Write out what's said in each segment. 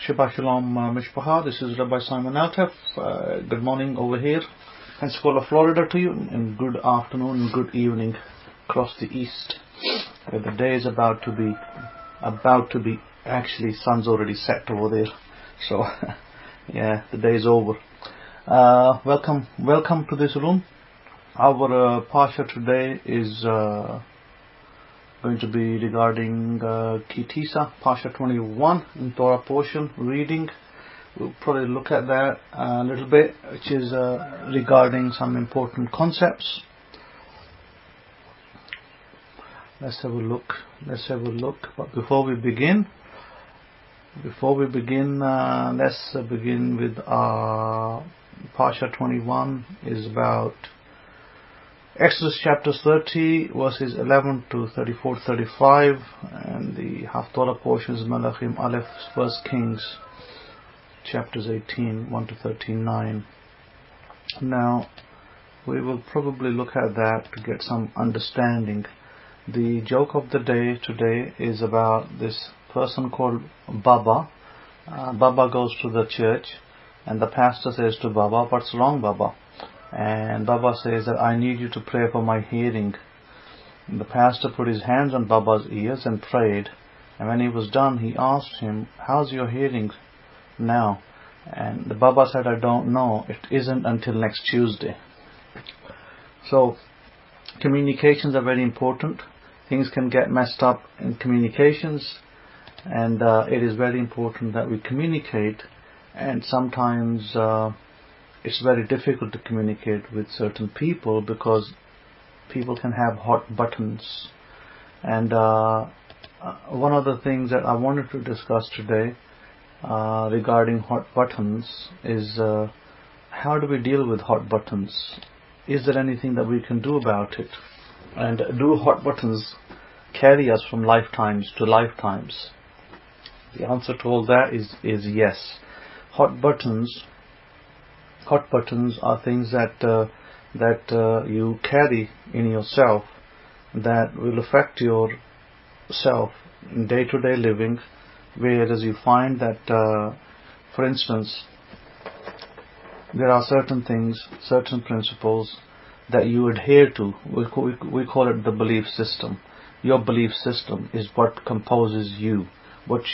Shabbat Shalom Mishpaha. This is Rabbi Simon Altef. Good morning over here, Pensacola, Florida to you, and good afternoon and good evening across the east. The day is about to be actually sun's already set over there. So yeah, the day is over. Welcome to this room. Our Parsha today is going to be regarding Ki Tissa, Parsha 21 in Torah portion reading. We'll probably look at that a little bit, which is regarding some important concepts. Let's have a look. But before we begin, let's begin with Parsha 21 is about Exodus chapter 30 verses 11 to 34-35, and the Haftorah portion is Malachim Aleph, 1 Kings chapters 18 1 to 39. Now we will probably look at that to get some understanding. The joke of the day today is about this person called Baba. Baba goes to the church, and the pastor says to Baba, "What's wrong, Baba?" And Baba says that I need you to pray for my hearing. And the pastor put his hands on Baba's ears and prayed. And when he was done, he asked him, "How's your hearing now?" And the Baba said, "I don't know. It isn't until next Tuesday." So communications are very important. Things can get messed up in communications, and it is very important that we communicate. And sometimes it's very difficult to communicate with certain people because people can have hot buttons. And one of the things that I wanted to discuss today regarding hot buttons is how do we deal with hot buttons? Is there anything that we can do about it? And do hot buttons carry us from lifetimes to lifetimes? The answer to all that is yes. Hot buttons are things that you carry in yourself that will affect yourself in day-to-day living, whereas you find that, for instance, there are certain things, certain principles that you adhere to. We call it the belief system. Your belief system is what composes you. What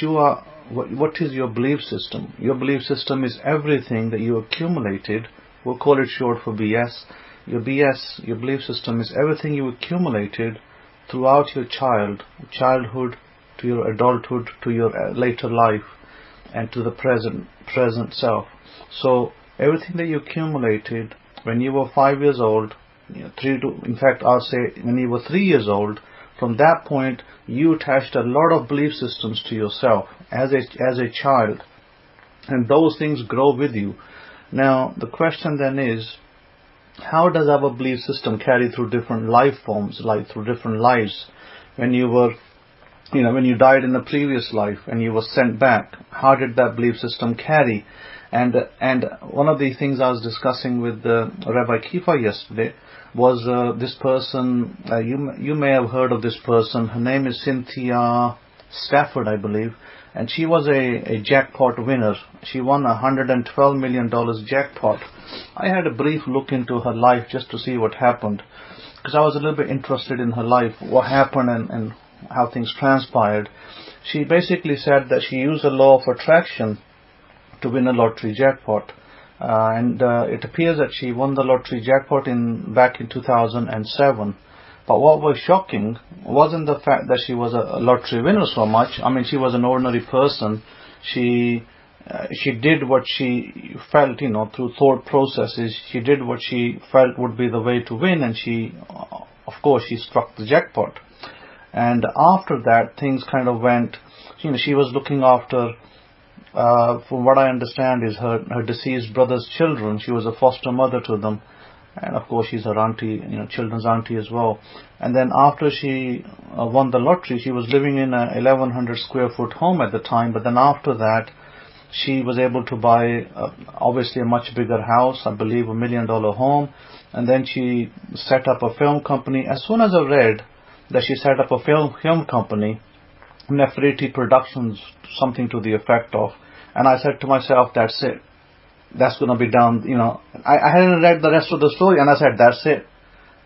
is your belief system? Your belief system is everything that you accumulated. We'll call it short for BS. Your belief system is everything you accumulated throughout your childhood, to your adulthood, to your later life, and to the present self. So everything that you accumulated when you were 5 years old, I'll say when you were 3 years old, from that point, you attached a lot of belief systems to yourself as a child, and those things grow with you. Now, the question then is, how does our belief system carry through different life forms, like through different lives? When you died in the previous life and you were sent back, how did that belief system carry? And one of the things I was discussing with Rabbi Kefa yesterday was this person. You may have heard of this person. Her name is Cynthia Stafford, I believe, and she was a jackpot winner. She won $112 million jackpot. I had a brief look into her life just to see what happened, because I was a little bit interested in her life, what happened and how things transpired. She basically said that she used the law of attraction to win a lottery jackpot, and it appears that she won the lottery jackpot back in 2007. But what was shocking wasn't the fact that she was a lottery winner so much. I mean, she was an ordinary person. She did what she felt, through thought processes. She did what she felt would be the way to win, and she struck the jackpot. And after that, things kind of went. She was looking after, from what I understand, is her deceased brother's children. She was a foster mother to them, and of course she's her auntie, children's auntie as well. And then after she won the lottery, she was living in a 1,100 square foot home at the time. But then after that, she was able to buy obviously a much bigger house, I believe $1 million home. And then she set up a film company. As soon as I read that she set up a film company, Nefertiti Productions, something to the effect of, And I said to myself, that's it. That's going to be down, I hadn't read the rest of the story, and I said, that's it.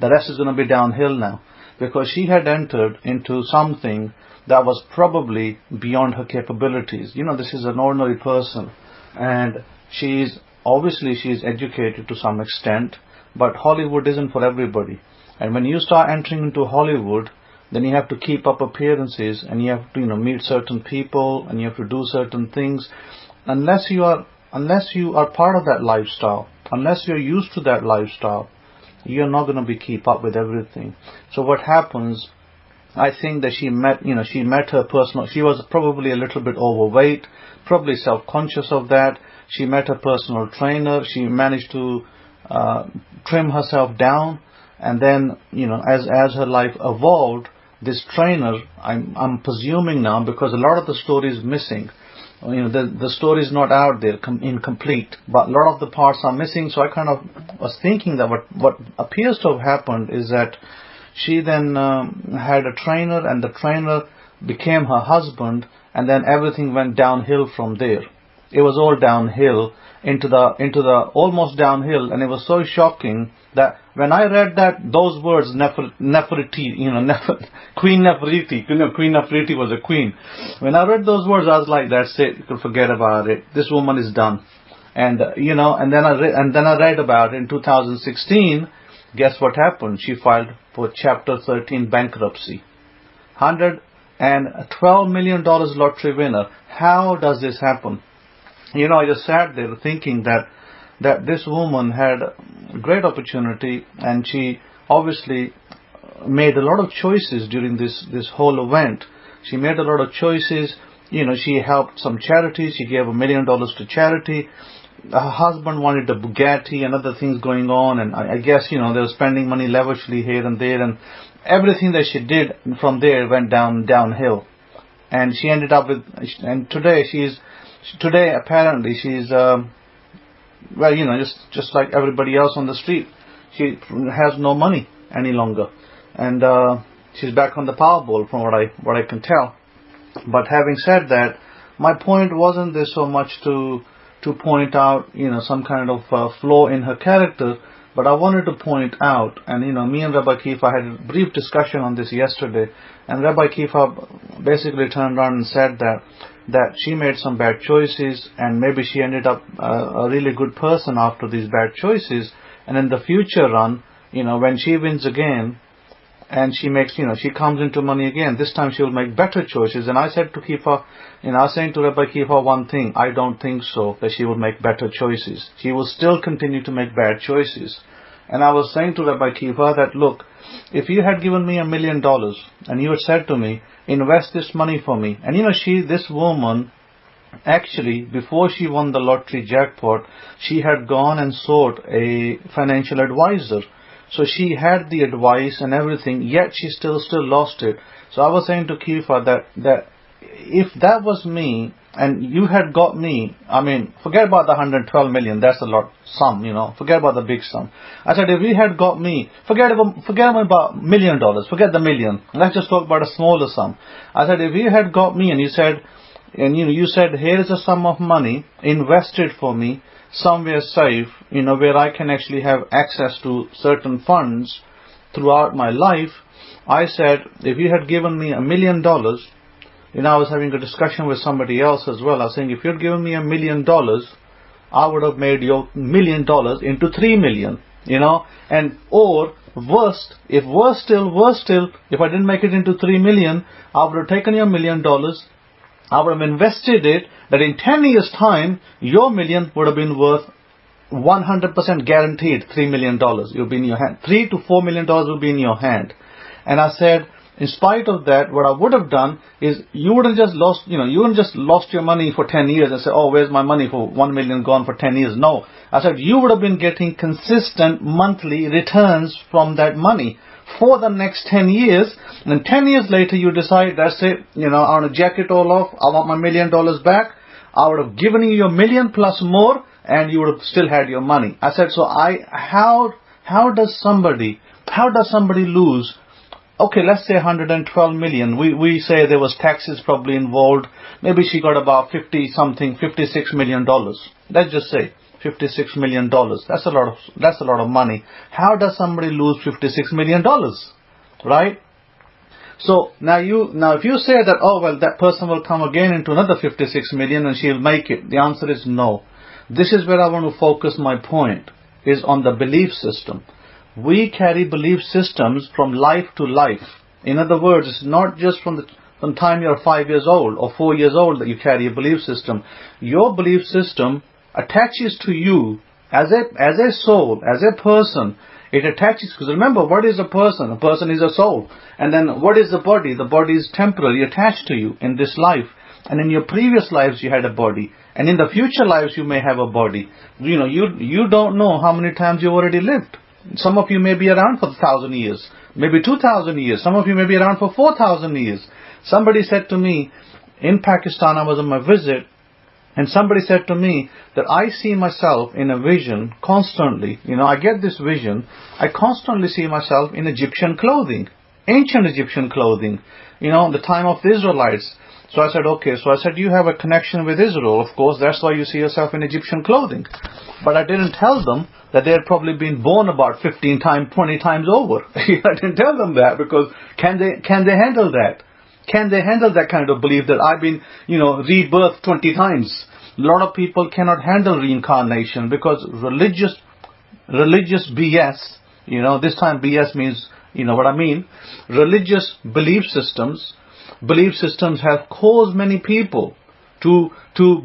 The rest is going to be downhill now. Because she had entered into something that was probably beyond her capabilities. This is an ordinary person, and she's educated to some extent, but Hollywood isn't for everybody. And when you start entering into Hollywood, then you have to keep up appearances, and you have to meet certain people, and you have to do certain things. Unless you are part of that lifestyle, unless you're used to that lifestyle, you're not going to keep up with everything. So what happens, I think that she met her personal, she was probably a little bit overweight, probably self-conscious of that. She met her personal trainer. She managed to trim herself down, and then, as her life evolved, this trainer, I'm presuming now, because a lot of the story is missing. The story is not out there, incomplete, but a lot of the parts are missing. So I kind of was thinking that what appears to have happened is that she then had a trainer, and the trainer became her husband, and then everything went downhill from there. It was all downhill into the almost downhill, and it was so shocking that when I read those words, Nefertiti, Queen Nefertiti, Queen Nefertiti was a queen. When I read those words, I was like, that's it, you can forget about it. This woman is done. And and then I read about it in 2016. Guess what happened? She filed for Chapter 13 bankruptcy. $112 million lottery winner. How does this happen? I just sat there thinking that this woman had a great opportunity, and she obviously made a lot of choices during this whole event. She made a lot of choices. She helped some charities. She gave $1 million to charity. Her husband wanted a Bugatti and other things going on, and I guess they were spending money lavishly here and there, and everything that she did from there went downhill. And she ended up with, and today apparently she's just like everybody else on the street. She has no money any longer, and she's back on the Powerball from what I can tell. But having said that, my point wasn't there so much to point out some kind of flaw in her character, but I wanted to point out, and me and Rabbi Kefa had a brief discussion on this yesterday, and Rabbi Kefa basically turned around and said that she made some bad choices, and maybe she ended up a really good person after these bad choices, and in the future run, when she wins again, and she comes into money again, this time she will make better choices. And I said to Kefa, I was saying to Rabbi Kefa one thing, I don't think so, that she will make better choices. She will still continue to make bad choices. And I was saying to Rabbi Kefa that, look, if you had given me $1 million, and you had said to me, invest this money for me, and this woman, actually, before she won the lottery jackpot, she had gone and sought a financial advisor. So she had the advice and everything, yet she still lost it. So I was saying to Kefa that if that was me, and you had got me, forget about the 112 million, that's a lot sum, forget about the big sum. I said, if you had got me, forget about $1 million, forget the million, let's just talk about a smaller sum. I said, if you had got me and you said, here is a sum of money, invest it for me, somewhere safe, where I can actually have access to certain funds throughout my life. I said, if you had given me $1 million, I was having a discussion with somebody else as well. I was saying, if you had given me $1 million, I would have made your $1 million into $3 million, and or worst still, if I didn't make it into $3 million, I would have taken your $1 million, I would have invested it, that in 10 years time, your million would have been worth 100% guaranteed $3 million. You'll be in your hand. $3 to $4 million will be in your hand. And I said, in spite of that, what I would have done is you wouldn't just lost your money for 10 years and say, oh, where's my money for 1 million gone for 10 years? No. I said, you would have been getting consistent monthly returns from that money for the next 10 years. And 10 years later, you decide, that's it, I want to jack it all off. I want my $1 million back. I would have given you your $1 million plus more, and you would have still had your money. I said, so how does somebody lose okay, let's say 112 million. We say there was taxes probably involved. Maybe she got about $56 million. Let's just say $56 million. That's a lot of money. How does somebody lose $56 million? Right? So now if you say that, oh well, that person will come again into another 56 million and she'll make it. The answer is no. This is where I want to focus my point, is on the belief system. We carry belief systems from life to life. In other words, it's not just from the time you're 5 years old or 4 years old that you carry a belief system. Your belief system attaches to you as a soul, as a person. It attaches, because remember, what is a person? A person is a soul. And then what is the body? The body is temporarily attached to you in this life. And in your previous lives you had a body. And in the future lives you may have a body. You don't know how many times you've already lived. Some of you may be around for 1,000 years, maybe 2,000 years. Some of you may be around for 4,000 years. Somebody said to me, in Pakistan, I was on my visit, and somebody said to me that I see myself in a vision constantly. I get this vision. I constantly see myself in Egyptian clothing, ancient Egyptian clothing, the time of the Israelites. So I said, okay. So I said, you have a connection with Israel. Of course, that's why you see yourself in Egyptian clothing. But I didn't tell them that they had probably been born about 15 times, 20 times over. I didn't tell them that, because can they handle that? Can they handle that kind of belief that I've been, rebirthed 20 times? A lot of people cannot handle reincarnation because religious BS, this time BS means, what I mean, religious belief systems have caused many people to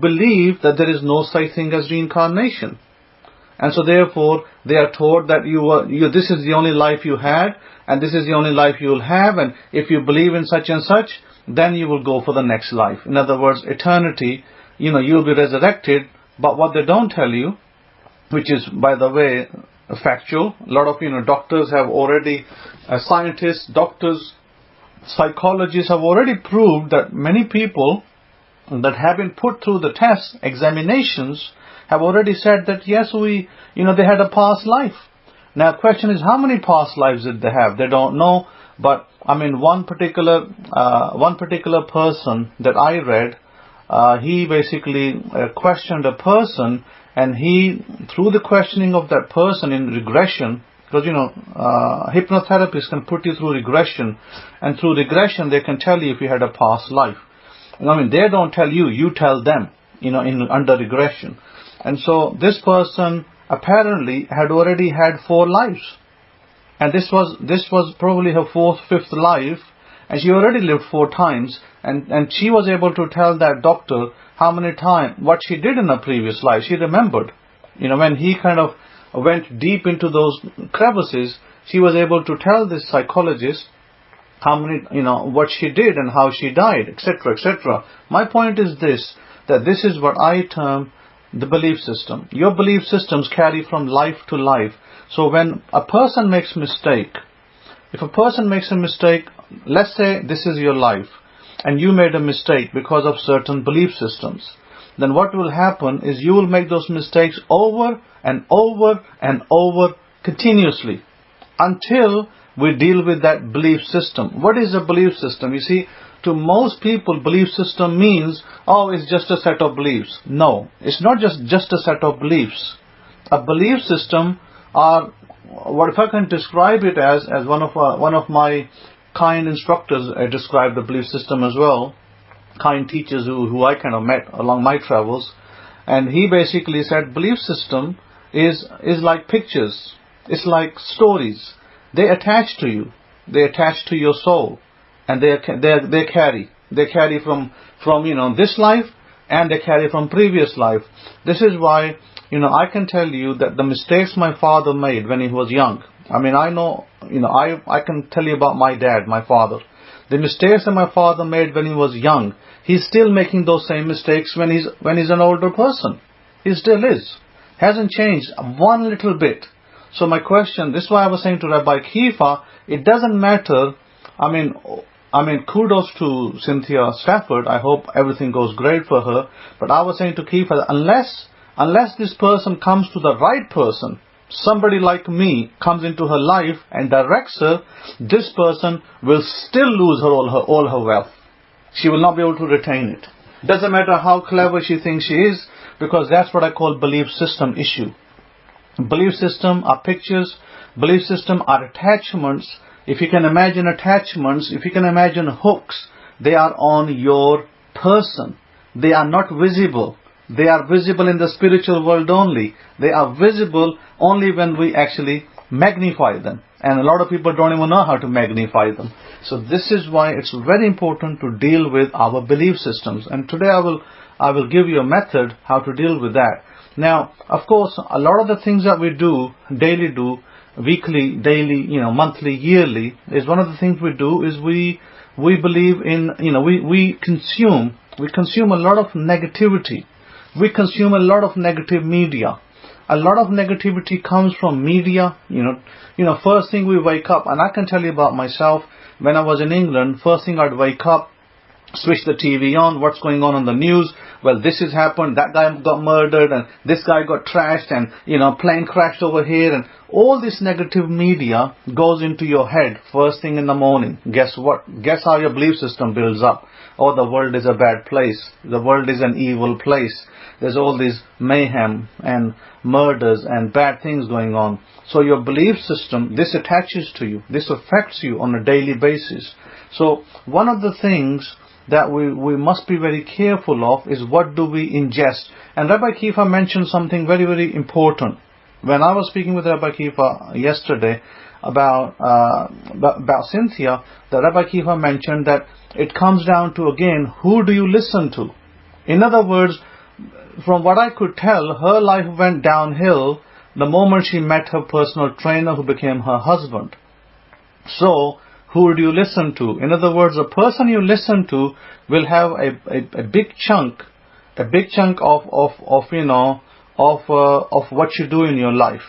believe that there is no such thing as reincarnation. And so therefore they are told that this is the only life you had, and this is the only life you will have, and if you believe in such and such, then you will go for the next life. In other words, eternity, you'll be resurrected. But what they don't tell you, which is, by the way, factual, a lot of doctors have already, scientists, doctors, psychologists have already proved that many people that have been put through the tests, examinations, have already said that yes, they had a past life. Now the question is, how many past lives did they have? They don't know. But one particular person that I read, he basically questioned a person, and he, through the questioning of that person in regression, because hypnotherapists can put you through regression, and through regression they can tell you if you had a past life. They don't tell you, you tell them, under regression. And so this person apparently had already had 4 lives. And this was probably her 4th, 5th life, and she already lived 4 times, and she was able to tell that doctor how many times, what she did in her previous life. She remembered. When he kind of went deep into those crevices, she was able to tell this psychologist how many, what she did and how she died, etc., etc. My point is this, that this is what I term the belief system. Your belief systems carry from life to life. So when a person makes a mistake, if a person makes a mistake, let's say this is your life, and you made a mistake because of certain belief systems, then what will happen is you will make those mistakes over and over and over continuously until we deal with that belief system. What is a belief system? You see, to most people, belief system means, oh, it's just a set of beliefs. No, it's not just a set of beliefs. A belief system are, what if I can describe it as one of my kind instructors described the belief system as well, kind teachers who I kind of met along my travels, and he basically said belief system is like pictures, it's like stories. They attach to you, they attach to your soul, and they carry from this life, and they carry from previous life. This is why I can tell you that the mistakes my father made when he was young. I know, I can tell you about my dad, my father. The mistakes that my father made when he was young, he's still making those same mistakes when he's an older person. He still is. Hasn't changed one little bit. So my question, this is why I was saying to Rabbi Kefa, it doesn't matter. Kudos to Cynthia Stafford. I hope everything goes great for her. But I was saying to Kefa, unless this person comes to the right person, somebody like me comes into her life and directs her, this person will still lose all her wealth. She will not be able to retain it. Doesn't matter how clever she thinks she is, because that's what I call belief system issue. Belief system are pictures. Belief system are attachments. If you can imagine attachments, if you can imagine hooks, they are on your person. They are not visible. They are visible in the spiritual world only. They are visible only when we actually magnify them. And a lot of people don't even know how to magnify them. So this is why it's very important to deal with our belief systems. And today I will give you a method how to deal with that. Now, of course, a lot of the things that we do, weekly, daily, monthly, yearly, is one of the things we do is we believe in, we consume a lot of negativity. We consume a lot of negative media. A lot of negativity comes from media. First thing we wake up, and I can tell you about myself, when I was in England, first thing I'd wake up, switch the TV on, what's going on the news? Well, this has happened, that guy got murdered, and this guy got trashed, and, plane crashed over here, and all this negative media goes into your head first thing in the morning. Guess what? Guess how your belief system builds up. Oh, the world is a bad place. The world is an evil place. There's all this mayhem and murders and bad things going on. So your belief system, this attaches to you. This affects you on a daily basis. So one of the things that we must be very careful of is what do we ingest. And Rabbi Kefa mentioned something very, very important. When I was speaking with Rabbi Kefa yesterday about Cynthia, the Rabbi Kefa mentioned that it comes down to, again, who do you listen to? In other words, from what I could tell, her life went downhill the moment she met her personal trainer who became her husband. So, who do you listen to? In other words, the person you listen to will have a big chunk of what you do in your life.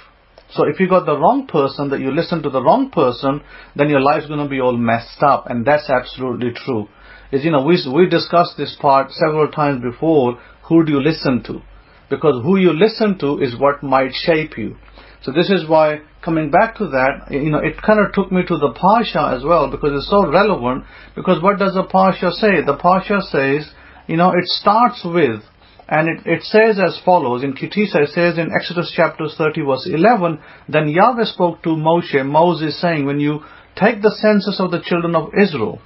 So if you got the wrong person, that you listen to the wrong person, then your life's going to be all messed up, and that's absolutely true. We discussed this part several times before. Who do you listen to? Because who you listen to is what might shape you. So this is why, coming back to that, it kind of took me to the Parsha as well, because it's so relevant. Because what does the Parsha say? The Parsha says, it starts with, and it says as follows, in Ki Tissa, it says in Exodus chapter 30 verse 11, then Yahweh spoke to Moses saying, when you take the census of the children of Israel,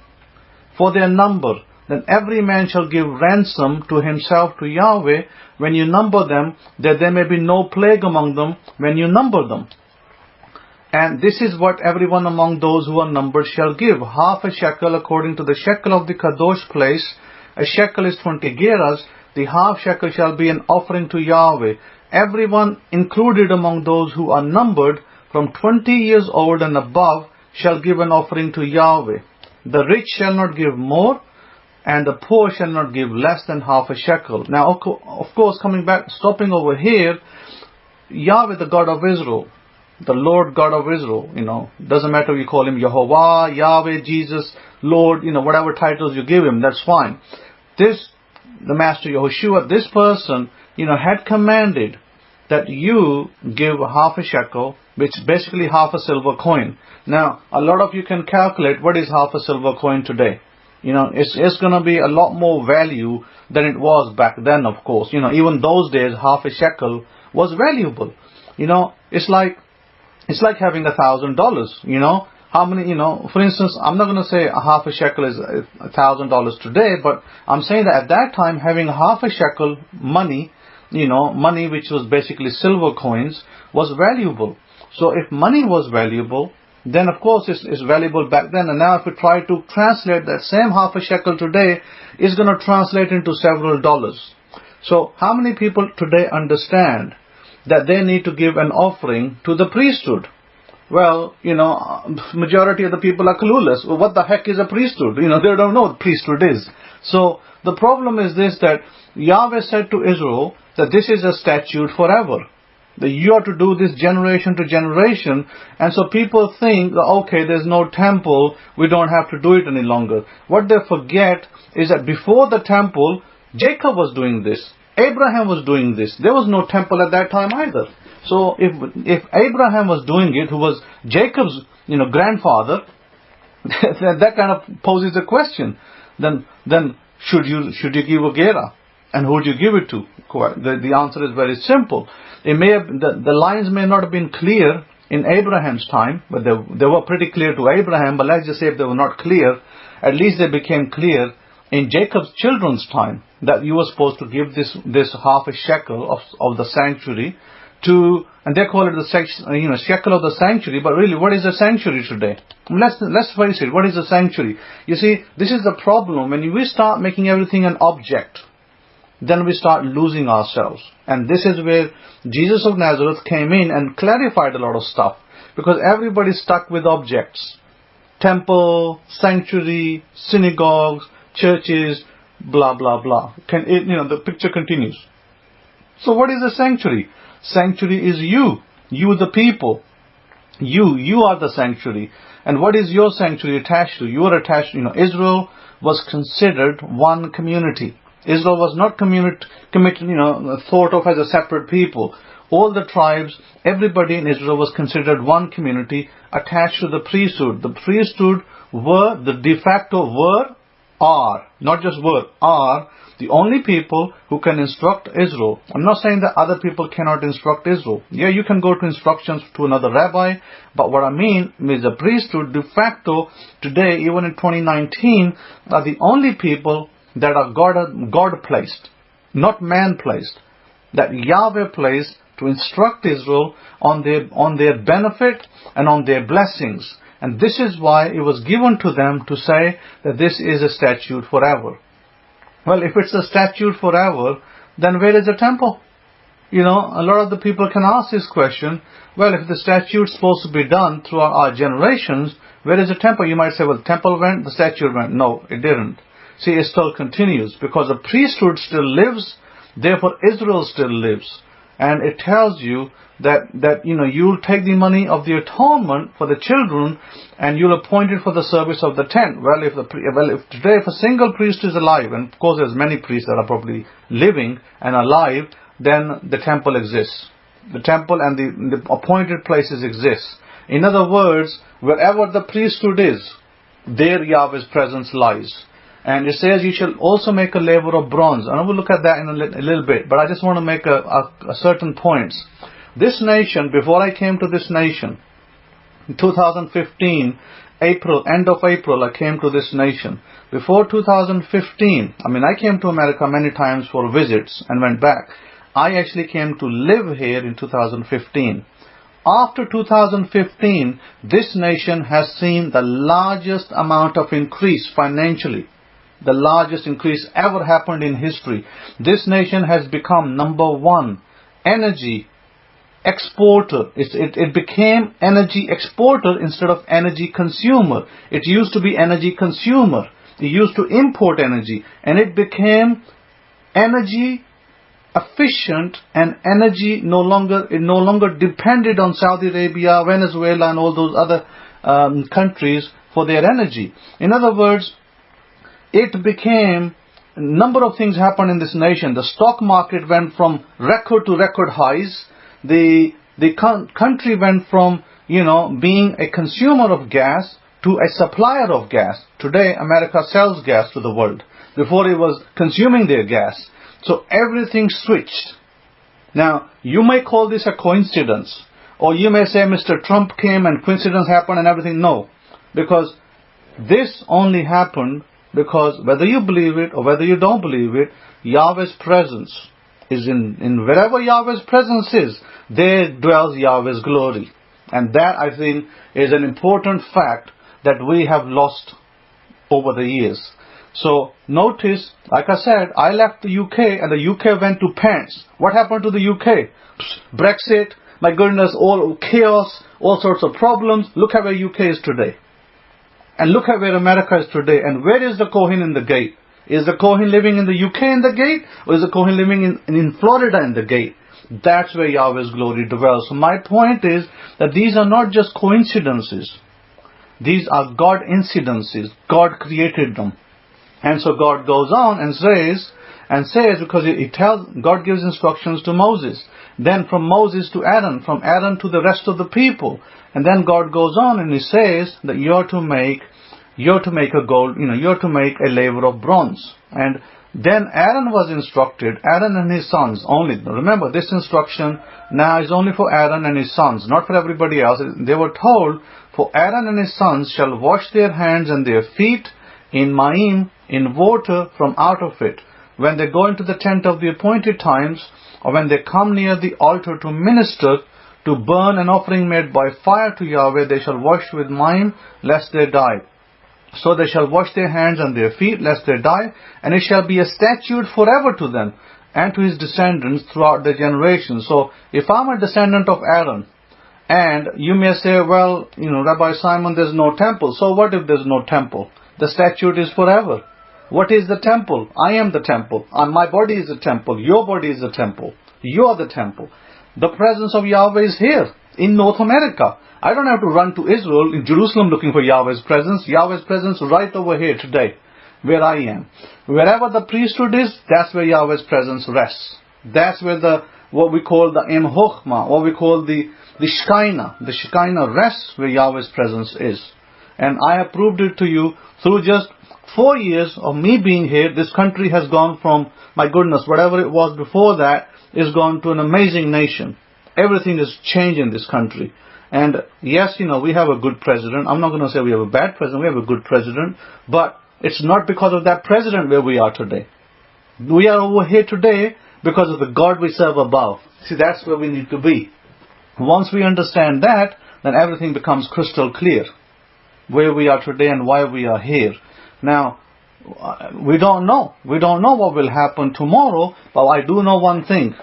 for their number, then every man shall give ransom to himself to Yahweh when you number them, that there may be no plague among them when you number them. And this is what everyone among those who are numbered shall give, half a shekel according to the shekel of the Kadosh place. A shekel is 20 gerahs. The half shekel shall be an offering to Yahweh. Everyone included among those who are numbered from 20 years old and above shall give an offering to Yahweh. The rich shall not give more, and the poor shall not give less than half a shekel. Now, of course, coming back, stopping over here, Yahweh, the God of Israel, the Lord God of Israel, doesn't matter if you call him Yehovah, Yahweh, Jesus, Lord, whatever titles you give him, that's fine. The Master Yehoshua, this person, had commanded that you give half a shekel, which is basically half a silver coin. Now, a lot of you can calculate what is half a silver coin today. It's going to be a lot more value than it was back then, of course. Even those days, half a shekel was valuable. It's like having $1,000. How many, for instance, I'm not going to say half a shekel is $1,000 today, but I'm saying that at that time, having half a shekel money, money which was basically silver coins, was valuable. So if money was valuable, then of course it's valuable back then. And now if we try to translate that same half a shekel today, it's going to translate into several dollars. So how many people today understand that they need to give an offering to the priesthood? Well, majority of the people are clueless. Well, what the heck is a priesthood? They don't know what priesthood is. So the problem is this, that Yahweh said to Israel that this is a statute forever, that you have to do this generation to generation. And so people think, okay, there's no temple, we don't have to do it any longer. What they forget is that before the temple, Jacob was doing this, Abraham was doing this. There was no temple at that time either. So if Abraham was doing it, who was Jacob's grandfather, that kind of poses a question. Then should you give a Gera? And who would you give it to? The answer is very simple. It may have, the lines may not have been clear in Abraham's time, but they were pretty clear to Abraham. But let's just say if they were not clear, at least they became clear in Jacob's children's time, that you were supposed to give this half a shekel of the sanctuary to, and they call it the shekel of the sanctuary. But really, what is a sanctuary today? Let's face it. What is a sanctuary? You see, this is the problem. When we start making everything an object, then we start losing ourselves. And this is where Jesus of Nazareth came in and clarified a lot of stuff. Because everybody's stuck with objects. Temple, sanctuary, synagogues, churches, blah, blah, blah. The picture continues. So what is a sanctuary? Sanctuary is you. You the people. You are the sanctuary. And what is your sanctuary attached to? You are attached, Israel was considered one community. Israel was not thought of as a separate people. All the tribes, everybody in Israel was considered one community attached to the priesthood. The priesthood were, the de facto are the only people who can instruct Israel. I'm not saying that other people cannot instruct Israel. Yeah, you can go to instructions to another rabbi, but what I mean is the priesthood de facto today, even in 2019, are the only people that are God placed, not man placed, that Yahweh placed to instruct Israel on their benefit and on their blessings. And this is why it was given to them to say that this is a statute forever. Well, if it's a statute forever, then where is the temple? A lot of the people can ask this question. Well, if the statute's supposed to be done throughout our generations, where is the temple? You might say, well, the temple went, the statute went. No, it didn't. See, it still continues because the priesthood still lives, therefore Israel still lives. And it tells you that you'll take the money of the atonement for the children and you'll appoint it for the service of the tent. Well, if today if a single priest is alive, and of course there's many priests that are probably living and alive, then the temple exists. The temple and the appointed places exist. In other words, wherever the priesthood is, there Yahweh's presence lies. And it says you shall also make a laver of bronze. And I will look at that in a little bit. But I just want to make a certain points. This nation, before I came to this nation, in 2015, end of April, I came to this nation. Before 2015, I came to America many times for visits and went back. I actually came to live here in 2015. After 2015, this nation has seen the largest amount of increase financially. The largest increase ever happened in history. This nation has become number one energy exporter. It became energy exporter instead of energy consumer. It used to be energy consumer. It used to import energy. And it became energy efficient, and energy no longer depended on Saudi Arabia, Venezuela and all those other countries for their energy. In other words, it became, a number of things happened in this nation. The stock market went from record to record highs. The country went from, being a consumer of gas to a supplier of gas. Today, America sells gas to the world. Before it was consuming their gas. So everything switched. Now, you may call this a coincidence. Or you may say Mr. Trump came and coincidence happened and everything. No. Because this only happened because whether you believe it or whether you don't believe it, Yahweh's presence is in wherever Yahweh's presence is, there dwells Yahweh's glory. And that, I think, is an important fact that we have lost over the years. So notice, like I said, I left the UK and the UK went to pants. What happened to the UK? Brexit, my goodness, all chaos, all sorts of problems. Look at where UK is today. And look at where America is today. And where is the Kohen in the gate? Is the Kohen living in the UK in the gate? Or is the Kohen living in Florida in the gate? That's where Yahweh's glory dwells. So my point is that these are not just coincidences. These are God incidences. God created them. And so God goes on and says, because God gives instructions to Moses, then from Moses to Aaron, from Aaron to the rest of the people, and then God goes on and He says that you're to make a gold, you're to make a laver of bronze. And then Aaron was instructed, Aaron and his sons only. Remember, this instruction now is only for Aaron and his sons, not for everybody else. They were told, for Aaron and his sons shall wash their hands and their feet in Ma'im, in water from out of it, when they go into the tent of the appointed times, or when they come near the altar to minister, to burn an offering made by fire to Yahweh, they shall wash with Ma'im, lest they die. So they shall wash their hands and their feet, lest they die, and it shall be a statute forever to them, and to his descendants throughout their generations. So, if I'm a descendant of Aaron, and you may say, well, Rabbi Simon, there's no temple. So what if there's no temple? The statute is forever. What is the temple? I am the temple. My body is the temple. Your body is the temple. You are the temple. The presence of Yahweh is here in North America. I don't have to run to Israel, in Jerusalem, looking for Yahweh's presence. Yahweh's presence right over here today, where I am. Wherever the priesthood is, that's where Yahweh's presence rests. That's where what we call the Em Chochmah, what we call the Shekinah. The Shekinah rests where Yahweh's presence is. And I have proved it to you through just 4 years of me being here. This country has gone from, my goodness, whatever it was before that, is gone to an amazing nation. Everything has changed in this country. And yes, we have a good president. I'm not going to say we have a bad president. We have a good president. But it's not because of that president where we are today. We are over here today because of the God we serve above. See, that's where we need to be. Once we understand that, then everything becomes crystal clear. Where we are today and why we are here. Now, we don't know. We don't know what will happen tomorrow, but I do know one thing.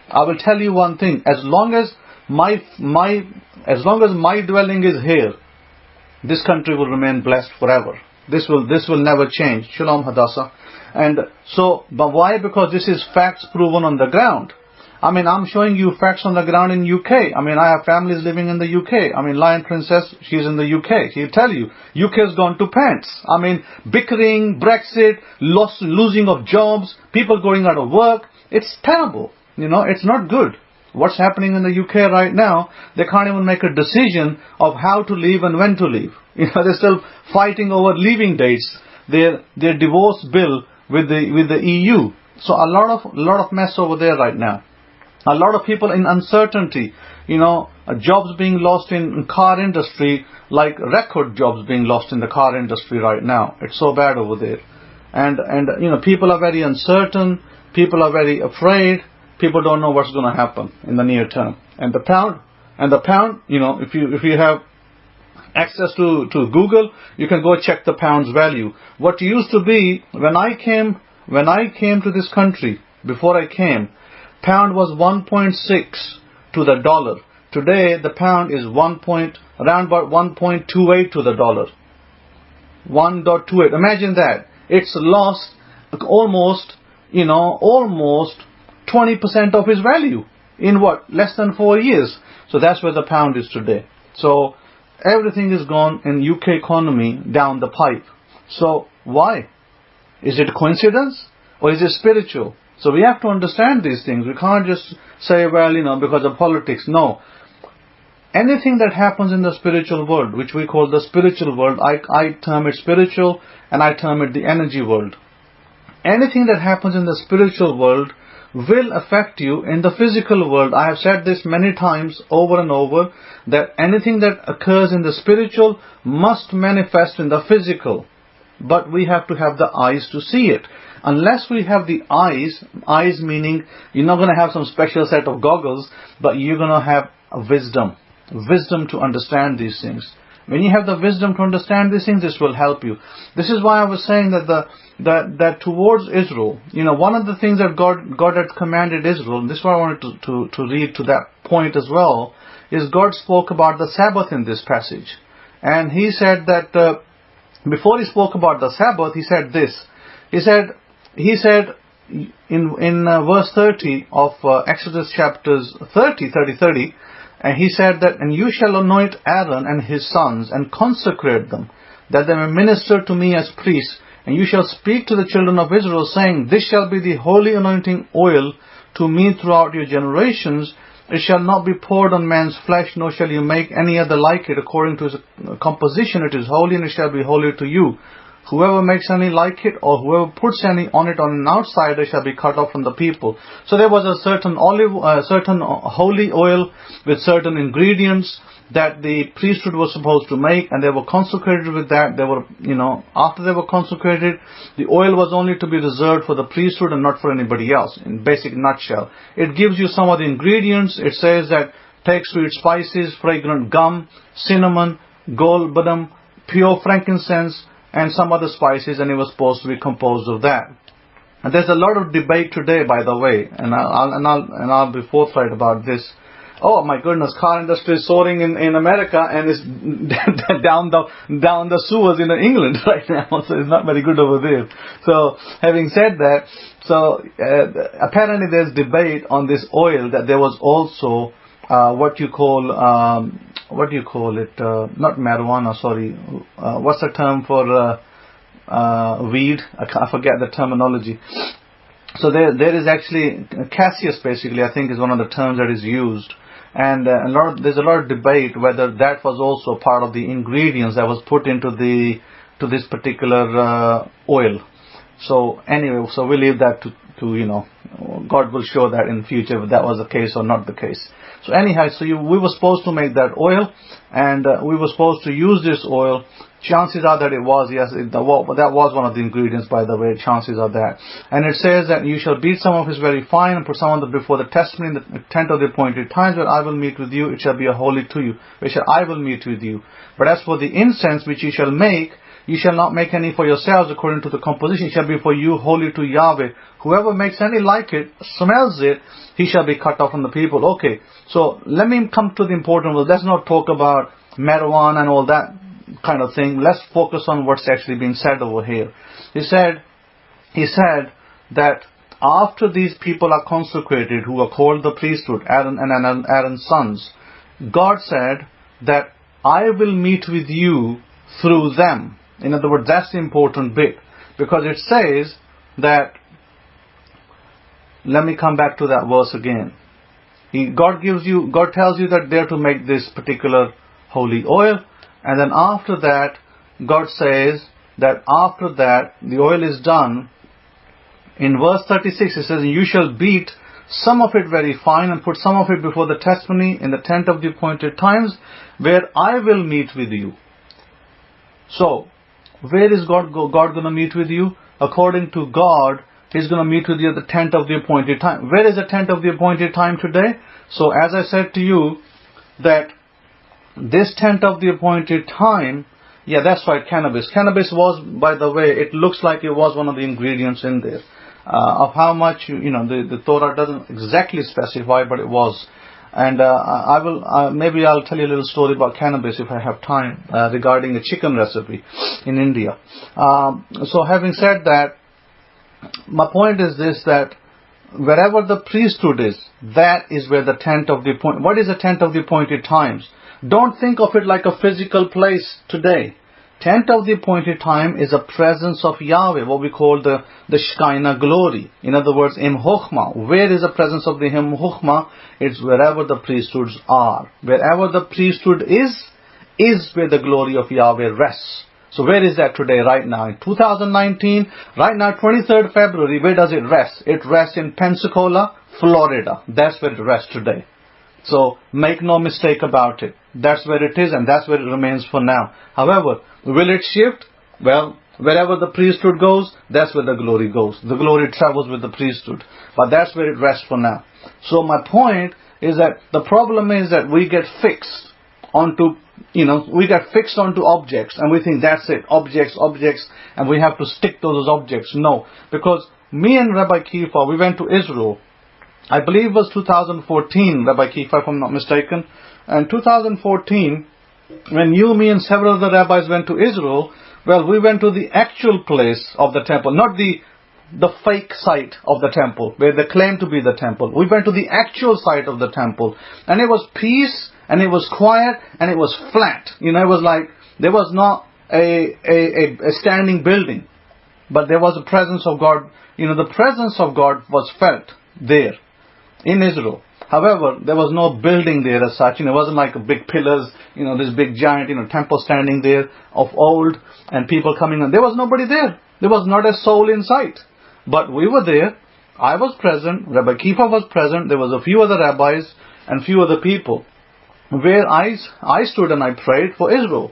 I will tell you one thing. As long as my dwelling is here, this country will remain blessed forever. This will never change. Shalom Hadassah. And so, but why? Because this is facts proven on the ground. I'm showing you facts on the ground in UK. I have families living in the UK. Lion Princess, she's in the UK. She'll tell you, UK's gone to pants. Bickering, Brexit, losing of jobs, people going out of work. It's terrible. It's not good. What's happening in the UK right now, they can't even make a decision of how to leave and when to leave. They're still fighting over leaving dates. Their divorce bill with the EU. So a lot of mess over there right now. A lot of people in uncertainty, jobs being lost in car industry, like record jobs being lost in the car industry right now. It's so bad over there. And people are very uncertain, people are very afraid, people don't know what's going to happen in the near term. And the pound, if you have access to Google, you can go check the pound's value. What used to be, when I came to this country, before I came, pound was 1.6 to the dollar. Today, the pound is around about 1.28 to the dollar. 1.28. Imagine that. It's lost almost 20% of its value in less than 4 years. So that's where the pound is today. So everything is gone in UK economy down the pipe. So why? Is it a coincidence or is it spiritual? So we have to understand these things. We can't just say, because of politics. No. Anything that happens in the spiritual world, which we call the spiritual world, I term it spiritual and I term it the energy world. Anything that happens in the spiritual world will affect you in the physical world. I have said this many times over and over, that anything that occurs in the spiritual must manifest in the physical. But we have to have the eyes to see it. Unless we have the eyes meaning you're not going to have some special set of goggles, but you're going to have a wisdom to understand these things. When you have the wisdom to understand these things, this will help you. This is why I was saying that towards Israel, one of the things that God had commanded Israel, and this is what I wanted to read to that point as well, is God spoke about the Sabbath in this passage. And He said that before He spoke about the Sabbath, He said this. He said in verse 30 of Exodus chapters 30, and He said that, and you shall anoint Aaron and his sons and consecrate them, that they may minister to me as priests And you shall speak to the children of Israel, saying, this shall be the holy anointing oil to me throughout your generations. It shall not be poured on man's flesh, nor shall you make any other like it. According to its composition it is holy, and it shall be holy to you. Whoever makes any like it, or whoever puts any on it on an outsider, shall be cut off from the people. So there was a certain certain holy oil with certain ingredients that the priesthood was supposed to make, and they were consecrated with that. They were, after they were consecrated, the oil was only to be reserved for the priesthood and not for anybody else, in basic nutshell. It gives you some of the ingredients. It says that take sweet spices, fragrant gum, cinnamon, gold badam, pure frankincense, and some other spices, and it was supposed to be composed of that. And there's a lot of debate today, by the way, and I'll be forthright about this. Oh my goodness, car industry is soaring in America, and it's down the sewers in England right now, so it's not very good over there. So having said that, apparently there's debate on this oil that there was also what you call it? Not marijuana, sorry. What's the term for weed? I forget the terminology. So there is actually cassius, basically, I think is one of the terms that is used. And there's a lot of debate whether that was also part of the ingredients that was put into this particular oil. So anyway, so we leave that to God will show that in future if that was the case or not the case. So anyhow, we were supposed to make that oil, and we were supposed to use this oil. Chances are that it was, yes, that was one of the ingredients, by the way. Chances are that. And it says that you shall beat some of his very fine, and put some of them before the testimony in the tent of the appointed times, where I will meet with you. It shall be a holy to you, which I will meet with you. But as for the incense which you shall make, you shall not make any for yourselves according to the composition. It shall be for you holy to Yahweh. Whoever makes any like it, smells it, he shall be cut off from the people. Okay, so let me come to the important one. Let's not talk about marijuana and all that kind of thing. Let's focus on what's actually being said over here. He said that after these people are consecrated, who are called the priesthood, Aaron and Aaron's sons, God said that I will meet with you through them. In other words, that's the important bit, because it says that, let me come back to that verse again. God tells you that they're to make this particular holy oil, and then after that, God says that after that, the oil is done. In verse 36, it says, you shall beat some of it very fine, and put some of it before the testimony in the tent of the appointed times, where I will meet with you. So, where is God going to meet with you? According to God, He's going to meet with you at the tent of the appointed time. Where is the tent of the appointed time today? So, as I said to you, that this tent of the appointed time, yeah, that's right, cannabis. Cannabis was, by the way, it looks like it was one of the ingredients in there. Of how much, the Torah doesn't exactly specify, but it was. And maybe I'll tell you a little story about cannabis if I have time, regarding a chicken recipe in India. So having said that, my point is this, that wherever the priesthood is, that is where the tent of the appointed. What is a tent of the appointed times? Don't think of it like a physical place today. Tent of the appointed time is a presence of Yahweh, what we call the Shekinah glory. In other words, Im Chokhmah. Where is the presence of the Im Chokhmah? It's wherever the priesthoods are. Wherever the priesthood is where the glory of Yahweh rests. So where is that today, right now? In 2019, right now, 23rd February, where does it rest? It rests in Pensacola, Florida. That's where it rests today. So make no mistake about it. That's where it is, and that's where it remains for now. However, will it shift? Well, wherever the priesthood goes, that's where the glory goes. The glory travels with the priesthood. But that's where it rests for now. So my point is that the problem is that we get fixed onto objects, and we think that's it, objects, and we have to stick to those objects. No, because me and Rabbi Kefa, we went to Israel. I believe it was 2014, Rabbi Kefa, if I'm not mistaken. And 2014, when you, me, and several other rabbis went to Israel, well, we went to the actual place of the temple, not the fake site of the temple, where they claim to be the temple. We went to the actual site of the temple, and it was peace, and it was quiet, and it was flat. It was like there was not a standing building. but there was a presence of God. The presence of God was felt there in Israel. However, there was no building there as such. It wasn't like big pillars, this big giant, temple standing there of old and people coming on. There was nobody there. There was not a soul in sight. But we were there. I was present. Rabbi Kefa was present. There was a few other rabbis and few other people where I stood and I prayed for Israel.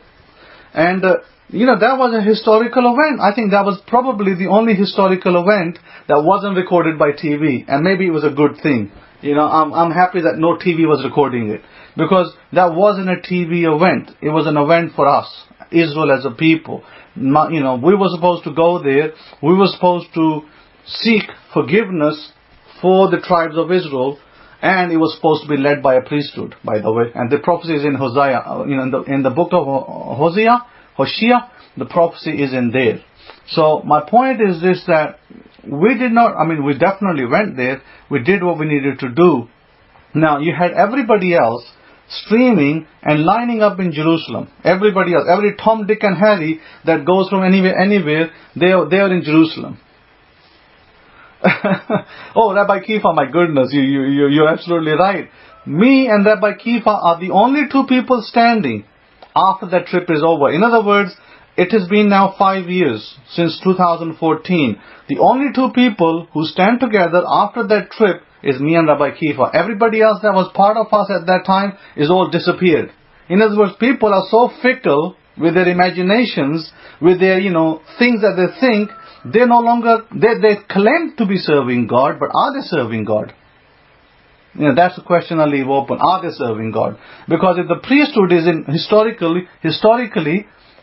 And, that was a historical event. I think that was probably the only historical event that wasn't recorded by TV. And maybe it was a good thing. I'm happy that no TV was recording it. Because that wasn't a TV event. It was an event for us, Israel as a people. We were supposed to go there. We were supposed to seek forgiveness for the tribes of Israel. And it was supposed to be led by a priesthood, by the way. And the prophecy is in Hosea, in the book of Hosea, the prophecy is in there. So my point is this, that we definitely went there. We did what we needed to do. Now, you had everybody else streaming and lining up in Jerusalem. Everybody else, every Tom, Dick and Harry that goes from anywhere, they are in Jerusalem. Oh, Rabbi Kefa, my goodness, you're absolutely right. Me and Rabbi Kefa are the only two people standing after that trip is over. In other words, it has been now 5 years, since 2014. The only two people who stand together after that trip is me and Rabbi Kefa. Everybody else that was part of us at that time is all disappeared. In other words, people are so fickle with their imaginations, with their, things that they think. They no longer, they claim to be serving God, but are they serving God? That's the question I leave open. Are they serving God? Because if the priesthood is historically,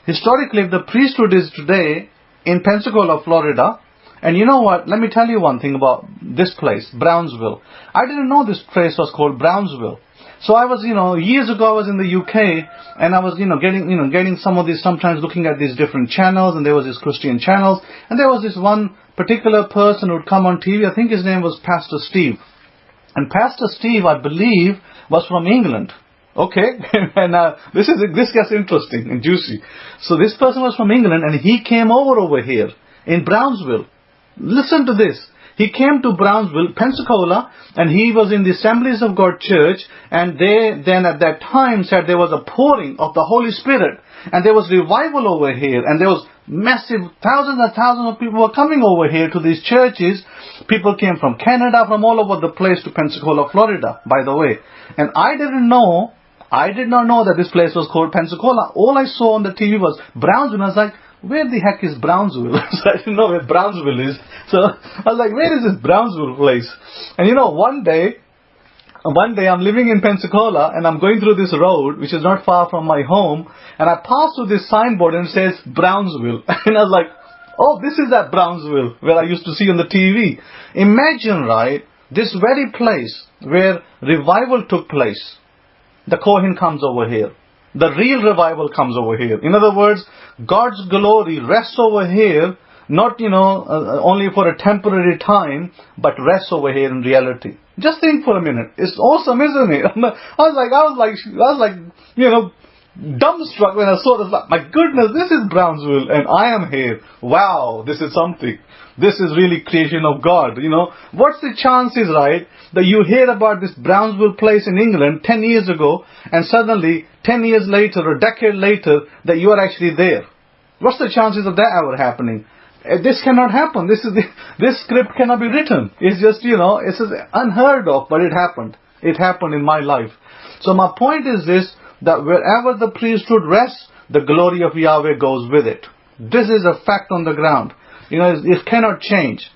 if the priesthood is today in Pensacola, Florida, and you know what? Let me tell you one thing about this place, Brownsville. I didn't know this place was called Brownsville. So I was, years ago I was in the UK, and I was, getting some of these, sometimes looking at these different channels, and there was these Christian channels, and there was this one particular person who would come on TV. I think his name was Pastor Steve. And Pastor Steve, I believe, was from England. Okay? And this gets interesting and juicy. So this person was from England, and he came over here in Brownsville. Listen to this. He came to Brownsville, Pensacola, and he was in the Assemblies of God Church, and they then at that time said there was a pouring of the Holy Spirit, and there was revival over here, and there was massive, thousands and thousands of people were coming over here to these churches. People came from Canada, from all over the place to Pensacola, Florida, by the way. And I did not know that this place was called Pensacola. All I saw on the TV was Brownsville. I was like, where the heck is Brownsville? So I didn't know where Brownsville is. So I was like, where is this Brownsville place? And one day I'm living in Pensacola, and I'm going through this road, which is not far from my home, and I pass through this signboard and it says Brownsville. And I was like, oh, this is that Brownsville where I used to see on the TV. Imagine, right, this very place where revival took place. The Kohen comes over here. The real revival comes over here. In other words, God's glory rests over here, not, only for a temporary time, but rests over here in reality. Just think for a minute. It's awesome, isn't it? I was like, dumbstruck when I saw this. Like, my goodness, this is Brownsville, and I am here. Wow, this is something. This is really creation of God, What's the chances, right, that you hear about this Brownsville place in England 10 years ago, and suddenly 10 years later or a decade later that you are actually there? What's the chances of that ever happening? This cannot happen. This script cannot be written. It's just, it's just unheard of, but it happened. It happened in my life. So my point is this, that wherever the priesthood rests, the glory of Yahweh goes with it. This is a fact on the ground. It cannot change.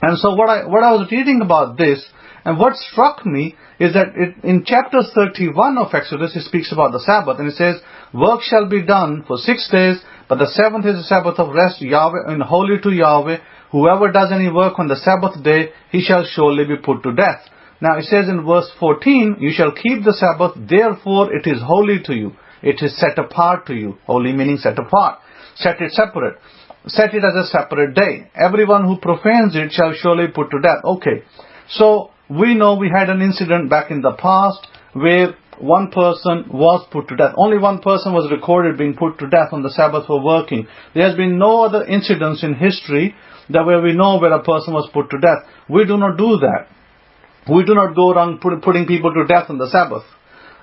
And so what I was reading about this, and what struck me, is that in chapter 31 of Exodus, it speaks about the Sabbath, and it says, work shall be done for 6 days, but the seventh is the Sabbath of rest, Yahweh, and holy to Yahweh. Whoever does any work on the Sabbath day, he shall surely be put to death. Now it says in verse 14, you shall keep the Sabbath, therefore it is holy to you. It is set apart to you. Holy meaning set apart. Set it separate. Set it as a separate day. Everyone who profanes it shall surely put to death. Okay. So we know we had an incident back in the past where one person was put to death. Only one person was recorded being put to death on the Sabbath for working. There has been no other incidents in history that where we know where a person was put to death. We do not do that. We do not go around putting people to death on the Sabbath.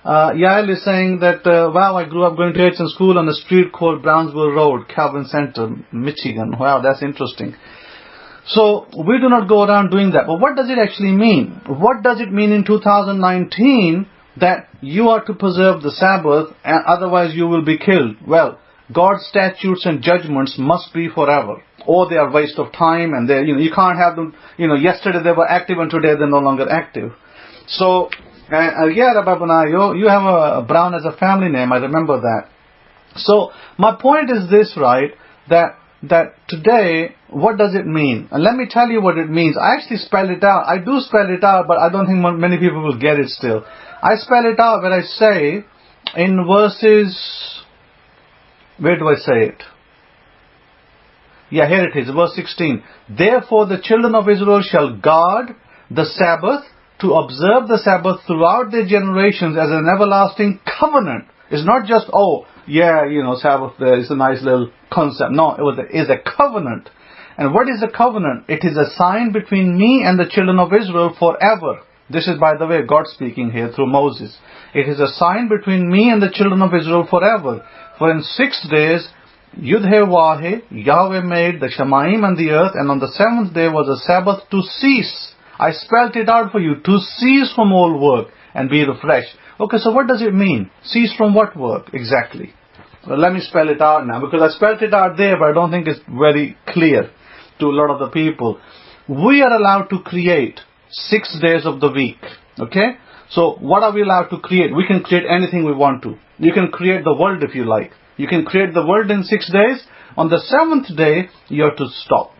Yael is saying that, wow, I grew up going to church and school on a street called Brownsville Road, Calvin Center, Michigan. Wow, that's interesting. So we do not go around doing that. But what does it actually mean? What does it mean in 2019 that you are to preserve the Sabbath and otherwise you will be killed? Well, God's statutes and judgments must be forever, or they are waste of time, and they, you can't have them. Yesterday they were active and today they're no longer active. So, yeah, Rabbi Benayo, you have a Brown as a family name. I remember that. So my point is this, right? That today, what does it mean? And let me tell you what it means. I actually spell it out. I do spell it out, but I don't think many people will get it still. I spell it out where I say in verses, where do I say it? Yeah, here it is, verse 16. Therefore the children of Israel shall guard the Sabbath, to observe the Sabbath throughout their generations as an everlasting covenant. It's not just, Sabbath is a nice little concept. No, it is a covenant. And what is a covenant? It is a sign between me and the children of Israel forever. This is, by the way, God speaking here through Moses. It is a sign between me and the children of Israel forever. For in 6 days, Yud-Heh-Wah-Heh, Yahweh made the Shemaim and the earth, and on the 7th day was a Sabbath to cease. I spelt it out for you, to cease from all work and be refreshed. Okay, so what does it mean? Cease from what work exactly? Well, let me spell it out now, because I spelled it out there, but I don't think it's very clear to a lot of the people. We are allowed to create 6 days of the week. Okay? So what are we allowed to create? We can create anything we want to. You can create the world if you like. You can create the world in 6 days. On the 7th day, you have to stop.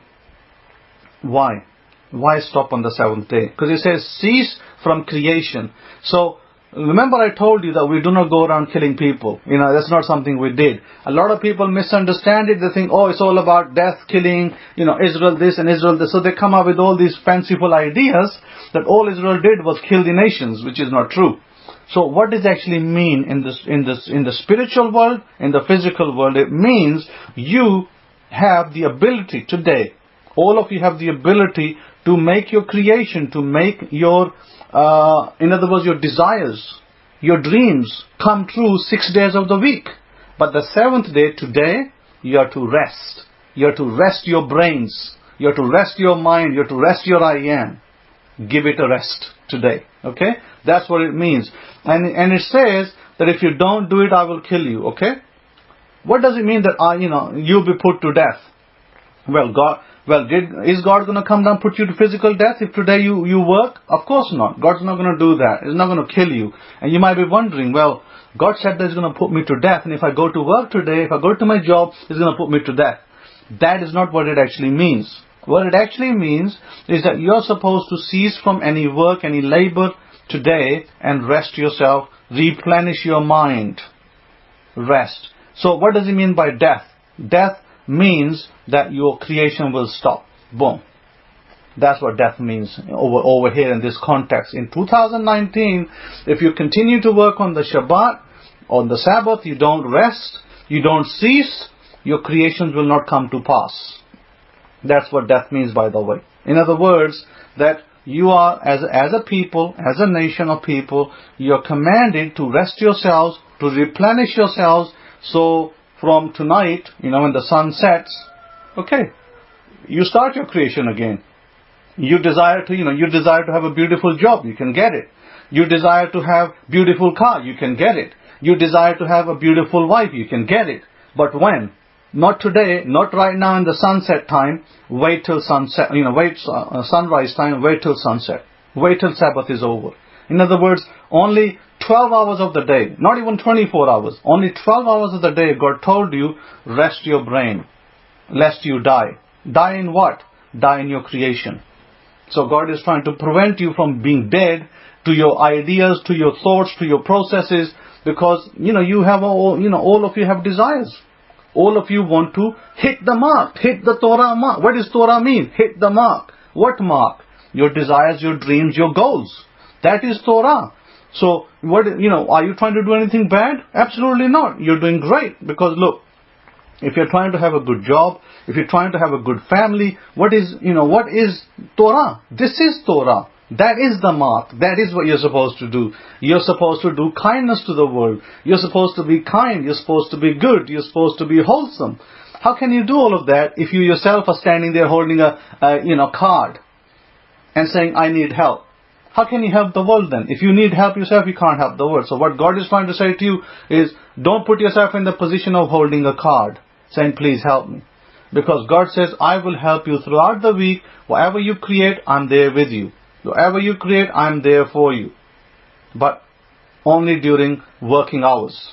Why? Why stop on the 7th day? Because it says cease from creation. So remember I told you that we do not go around killing people. That's not something we did. A lot of people misunderstand it. They think, it's all about death, killing, Israel this and Israel this. So they come up with all these fanciful ideas that all Israel did was kill the nations, which is not true. So what does it actually mean in the spiritual world, in the physical world? It means you have the ability today. All of you have the ability to make your creation, to make your, in other words, your desires, your dreams come true 6 days of the week. But the 7th day, today, you are to rest. You are to rest your brains. You are to rest your mind. You are to rest your I am. Give it a rest today. Okay? That's what it means. And it says that if you don't do it, I will kill you. Okay? What does it mean that you'll be put to death? Is God going to come down and put you to physical death if today you work? Of course not. God's not going to do that. He's not going to kill you. And you might be wondering, God said that He's going to put me to death. And if I go to work today, if I go to my job, He's going to put me to death. That is not what it actually means. What it actually means is that you're supposed to cease from any work, any labor today and rest yourself, replenish your mind. Rest. So what does it mean by death? Death means that your creation will stop. Boom. That's what death means over here in this context. In 2019, if you continue to work on the Shabbat, on the Sabbath, you don't rest, you don't cease, your creations will not come to pass. That's what death means, by the way. In other words, that you are, as a people, as a nation of people, you are commanded to rest yourselves, to replenish yourselves. So from tonight, when the sun sets, okay, you start your creation again. You desire to have a beautiful job, you can get it. You desire to have beautiful car, you can get it. You desire to have a beautiful wife, you can get it. But when? Not today, not right now in the sunset time. Wait till sunset, sunrise time, wait till sunset. Wait till Sabbath is over. In other words, only 12 hours of the day, not even 24 hours, only 12 hours of the day, God told you, rest your brain, lest you die. Die in what? Die in your creation. So God is trying to prevent you from being dead to your ideas, to your thoughts, to your processes, because, you have all of you have desires. All of you want to hit the mark, hit the Torah mark. What does Torah mean? Hit the mark. What mark? Your desires, your dreams, your goals. That is Torah. So, are you trying to do anything bad? Absolutely not. You're doing great. Because look, if you're trying to have a good job, if you're trying to have a good family, what is Torah? This is Torah. That is the mark. That is what you're supposed to do. You're supposed to do kindness to the world. You're supposed to be kind. You're supposed to be good. You're supposed to be wholesome. How can you do all of that if you yourself are standing there holding a card and saying, I need help? How can you help the world then? If you need help yourself, you can't help the world. So what God is trying to say to you is, don't put yourself in the position of holding a card, saying, please help me. Because God says, I will help you throughout the week. Whatever you create, I'm there with you. Whatever you create, I'm there for you. But only during working hours.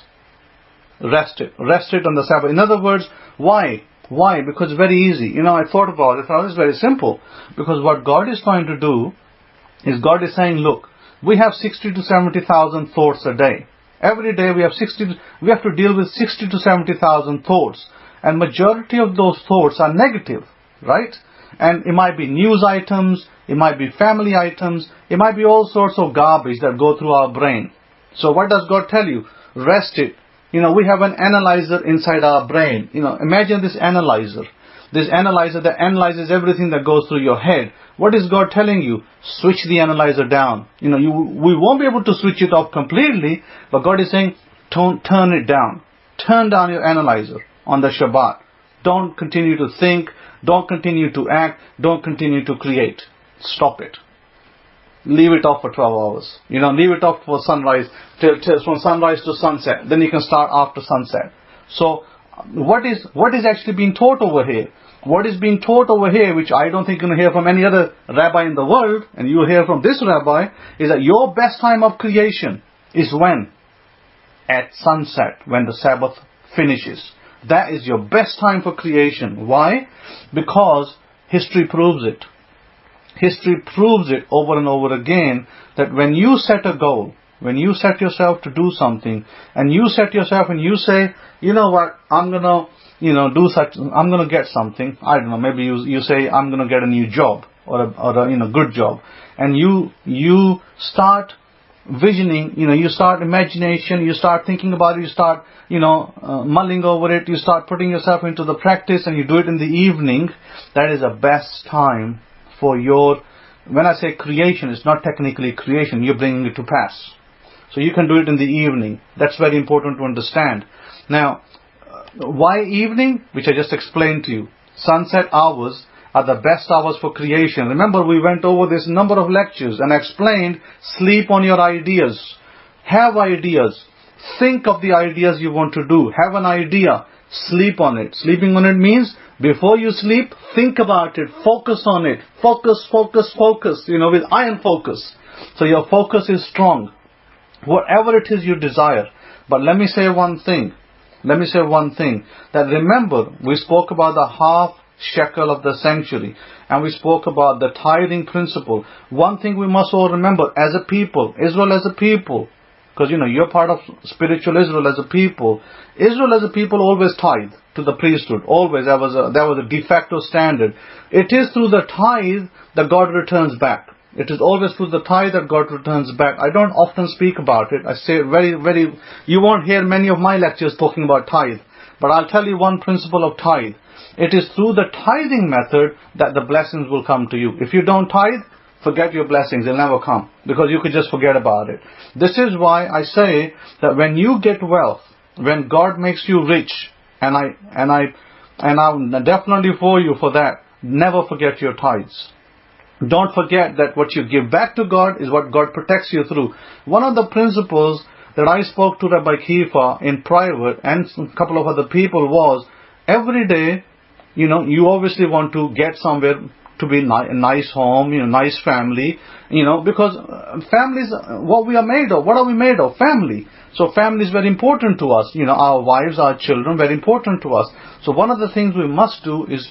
Rest it on the Sabbath. In other words, why? Why? Because it's very easy. I thought about it. It's very simple. Because what God is trying to do is God is saying, look, we have 60 to 70,000 thoughts a day. Every day we have to deal with 60 to 70,000 thoughts. And majority of those thoughts are negative, right? And it might be news items, it might be family items, it might be all sorts of garbage that go through our brain. So what does God tell you? Rest it. We have an analyzer inside our brain. Imagine this analyzer. This analyzer that analyzes everything that goes through your head. What is God telling you? Switch the analyzer down. We won't be able to switch it off completely, but God is saying, turn it down. Turn down your analyzer on the Shabbat. Don't continue to think. Don't continue to act. Don't continue to create. Stop it. Leave it off for 12 hours. Leave it off for sunrise, from sunrise to sunset. Then you can start after sunset. So, what is actually being taught over here? What is being taught over here, which I don't think you're going to hear from any other rabbi in the world, and you hear from this rabbi, is that your best time of creation is when? At sunset, when the Sabbath finishes. That is your best time for creation. Why? Because history proves it. History proves it over and over again that when you set a goal, when you set yourself to do something, and you set yourself and you say, you know what, I'm gonna, I'm gonna get something. I don't know, maybe you say, I'm gonna get a new job or a good job, and you start visioning, you start imagination, you start thinking about it, you start, mulling over it, you start putting yourself into the practice, and you do it in the evening. That is the best time for when I say creation, it's not technically creation, you're bringing it to pass. So you can do it in the evening. That's very important to understand. Now, why evening? Which I just explained to you. Sunset hours are the best hours for creation. Remember, we went over this number of lectures and explained, sleep on your ideas. Have ideas. Think of the ideas you want to do. Have an idea. Sleep on it. Sleeping on it means, before you sleep, think about it. Focus on it. Focus. With iron focus. So your focus is strong. Whatever it is you desire. But let me say one thing. That remember, we spoke about the half shekel of the sanctuary. And we spoke about the tithing principle. One thing we must all remember, as a people, Israel as a people, because you're part of spiritual Israel as a people. Israel as a people always tithe to the priesthood. Always. That was a de facto standard. It is through the tithe that God returns back. It is always through the tithe that God returns back. I don't often speak about it. I say you won't hear many of my lectures talking about tithe. But I'll tell you one principle of tithe. It is through the tithing method that the blessings will come to you. If you don't tithe, forget your blessings. They'll never come. Because you could just forget about it. This is why I say that when you get wealth, when God makes you rich, and I'm definitely for you for that, never forget your tithes. Don't forget that what you give back to God is what God protects you through. One of the principles that I spoke to Rabbi Kefa in private and a couple of other people was, every day, you obviously want to get somewhere to be a nice home, nice family, because families, what we are made of. What are we made of? Family. So family is very important to us. Our wives, our children, very important to us. So one of the things we must do is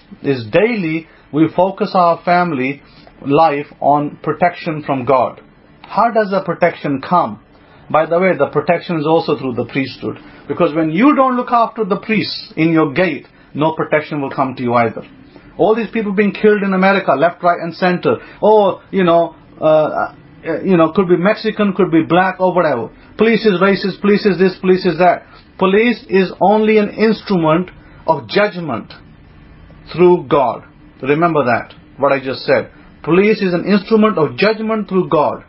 daily we focus our family life on protection from God. How does the protection come? By the way, the protection is also through the priesthood. Because when you don't look after the priests in your gate, no protection will come to you either. All these people being killed in America, left, right and center. could be Mexican, could be black or whatever. Police is racist, police is this, police is that. Police is only an instrument of judgment through God. Remember that, what I just said. Police is an instrument of judgment through God.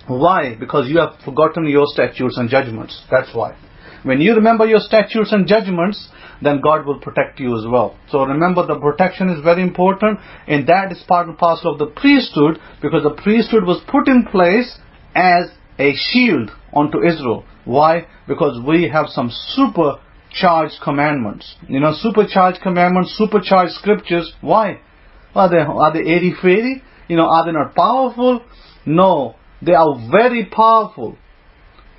Why? Because you have forgotten your statutes and judgments. That's why. When you remember your statutes and judgments, then God will protect you as well. So remember, the protection is very important, and that is part and parcel of the priesthood, because the priesthood was put in place as a shield unto Israel. Why? Because we have some supercharged commandments. Supercharged commandments, supercharged scriptures. Why? Are they airy-fairy? Are they not powerful? No, they are very powerful.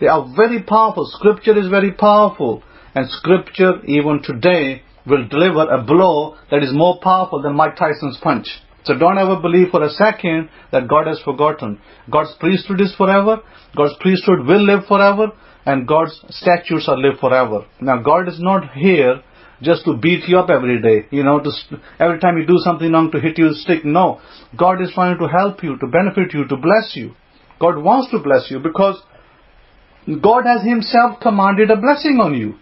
They are very powerful. Scripture is very powerful. And Scripture, even today, will deliver a blow that is more powerful than Mike Tyson's punch. So don't ever believe for a second that God has forgotten. God's priesthood is forever. God's priesthood will live forever. And God's statutes are live forever. Now, God is not here just to beat you up every day. Every time you do something wrong, to hit you with a stick. No. God is trying to help you, to benefit you, to bless you. God wants to bless you because God has Himself commanded a blessing on you.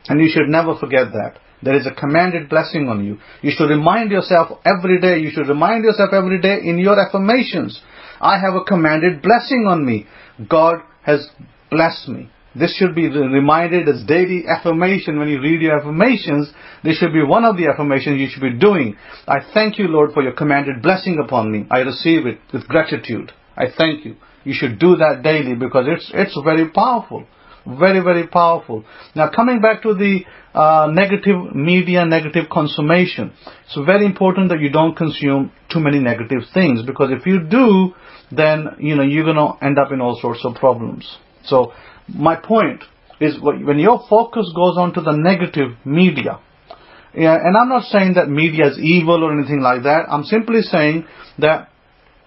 And you should never forget that. There is a commanded blessing on you. You should remind yourself every day. You should remind yourself every day in your affirmations. I have a commanded blessing on me. God has blessed me. This should be reminded as daily affirmation. When you read your affirmations, this should be one of the affirmations you should be doing. I thank you, Lord, for your commanded blessing upon me. I receive it with gratitude. I thank you. You should do that daily because it's very powerful. Very, very powerful. Now, coming back to the negative media, negative consummation. It's very important that you don't consume too many negative things, because if you do, then you're going to end up in all sorts of problems. So my point is, when your focus goes on to the negative media, and I'm not saying that media is evil or anything like that. I'm simply saying that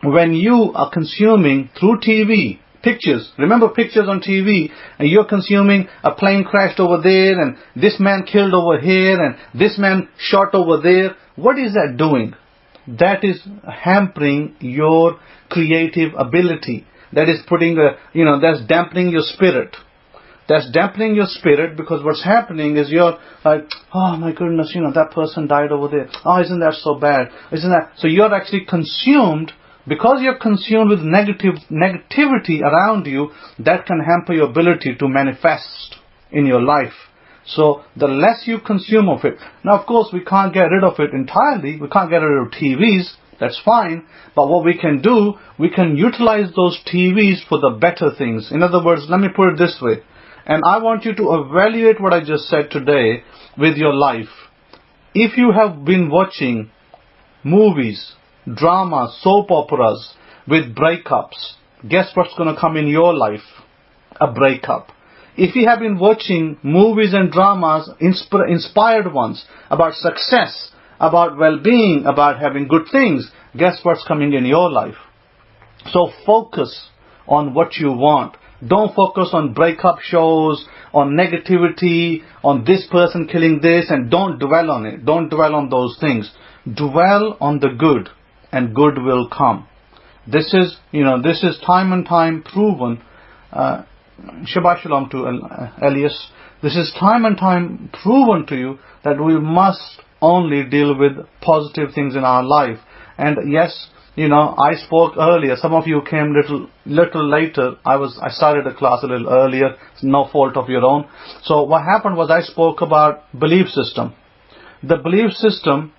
when you are consuming through TV, pictures, remember pictures on TV, and you're consuming a plane crashed over there, and this man killed over here, and this man shot over there. What is that doing? That is hampering your creative ability. That is that's dampening your spirit. That's dampening your spirit, because what's happening is you're like, oh my goodness, that person died over there. Oh, isn't that so bad? So you're actually consumed. Because you're consumed with negativity around you, that can hamper your ability to manifest in your life. So the less you consume of it. Now, of course, we can't get rid of it entirely. We can't get rid of TVs. That's fine. But what we can do, we can utilize those TVs for the better things. In other words, let me put it this way. And I want you to evaluate what I just said today with your life. If you have been watching movies, dramas, soap operas with breakups, guess what's going to come in your life? A breakup. If you have been watching movies and dramas, inspired ones, about success, about well-being, about having good things, guess what's coming in your life? So focus on what you want. Don't focus on breakup shows, on negativity, on this person killing this, and don't dwell on it. Don't dwell on those things. Dwell on the good, and good will come. This is time and time proven. Shabbat Shalom to Elias. This is time and time proven to you that we must only deal with positive things in our life. And yes, I spoke earlier. Some of you came little later. I started the class a little earlier. It's no fault of your own. So what happened was, I spoke about belief system. The belief system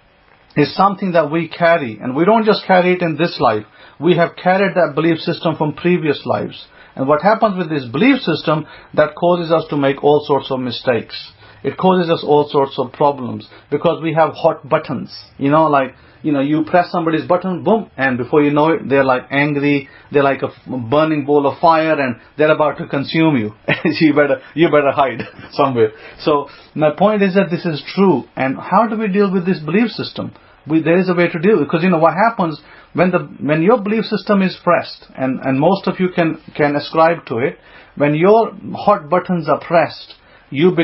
is something that we carry, and we don't just carry it in this life. We have carried that belief system from previous lives. And what happens with this belief system, that causes us to make all sorts of mistakes. It causes us all sorts of problems, because we have hot buttons. You press somebody's button, boom, and before you know it, they're like angry. They're like a burning bowl of fire, and they're about to consume you. you better hide somewhere. So my point is that this is true. And how do we deal with this belief system? There is a way to deal with it, because what happens when your belief system is pressed, and most of you can ascribe to it. When your hot buttons are pressed, you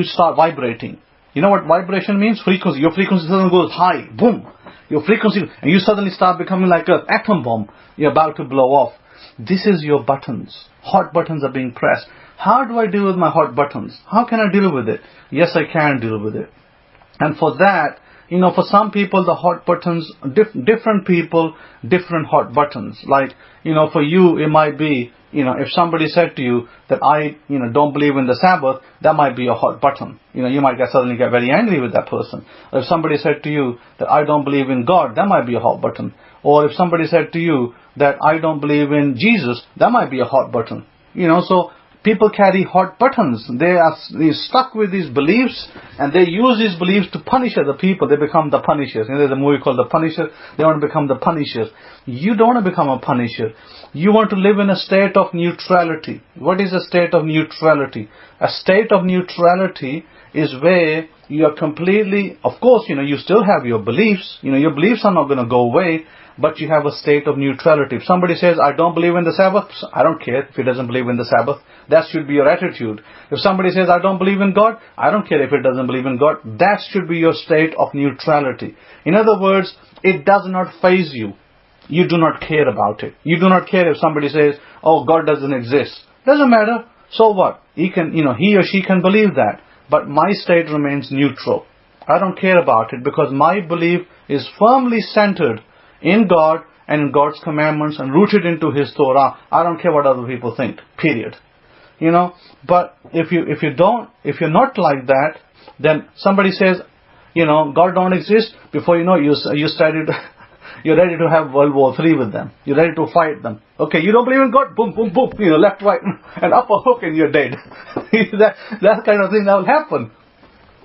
start vibrating. You know what vibration means? Frequency. Your frequency suddenly goes high, boom. Your frequency, and you suddenly start becoming like an atom bomb. You're about to blow off. This is your buttons. Hot buttons are being pressed. How do I deal with my hot buttons? How can I deal with it? Yes, I can deal with it. And for that, for some people, the hot buttons, different people, different hot buttons. Like, for you, it might be, if somebody said to you that I, don't believe in the Sabbath, that might be a hot button. You might suddenly get very angry with that person. Or if somebody said to you that I don't believe in God, that might be a hot button. Or if somebody said to you that I don't believe in Jesus, that might be a hot button. So people carry hot buttons. They're stuck with these beliefs, and they use these beliefs to punish other people. They become the punishers. There's a movie called The Punisher. They want to become the punishers. You don't want to become a punisher. You want to live in a state of neutrality. What is a state of neutrality? A state of neutrality is where you are completely, of course, you still have your beliefs. Your beliefs are not going to go away, but you have a state of neutrality. If somebody says, I don't believe in the Sabbath, I don't care if he doesn't believe in the Sabbath. That should be your attitude. If somebody says, I don't believe in God, I don't care if it doesn't believe in God. That should be your state of neutrality. In other words, it does not faze you. You do not care about it. You do not care if somebody says, oh, God doesn't exist. Doesn't matter. So what? He or she can believe that. But my state remains neutral. I don't care about it because my belief is firmly centered in God and in God's commandments and rooted into His Torah. I don't care what other people think. Period. But if you're not like that, then somebody says, God don't exist. Before you know, you're ready to have World War III with them. You're ready to fight them. Okay, you don't believe in God? Boom, boom, boom. Left, right, and up a hook, and you're dead. that kind of thing that will happen.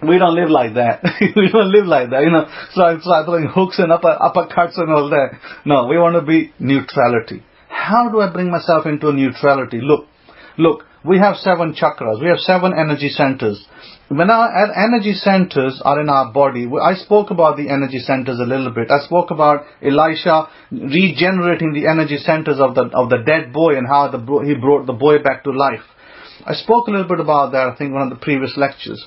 We don't live like that. We don't live like that. Start throwing hooks and uppercuts and all that. No, we want to be neutrality. How do I bring myself into neutrality? Look, we have 7 chakras. We have 7 energy centers. When our energy centers are in our body, I spoke about the energy centers a little bit. I spoke about Elisha regenerating the energy centers of the dead boy and how he brought the boy back to life. I spoke a little bit about that, I think, in one of the previous lectures.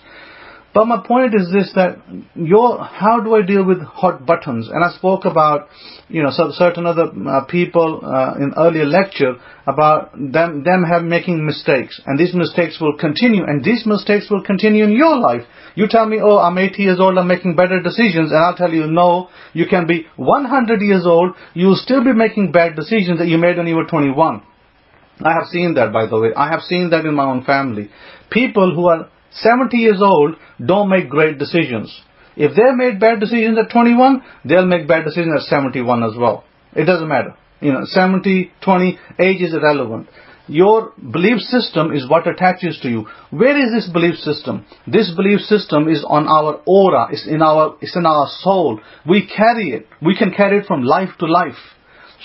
But my point is this, that how do I deal with hot buttons? And I spoke about, certain other people in earlier lecture about them making mistakes. And these mistakes will continue. And these mistakes will continue in your life. You tell me, oh, I'm 80 years old, I'm making better decisions. And I'll tell you, no, you can be 100 years old, you'll still be making bad decisions that you made when you were 21. I have seen that, by the way. I have seen that in my own family. People who are 70 years old don't make great decisions. If they made bad decisions at 21, they'll make bad decisions at 71 as well. It doesn't matter. 70, 20, age is irrelevant. Your belief system is what attaches to you. Where is this belief system? This belief system is on our aura. It's in our soul. We carry it. We can carry it from life to life.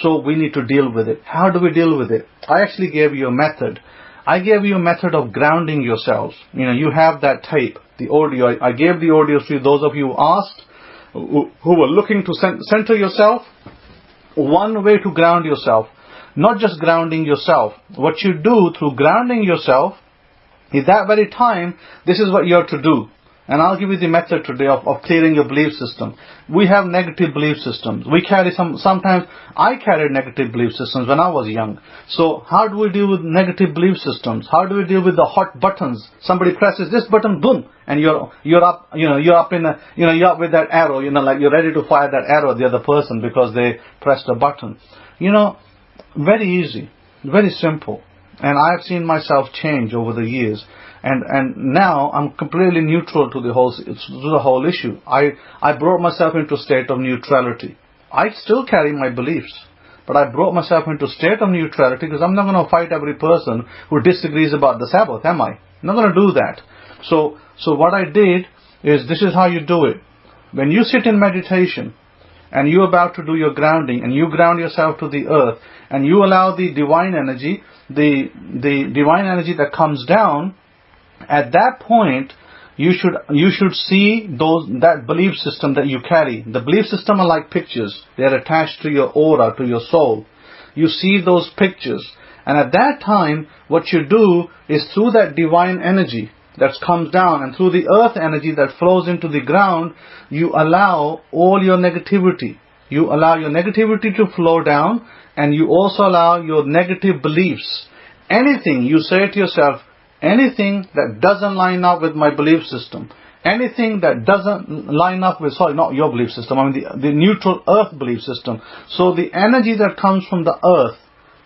So we need to deal with it. How do we deal with it? I actually gave you a method. I gave you a method of grounding yourselves. You have that tape, the audio. I gave the audio to those of you who asked, who were looking to center yourself. One way to ground yourself, not just grounding yourself. What you do through grounding yourself, at that very time, this is what you have to do. And I'll give you the method today of clearing your belief system. We have negative belief systems. We carry sometimes I carried negative belief systems when I was young. So how do we deal with negative belief systems? How do we deal with the hot buttons? Somebody presses this button, boom, and you're up with that arrow, like you're ready to fire that arrow at the other person because they pressed a button. Very easy, very simple. And I've seen myself change over the years. And now I'm completely neutral to the whole issue. I brought myself into a state of neutrality. I still carry my beliefs, but I brought myself into a state of neutrality because I'm not going to fight every person who disagrees about the Sabbath, am I? I'm not going to do that. So what I did is, this is how you do it. When you sit in meditation and you're about to do your grounding and you ground yourself to the earth and you allow the divine energy, the divine energy that comes down, at that point, you should see that belief system that you carry. The belief system are like pictures. They are attached to your aura, to your soul. You see those pictures. And at that time, what you do is, through that divine energy that comes down and through the earth energy that flows into the ground, you allow all your negativity, You allow your negativity to flow down, and you also allow your negative beliefs. Anything you say to yourself, anything that doesn't line up with my belief system, anything that doesn't line up with, sorry, not your belief system, I mean the neutral earth belief system. So the energy that comes from the earth,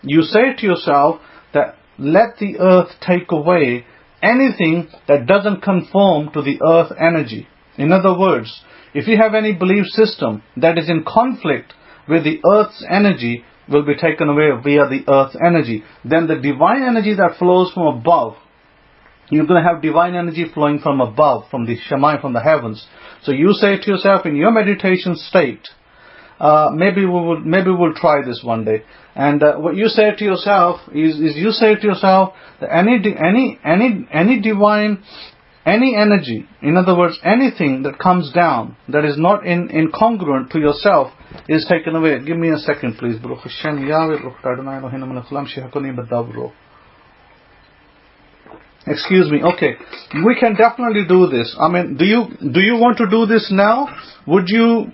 you say to yourself that let the earth take away anything that doesn't conform to the earth energy. In other words, if you have any belief system that is in conflict with the earth's energy, will be taken away via the earth energy. Then the divine energy that flows from above, you're going to have divine energy flowing from above, from the Shammai, from the heavens. So you say to yourself in your meditation state, maybe we'll try this one day. And what you say to yourself is you say to yourself that any divine, any energy, in other words, anything that comes down that is not incongruent to yourself is taken away. Give me a second, please. Excuse me. Okay, we can definitely do this. I mean, do you want to do this now? Would you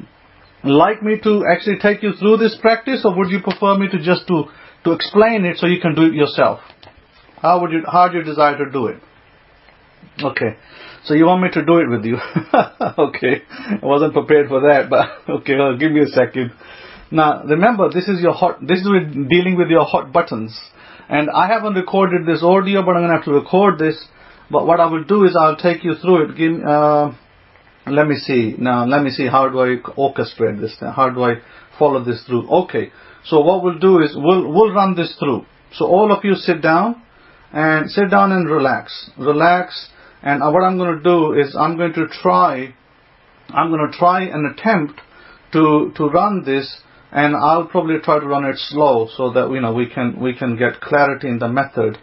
like me to actually take you through this practice, or would you prefer me to just to explain it so you can do it yourself? How do you desire to do it? Okay, so you want me to do it with you? Okay, I wasn't prepared for that, but okay, well, give me a second. Now, remember, this is dealing with your hot buttons. And I haven't recorded this audio, but I'm going to have to record this. But what I will do is I'll take you through it. Let me see. Now, let me see. How do I orchestrate this? How do I follow this through? Okay. So what we'll do is we'll run this through. So all of you sit down and relax. Relax. And what I'm going to do is I'm going to try and attempt to run this. And I'll probably try to run it slow so that we can get clarity in the method,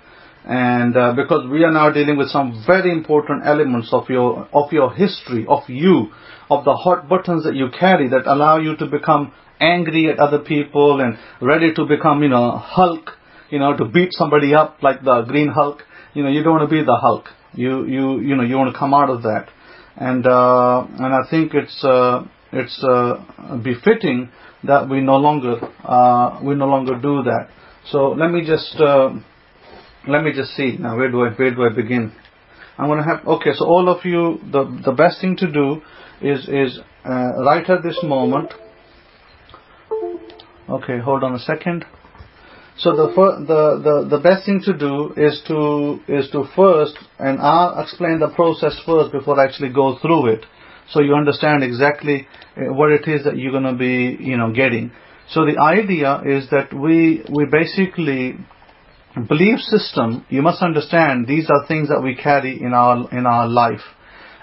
and because we are now dealing with some very important elements of your history, of the hot buttons that you carry that allow you to become angry at other people and ready to become Hulk, to beat somebody up like the Green Hulk. You don't want to be the Hulk. You want to come out of that, and I think it's befitting that we no longer do that. So let me just see now. Where do I begin? I'm going to have, okay. So all of you, the best thing to do is right at this moment. Okay, hold on a second. So the best thing to do is to first, and I'll explain the process first before I actually go through it, so you understand exactly what it is that you're going to be, getting. So the idea is that we basically, belief system, you must understand, these are things that we carry in our life,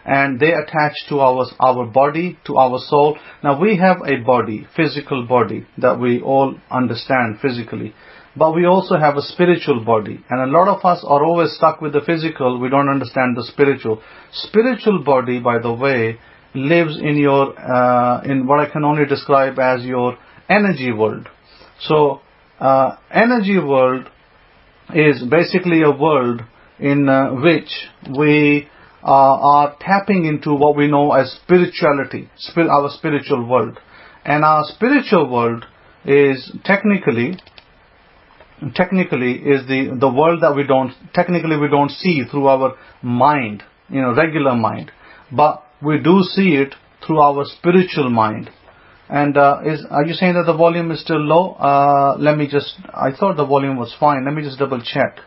and they attach to our body, to our soul. Now we have a body, physical body, that we all understand physically. But we also have a spiritual body, and a lot of us are always stuck with the physical. We don't understand the spiritual. Spiritual body, by the way, lives in in what I can only describe as your energy world. So energy world is basically a world in which we are tapping into what we know as spirituality, our spiritual world. And our spiritual world is technically is the world that we don't see through our mind, regular mind, but we do see it through our spiritual mind. And are you saying that the volume is still low? I thought the volume was fine. Let me just double check.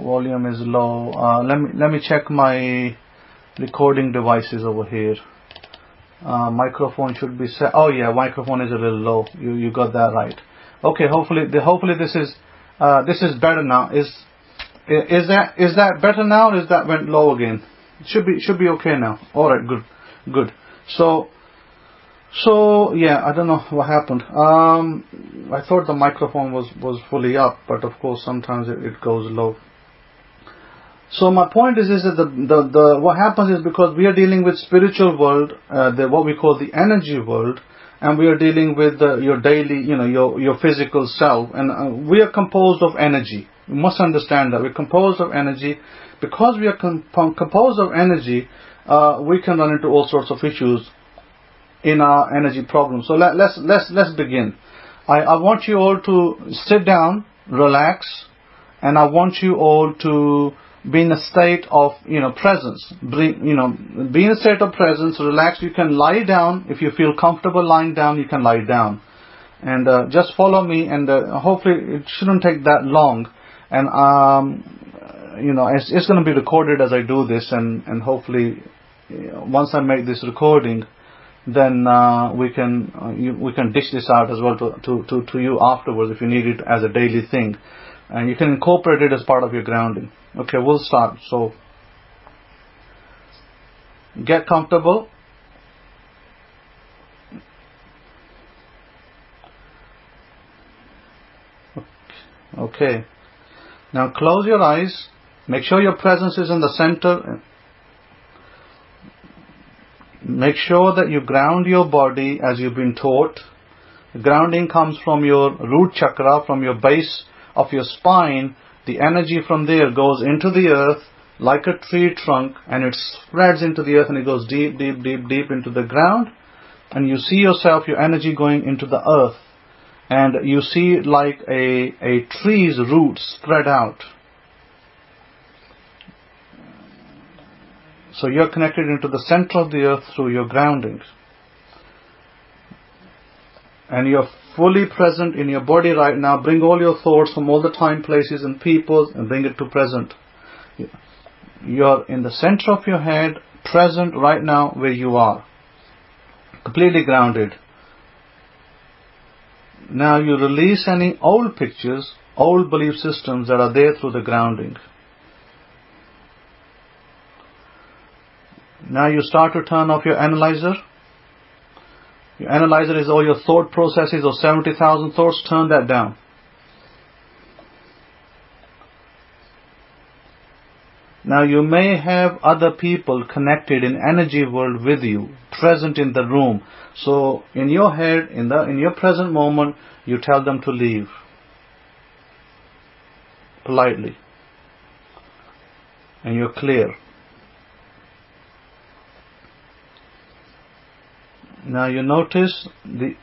Volume is low. Let me check my recording devices over here. Microphone should be set. Oh yeah, microphone is a little low. You got that right. Okay, hopefully this is better now. Is that better now, or is that went low again? It should be okay now. All right, good. So yeah, I don't know what happened. I thought the microphone was fully up, but of course sometimes it goes low. So my point is that the what happens is, because we are dealing with spiritual world, what we call the energy world, and we are dealing with your daily, your physical self, and we are composed of energy. You must understand that we're composed of energy. Because we are composed of energy, we can run into all sorts of issues in our energy problem. So let's begin. I want you all to sit down, relax, and I want you all to be in a state of presence. Be in a state of presence, relax. You can lie down. If you feel comfortable lying down, you can lie down. And just follow me, and hopefully it shouldn't take that long. And it's going to be recorded as I do this, and hopefully once I make this recording, then we can dish this out as well to you afterwards if you need it as a daily thing, and you can incorporate it as part of your grounding. Okay, we'll start. So get comfortable. Okay, now close your eyes. Make sure your presence is in the center. Make sure that you ground your body as you've been taught. Grounding comes from your root chakra, from your base of your spine. The energy from there goes into the earth like a tree trunk, and it spreads into the earth, and it goes deep, deep, deep, deep into the ground. And you see yourself, your energy going into the earth. And you see it like a tree's roots spread out. So you're connected into the center of the earth through your grounding. And you're fully present in your body right now. Bring all your thoughts from all the time, places and people and bring it to present. You're in the center of your head, present right now where you are. Completely grounded. Now you release any old pictures, old belief systems that are there through the grounding. Now you start to turn off your analyzer. Your analyzer is all your thought processes, or 70,000 thoughts. Turn that down. Now you may have other people connected in energy world with you, present in the room. So in your head, in your present moment, you tell them to leave. Politely. And you're clear. Now you notice the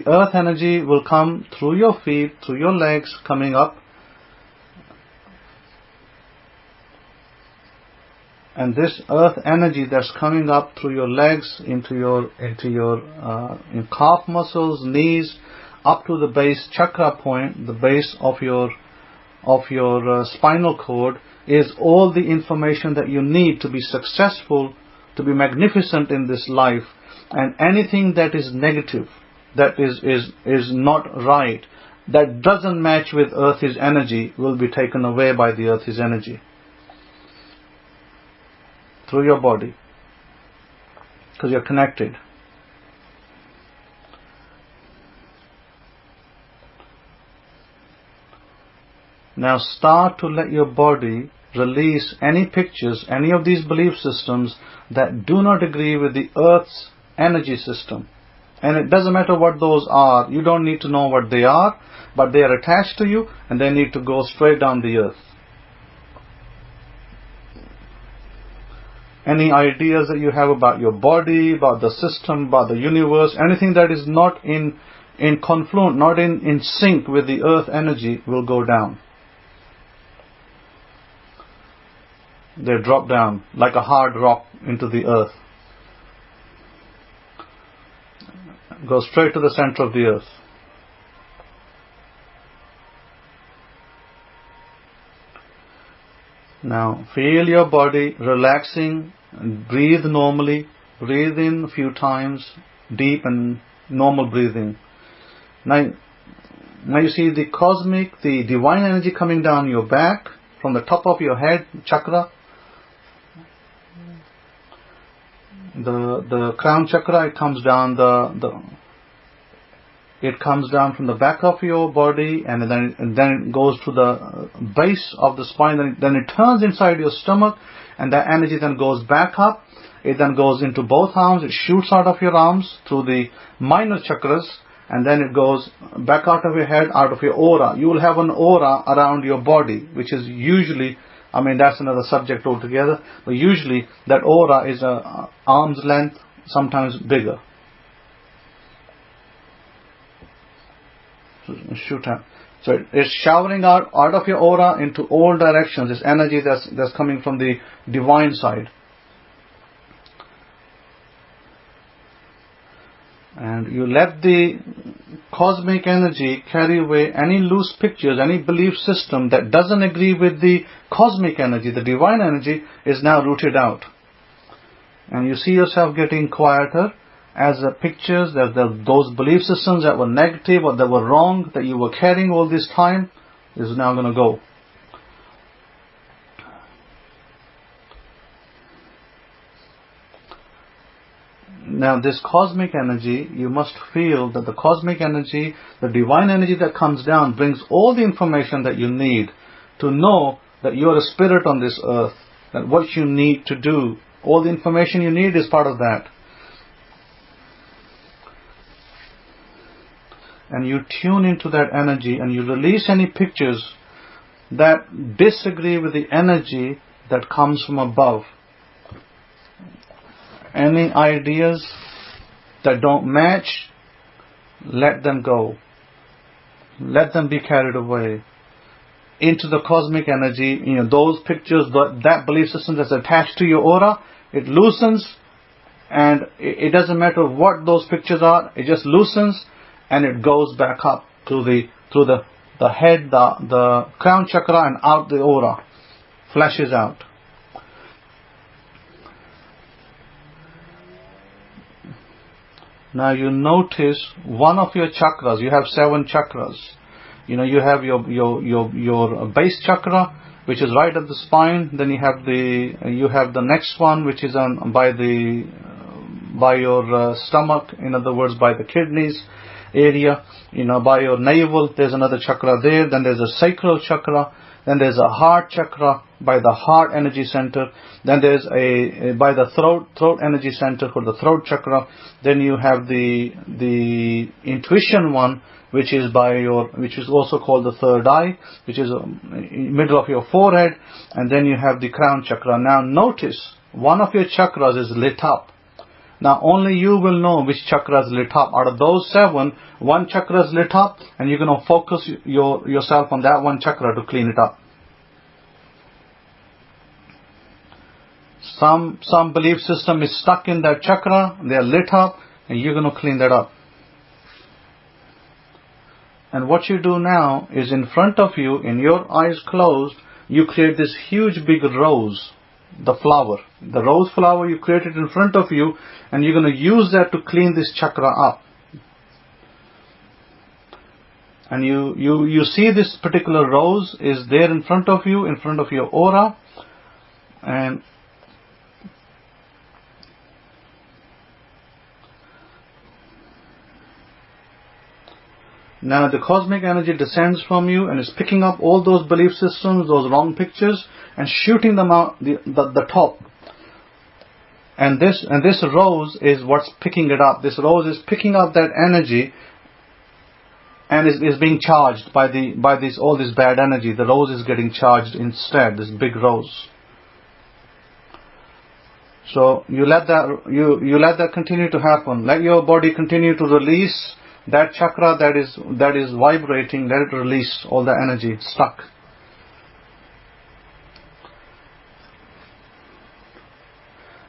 earth energy will come through your feet, through your legs, coming up. And this earth energy that's coming up through your legs, into your calf muscles, knees, up to the base chakra point, the base of your spinal cord, is all the information that you need to be successful, to be magnificent in this life. And anything that is negative, that is not right, that doesn't match with Earth's energy, will be taken away by the Earth's energy. Through your body. Because you're connected. Now start to let your body release any pictures, any of these belief systems that do not agree with the Earth's energy system. And it doesn't matter what those are. You don't need to know what they are, but they are attached to you and they need to go straight down the earth. Any ideas that you have about your body, about the system, about the universe, anything that is not in confluent, not in sync with the earth energy, will go down. They drop down like a hard rock into the earth. Go straight to the center of the earth. Now feel your body relaxing, and breathe normally. Breathe in a few times, deep and normal breathing. Now you see the cosmic, the divine energy coming down your back from the top of your head, chakra. The crown chakra, it comes down it comes down from the back of your body, and then it goes to the base of the spine. Then it turns inside your stomach, and that energy then goes back up. It then goes into both arms. It shoots out of your arms through the minor chakras, and then it goes back out of your head, out of your aura. You will have an aura around your body, which is usually, that's another subject altogether, but usually that aura is arm's length, sometimes bigger. shoot out. So it's showering out of your aura into all directions. This energy that's coming from the divine side. And you let the cosmic energy carry away any loose pictures, any belief system that doesn't agree with the cosmic energy. The divine energy is now rooted out. And you see yourself getting quieter as the pictures, those belief systems that were negative or that were wrong, that you were carrying all this time, is now going to go. Now this cosmic energy, you must feel that the cosmic energy, the divine energy that comes down, brings all the information that you need to know that you are a spirit on this earth, that what you need to do, all the information you need is part of that. And you tune into that energy and you release any pictures that disagree with the energy that comes from above. Any ideas that don't match, let them go. Let them be carried away into the cosmic energy. Those pictures, that belief system that's attached to your aura, it loosens, and it doesn't matter what those pictures are, it just loosens and it goes back up through the head, the crown chakra, and out the aura, flashes out. Now you notice one of your chakras. You have 7 chakras. You have your base chakra, which is right at the spine. Then you have the next one, which is by your stomach. In other words, by the kidneys area. By your navel, there's another chakra there. Then there's a sacral chakra. Then there's a heart chakra by the heart energy center. Then there's by the throat energy center for the throat chakra. Then you have the intuition one, which is also called the third eye, which is middle of your forehead. And then you have the crown chakra. Now notice one of your chakras is lit up. Now only you will know which chakra is lit up. Out of those 7, one chakra is lit up, and you're going to focus yourself on that one chakra to clean it up. Some belief system is stuck in that chakra, they are lit up, and you're going to clean that up. And what you do now is, in front of you, in your eyes closed, you create this huge big rose. The flower, the rose flower, you create it in front of you, and you're going to use that to clean this chakra up. And you see this particular rose is there in front of you, in front of your aura. And now the cosmic energy descends from you and is picking up all those belief systems, those wrong pictures, and shooting them out the top. And this rose is what's picking it up. This rose is picking up that energy and is being charged by all this bad energy. The rose is getting charged instead, this big rose. So you let that continue to happen. Let your body continue to release that chakra that is vibrating. Let it release all the energy stuck.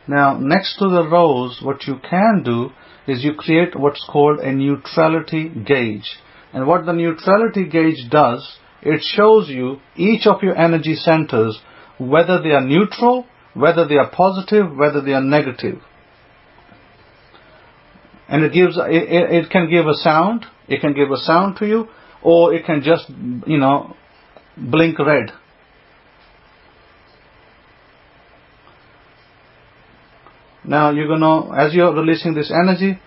Now, next to the rose, what you can do is you create what's called a neutrality gauge. And what the neutrality gauge does, it shows you each of your energy centers, whether they are neutral, whether they are positive, whether they are negative. And it can give a sound. It can give a sound to you, or it can just, blink red. Now as you're releasing this energy,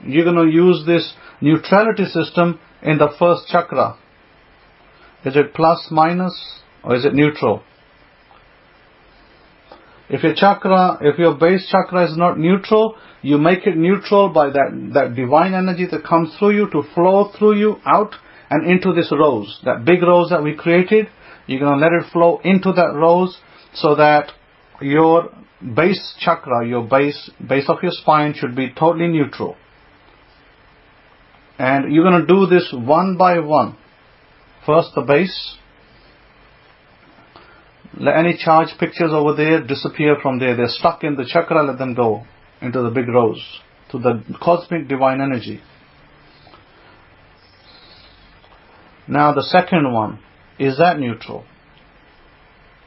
you're gonna use this neutrality system in the first chakra. Is it plus, minus, or is it neutral? If your base chakra is not neutral, you make it neutral by that divine energy that comes through you to flow through you out and into this rose. That big rose that we created, you're going to let it flow into that rose so that your base chakra, your base of your spine should be totally neutral. And you're going to do this one by one. First the base. Let any charged pictures over there disappear from there. They're stuck in the chakra, let them go into the big rose, to the cosmic divine energy. Now the second one, is that neutral?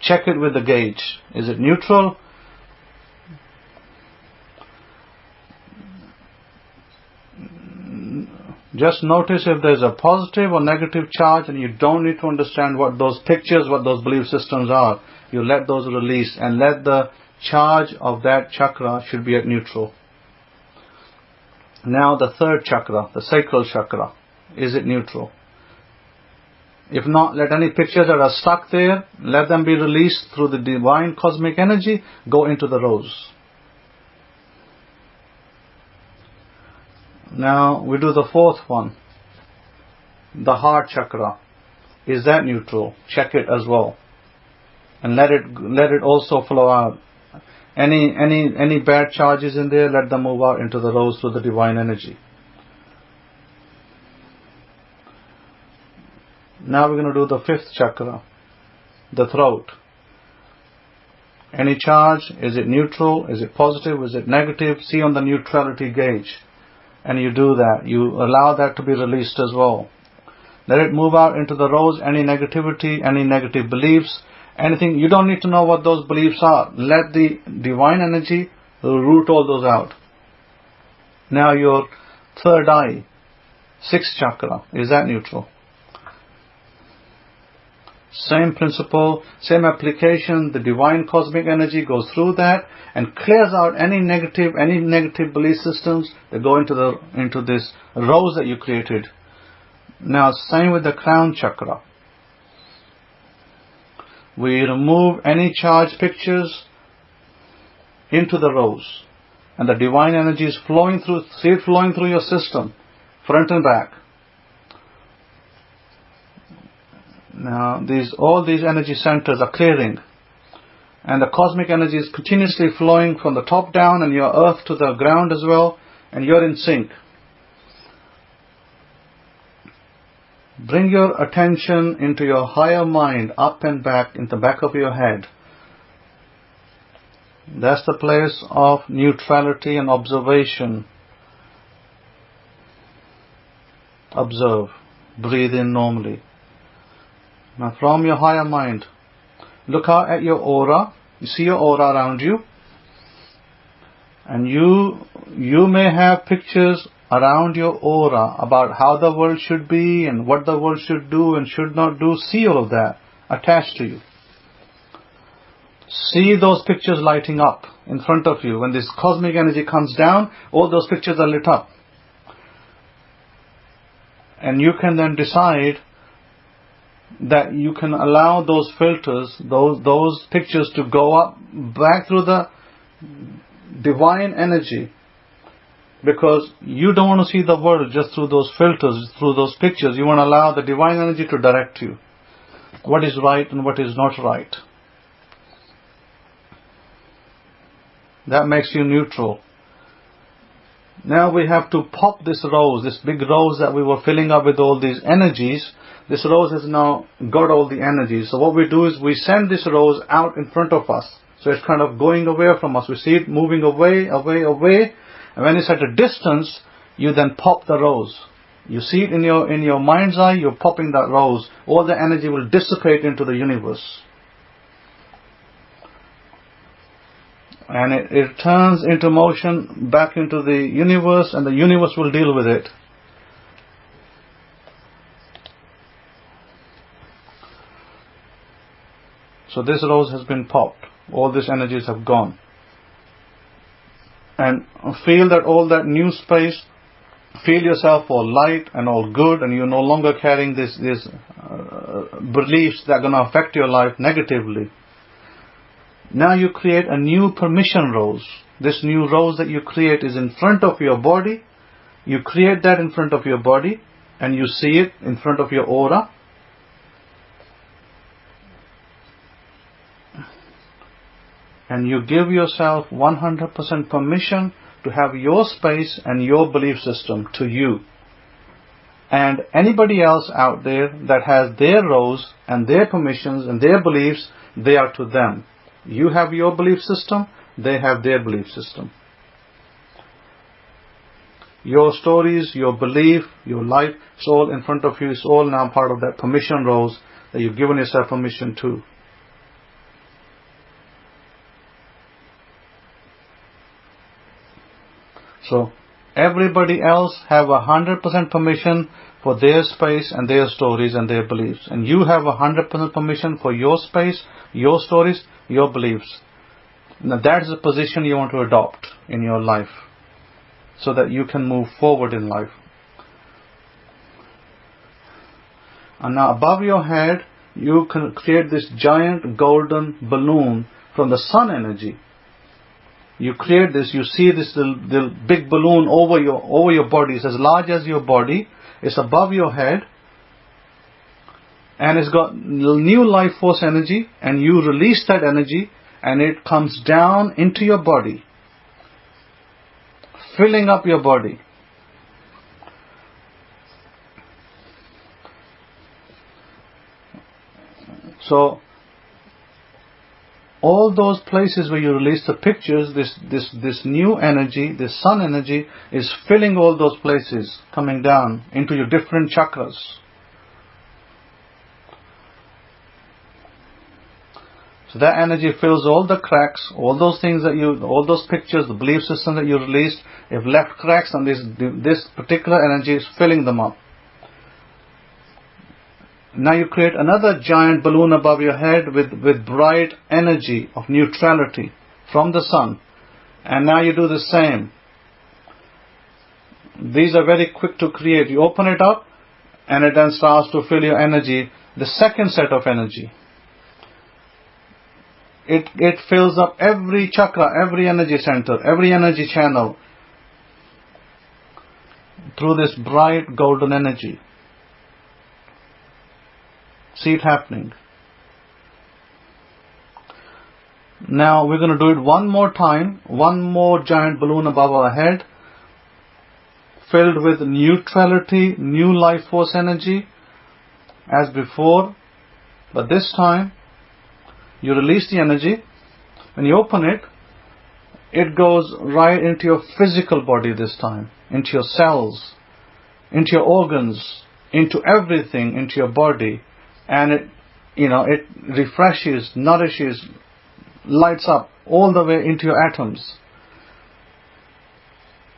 Check it with the gauge. Is it neutral? Just notice if there's a positive or negative charge, and you don't need to understand what those pictures, what those belief systems are. You let those release and let the charge of that chakra should be at neutral. Now the third chakra, the sacral chakra, is it neutral? If not, let any pictures that are stuck there, let them be released through the divine cosmic energy, go into the rose. Now we do the fourth one, the heart chakra. Is that neutral? Check it as well, and let it also flow out. Any bad charges in there, let them move out into the rose through the divine energy. Now we're going to do the fifth chakra, the throat. Any charge, is it neutral? Is it positive? Is it negative? See on the neutrality gauge. And you do that. You allow that to be released as well. Let it move out into the rose. Any negativity, any negative beliefs, anything. You don't need to know what those beliefs are. Let the divine energy root all those out. Now your third eye, sixth chakra, is that neutral? Same principle, same application. The divine cosmic energy goes through that and clears out any negative belief systems that go into this rose that you created. Now same with the crown chakra. We remove any charged pictures into the rose, and the divine energy is flowing through. See it flowing through your system, front and back. Now all these energy centers are clearing, and the cosmic energy is continuously flowing from the top down and your earth to the ground as well, and you're in sync. Bring your attention into your higher mind, up and back, in the back of your head. That's the place of neutrality and observation. Observe. Breathe in normally. Now from your higher mind, look out at your aura. You see your aura around you. And you may have pictures around your aura about how the world should be and what the world should do and should not do. See all of that attached to you. See those pictures lighting up in front of you. When this cosmic energy comes down, all those pictures are lit up. And you can then decide that you can allow those filters, those pictures to go up back through the divine energy, because you don't want to see the world just through those filters, through those pictures. You want to allow the divine energy to direct you. What is right and what is not right. That makes you neutral. Now we have to pop this rose, this big rose that we were filling up with all these energies. This rose has now got all the energies. So what we do is we send this rose out in front of us. So it's kind of going away from us. We see it moving away, away, away. And when it's at a distance, you then pop the rose. You see it in your mind's eye, you're popping that rose. All the energy will dissipate into the universe. And it turns into motion back into the universe, and the universe will deal with it. So this rose has been popped. All these energies have gone. And feel that all that new space, feel yourself all light and all good, and you're no longer carrying these beliefs that are going to affect your life negatively. Now you create a new permission rose. This new rose that you create is in front of your body. You create that in front of your body, and you see it in front of your aura. And you give yourself 100% permission to have your space and your belief system to you. And anybody else out there that has their roles and their permissions and their beliefs, they are to them. You have your belief system, they have their belief system. Your stories, your belief, your life, it's all in front of you. It's all now part of that permission roles that you've given yourself permission to. So everybody else have 100% permission for their space and their stories and their beliefs. And you have 100% permission for your space, your stories, your beliefs. Now that is the position you want to adopt in your life, so that you can move forward in life. And now above your head, you can create this giant golden balloon from the sun energy. You create this, you see this little big balloon over your body. It's as large as your body. It's above your head. And it's got new life force energy. And you release that energy and it comes down into your body, filling up your body. So all those places where you release the pictures, this new energy, this sun energy is filling all those places, coming down into your different chakras. So that energy fills all the cracks, all those things all those pictures, the belief system that you released, have left cracks, and this particular energy is filling them up. Now you create another giant balloon above your head with bright energy of neutrality from the sun. And now you do the same. These are very quick to create. You open it up and it then starts to fill your energy. The second set of energy. It fills up every chakra, every energy center, every energy channel through this bright golden energy. See it happening. Now we're going to do it one more time. One more giant balloon above our head, filled with neutrality, new life force energy, as before. But this time, you release the energy. When you open it, it goes right into your physical body this time, into your cells, into your organs, into everything, into your body. And it refreshes, nourishes, lights up all the way into your atoms.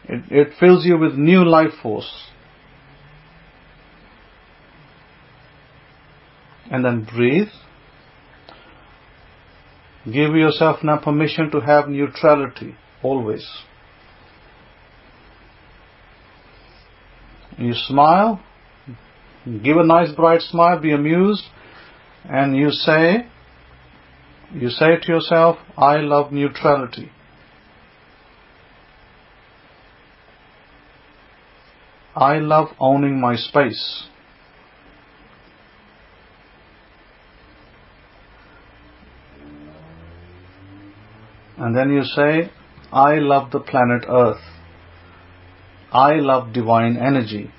It fills you with new life force. And then breathe. Give yourself now permission to have neutrality always. You smile. Give a nice bright smile, be amused, and you say to yourself, I love neutrality. I love owning my space. And then you say, I love the planet Earth. I love divine energy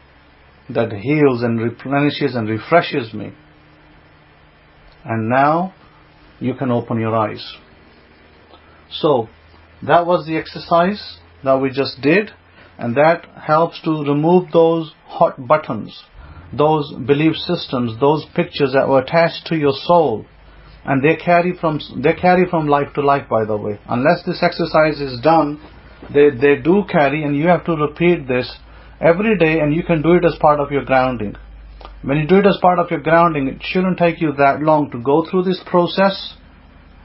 that heals and replenishes and refreshes me. And now you can open your eyes. So that was the exercise that we just did, and that helps to remove those hot buttons, those belief systems, those pictures that were attached to your soul. And they carry from life to life, by the way. Unless this exercise is done, they do carry, and you have to repeat this every day, and you can do it as part of your grounding. When you do it as part of your grounding, it shouldn't take you that long to go through this process,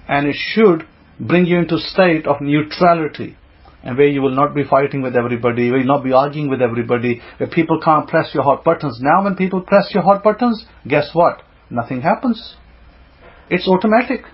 and it should bring you into a state of neutrality, and where you will not be fighting with everybody, where you will not be arguing with everybody, where people can't press your hot buttons. Now when people press your hot buttons, guess what? Nothing happens. It's automatic.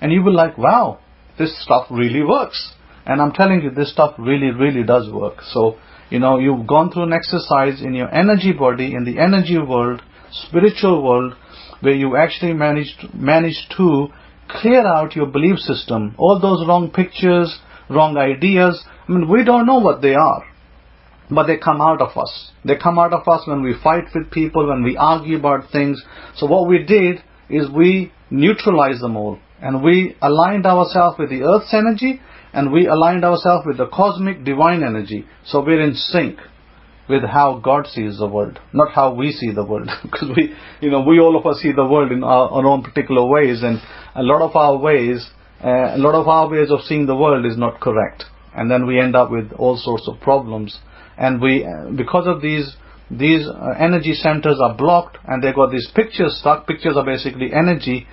And you will like, wow, this stuff really works. And I'm telling you, this stuff really, really does work. So, you've gone through an exercise in your energy body, in the energy world, spiritual world, where you actually managed to clear out your belief system. All those wrong pictures, wrong ideas. I mean, we don't know what they are. but they come out of us. They come out of us when we fight with people, when we argue about things. So what we did is we neutralized them all, and we aligned ourselves with the earth's energy, and we aligned ourselves with the cosmic divine energy. So we're in sync with how God sees the world, not how we see the world. Because we all of us see the world in our own particular ways, and a lot of our ways of seeing the world is not correct, and then we end up with all sorts of problems. And because of these energy centers are blocked, and they got these pictures stuck. Pictures are basically energy,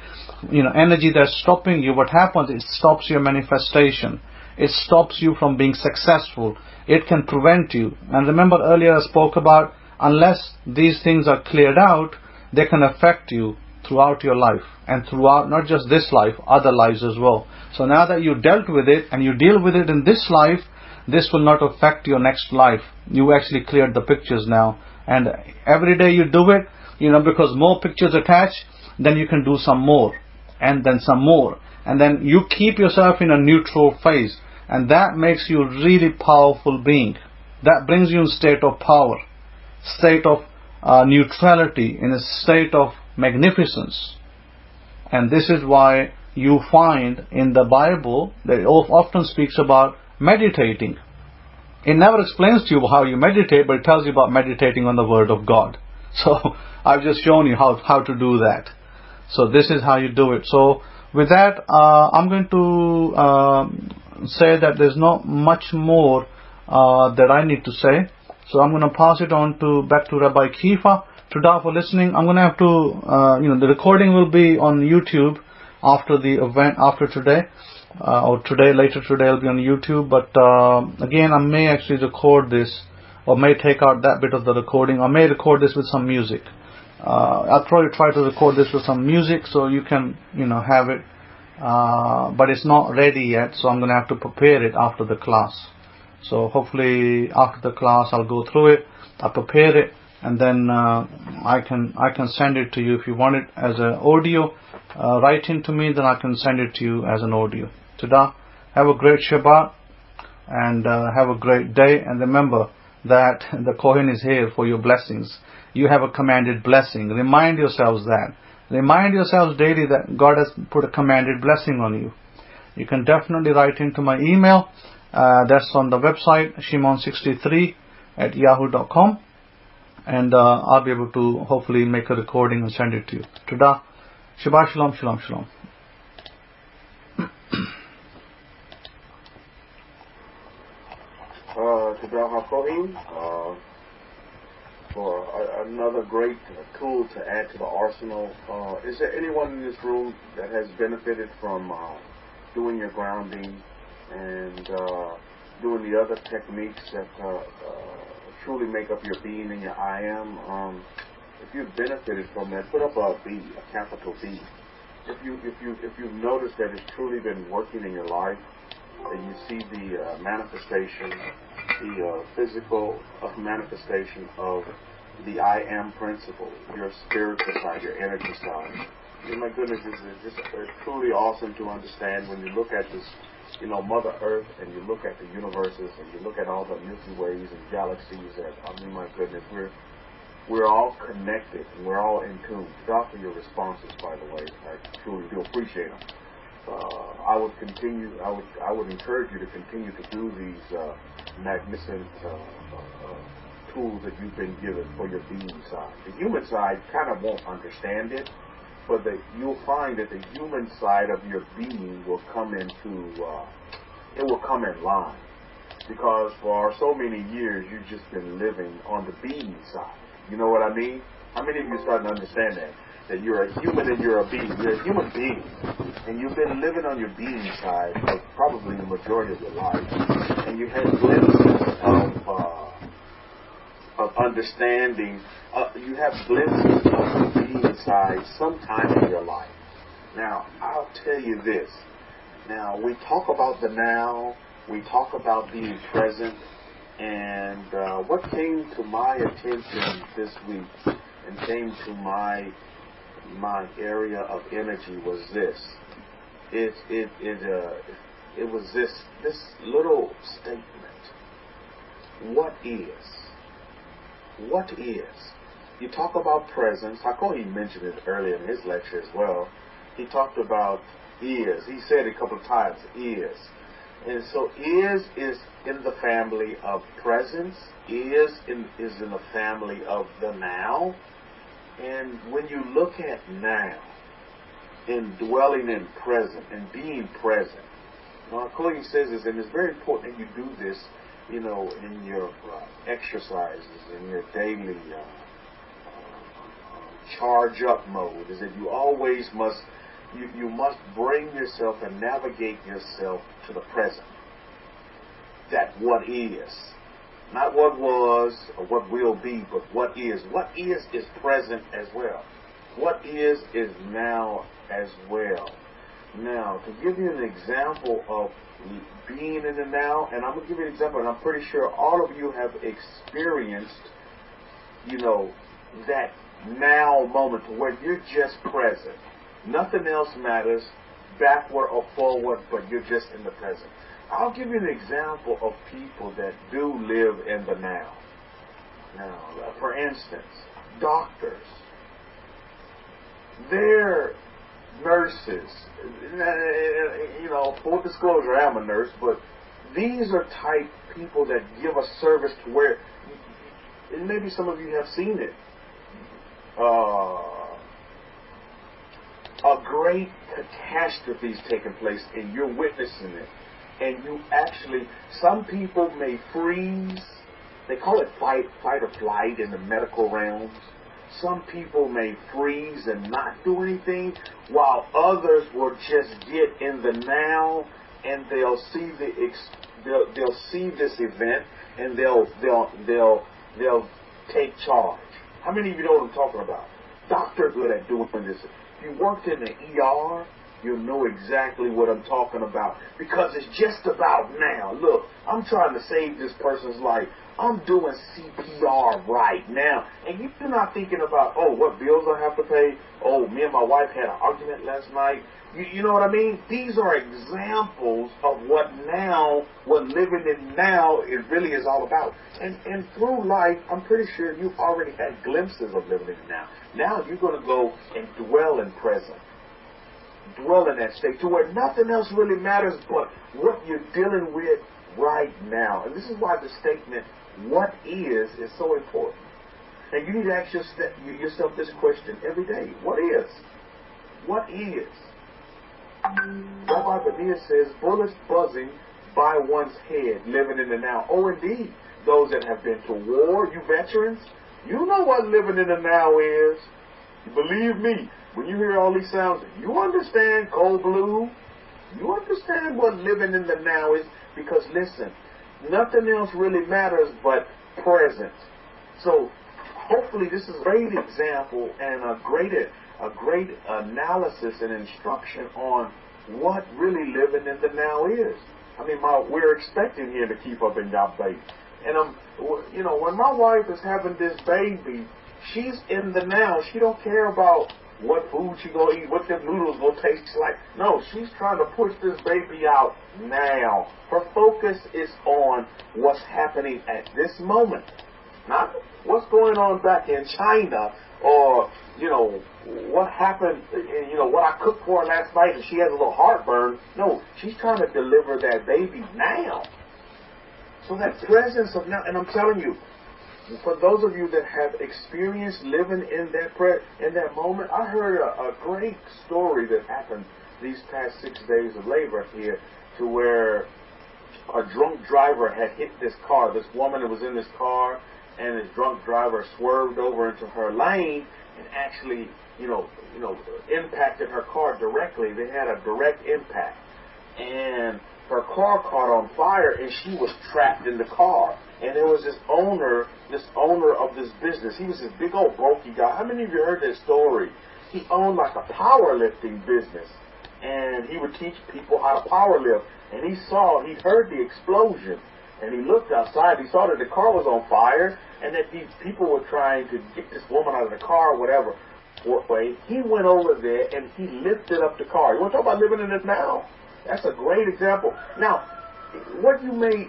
energy that's stopping you. What happens? It stops your manifestation. It stops you from being successful. It can prevent you. And remember earlier I spoke about, unless these things are cleared out, they can affect you throughout your life, and throughout not just this life, other lives as well. So now that you dealt with it and you deal with it in this life, this will not affect your next life. You actually cleared the pictures now, and every day you do it, because more pictures attach, then you can do some more, and then some more, and then you keep yourself in a neutral phase, and that makes you a really powerful being. That brings you in a state of power, state of neutrality, in a state of magnificence. And this is why you find in the Bible that it often speaks about meditating. It never explains to you how you meditate, but it tells you about meditating on the Word of God. So I've just shown you how to do that. So this is how you do it. So with that, I'm going to say that there's not much more that I need to say. So I'm going to pass it on back to Rabbi Kefa. Today for listening. I'm going to have to, the recording will be on YouTube after the event, after today, later today it'll be on YouTube. But again, I may actually record this, or may take out that bit of the recording. I may record this with some music. I'll probably try to record this with some music so you can, have it. But it's not ready yet, so I'm going to have to prepare it after the class. So hopefully after the class I'll go through it, I'll prepare it, and then I can send it to you. If you want it as an audio, write in to me, then I can send it to you as an audio. Today, have a great Shabbat, and have a great day. And remember that the Kohen is here for your blessings. You have a commanded blessing. Remind yourselves that. Remind yourselves daily that God has put a commanded blessing on you. You can definitely write into my email. That's on the website, shimon63@yahoo.com. And I'll be able to hopefully make a recording and send it to you. Today, Shabbat Shalom, Shalom, Shalom. For another great tool to add to the arsenal. Is there anyone in this room that has benefited from doing your grounding and doing the other techniques that truly make up your being and your I am? If you've benefited from that, put up a B, a capital B. If you've noticed that it's truly been working in your life, and you see the manifestation, the physical manifestation of the I am principle, your spiritual side, your energy side. And my goodness, it's truly awesome to understand when you look at this, Mother Earth, and you look at the universes, and you look at all the Milky Ways and galaxies. And my goodness, we're all connected and we're all in tune. Thank you for your responses, by the way. I truly do appreciate them. I would encourage you to continue to do these magnificent tools that you've been given for your being side. The human side kind of won't understand it, but you'll find that the human side of your being will come in line. Because for so many years you've just been living on the being side. You know what I mean? How many of you starting to understand that? That you're a human and you're a being. You're a human being. And you've been living on your being side for probably the majority of your life. And you've had glimpses of understanding. You have glimpses of the being side sometime in your life. Now, I'll tell you this. Now, we talk about the now. We talk about being present. And what came to my attention this week and came to my area of energy was this. It was this little statement. what is? What is? You talk about presence. He mentioned it earlier in his lecture as well. He talked about is. He said it a couple of times, is. And so is in the family of presence, is in the family of the now. And when you look at now, in dwelling in present and being present, Chloe says this, and it's very important that you do this, in your exercises, in your daily charge up mode, is that you always must, you must bring yourself and navigate yourself to the present. That what is. Not what was or what will be, but what is. What is present as well. What is now as well. Now, to give you an example of being in the now, and I'm going to give you an example, and I'm pretty sure all of you have experienced, that now moment where you're just present. Nothing else matters, backward or forward, but you're just in the present. I'll give you an example of people that do live in the now. Now, for instance, doctors. They're nurses. Full disclosure, I'm a nurse, but these are type people that give a service to where, and maybe some of you have seen it, a great catastrophe is taking place and you're witnessing it. And you actually, some people may freeze. They call it fight or flight in the medical realms. Some people may freeze and not do anything, while others will just get in the now and they'll see they'll see this event and they'll take charge. How many of you know what I'm talking about? Doctors are good at doing this. If you worked in the ER, you'll know exactly what I'm talking about, because it's just about now. Look, I'm trying to save this person's life. I'm doing CPR right now. And you're not thinking about, what bills I have to pay? Me and my wife had an argument last night. You know what I mean? These are examples of what living in now, it really is all about. And through life, I'm pretty sure you've already had glimpses of living in now. Now you're going to go and dwell in present. Dwell in that state to where nothing else really matters but what you're dealing with right now. And this is why the statement, what is so important. And you need to ask yourself this question every day. What is? What is? Rabbi Kefa says, bullets buzzing by one's head, living in the now. Oh, indeed. Those that have been to war, you veterans, you know what living in the now is. Believe me, when you hear all these sounds, you understand cold blue. You understand what living in the now is, because listen, nothing else really matters but present. So hopefully this is a great example and a great analysis and instruction on what really living in the now is. I mean, we're expecting here to keep up in that baby. And when my wife is having this baby, she's in the now. She don't care about what food she gonna eat, what them noodles gonna taste like. No, she's trying to push this baby out now. Her focus is on what's happening at this moment, not what's going on back in China, or what happened, what I cooked for her last night and she has a little heartburn. No, she's trying to deliver that baby now. So that presence of now, and I'm telling you, for those of you that have experienced living in that moment, I heard a great story that happened these past 6 days of labor here, to where a drunk driver had hit this car. This woman that was in this car, and this drunk driver swerved over into her lane and actually, impacted her car directly. They had a direct impact, and her car caught on fire, and she was trapped in the car. And there was this owner of this business. He was this big old bulky guy. How many of you heard that story? He owned like a powerlifting business, and he would teach people how to power lift. And he heard the explosion, and he looked outside. He saw that the car was on fire, and that these people were trying to get this woman out of the car, or whatever. He went over there and he lifted up the car. You want to talk about living in it now? That's a great example. Now, what you may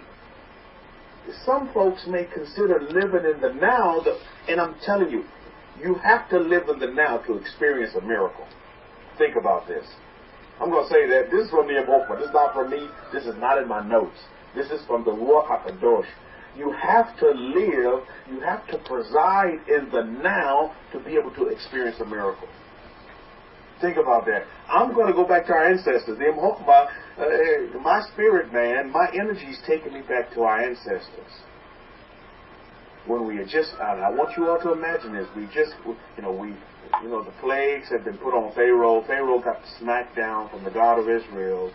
some folks may consider living in the now, and I'm telling you, you have to live in the now to experience a miracle. Think about this. I'm going to say that this is from the Abokma. This is not from me. This is not in my notes. This is from the Ruach HaKadosh. You have to live, you have to preside in the now to be able to experience a miracle. Think about that. I'm going to go back to our ancestors. The Abokma, my spirit man, my energy is taking me back to our ancestors. When we had just, and I want you all to imagine this, the plagues had been put on Pharaoh. Pharaoh got smacked down from the God of Israel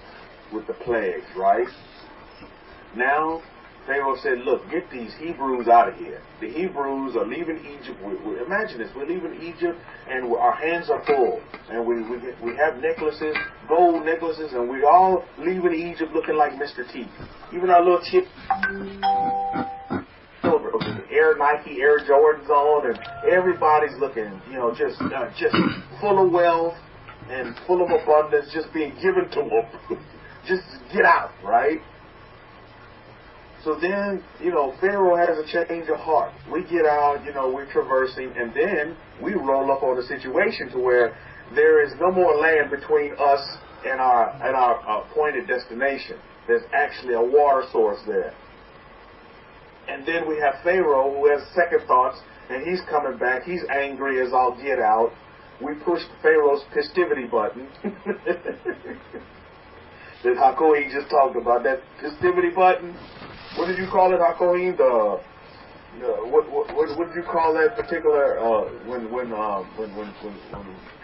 with the plagues, right? Now, Pharaoh said, look, get these Hebrews out of here. The Hebrews are leaving Egypt. Imagine this. We're leaving Egypt, and our hands are full. And we have necklaces, gold necklaces, and we're all leaving Egypt looking like Mr. T. Even our little chip, Air Nike, Air Jordans on, and everybody's looking, just full of wealth and full of abundance, just being given to them. Just get out, right? So then, Pharaoh has a change of heart. We get out, we're traversing, and then we roll up on a situation to where there is no more land between us and our appointed destination. There's actually a water source there. And then we have Pharaoh, who has second thoughts, and he's coming back. He's angry as all get out. We pushed Pharaoh's festivity button. That Hakohen just talked about, that festivity button. What did you call it, Hakohen? What did you call that particular when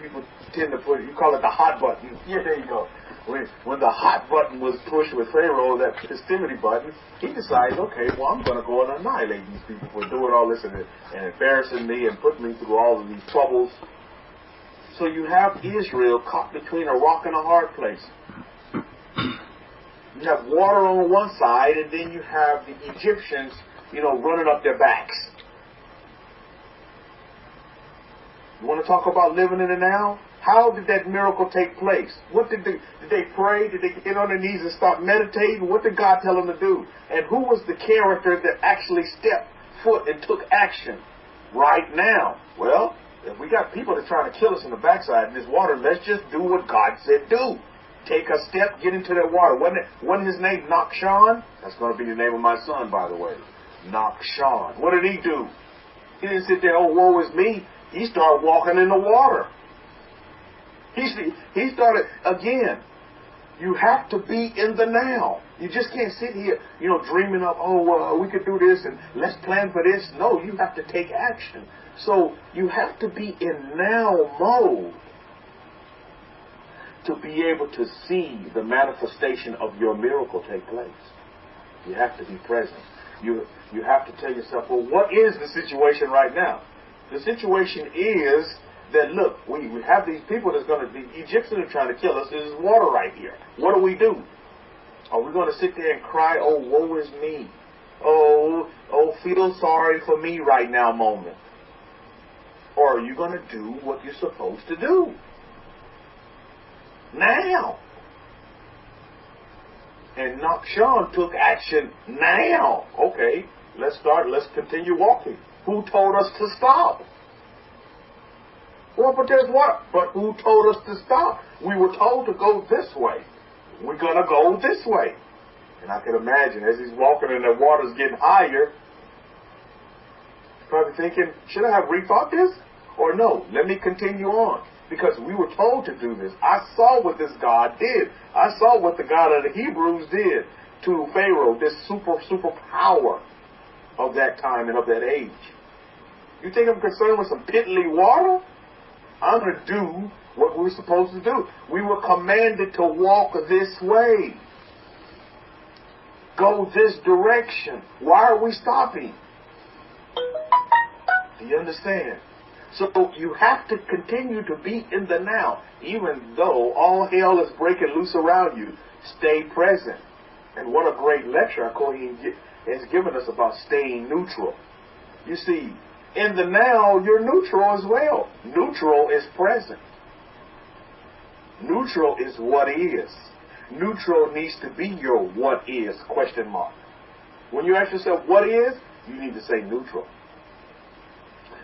people tend to put it? You call it the hot button. Yeah, there you go. When the hot button was pushed with Pharaoh, that festivity button, he decides, okay, well, I'm going to go and annihilate these people for doing all this and embarrassing me and putting me through all of these troubles. So you have Israel caught between a rock and a hard place. You have water on one side, and then you have the Egyptians, running up their backs. You want to talk about living in the now? How did that miracle take place? What did they pray? Did they get on their knees and start meditating? What did God tell them to do? And who was the character that actually stepped foot and took action right now? Well, if we got people that are trying to kill us in the backside in this water, let's just do what God said do. Take a step, get into that water. Wasn't his name Nakshan? That's going to be the name of my son, by the way. Nakshan. What did he do? He didn't sit there, oh, woe is me. He started walking in the water. He started, again, you have to be in the now. You just can't sit here, dreaming of, we could do this and let's plan for this. No, you have to take action. So you have to be in now mode to be able to see the manifestation of your miracle take place. You have to be present. You have to tell yourself, well, what is the situation right now? The situation is that, look, we have these people the Egyptians are trying to kill us. There's water right here. What do we do? Are we going to sit there and cry, oh, woe is me? Oh, feel sorry for me right now moment? Or are you going to do what you're supposed to do? Now. And Nakshan took action now. Okay, let's continue walking. Who told us to stop? Well, but there's what? But who told us to stop? We were told to go this way. We're going to go this way. And I can imagine as he's walking and the water's getting higher, he's probably thinking, should I have rethought this? Or no, let me continue on. Because we were told to do this. I saw what this God did. I saw what the God of the Hebrews did to Pharaoh, this super power of that time and of that age. You think I'm concerned with some piddly water? I'm going to do what we're supposed to do. We were commanded to walk this way. Go this direction. Why are we stopping? Do you understand? So you have to continue to be in the now. Even though all hell is breaking loose around you, stay present. And what a great lecture Hakohen has given us about staying neutral. You see, in the now, you're neutral as well. Neutral is present. Neutral is what is. Neutral needs to be your what is, question mark. When you ask yourself what is, you need to say neutral.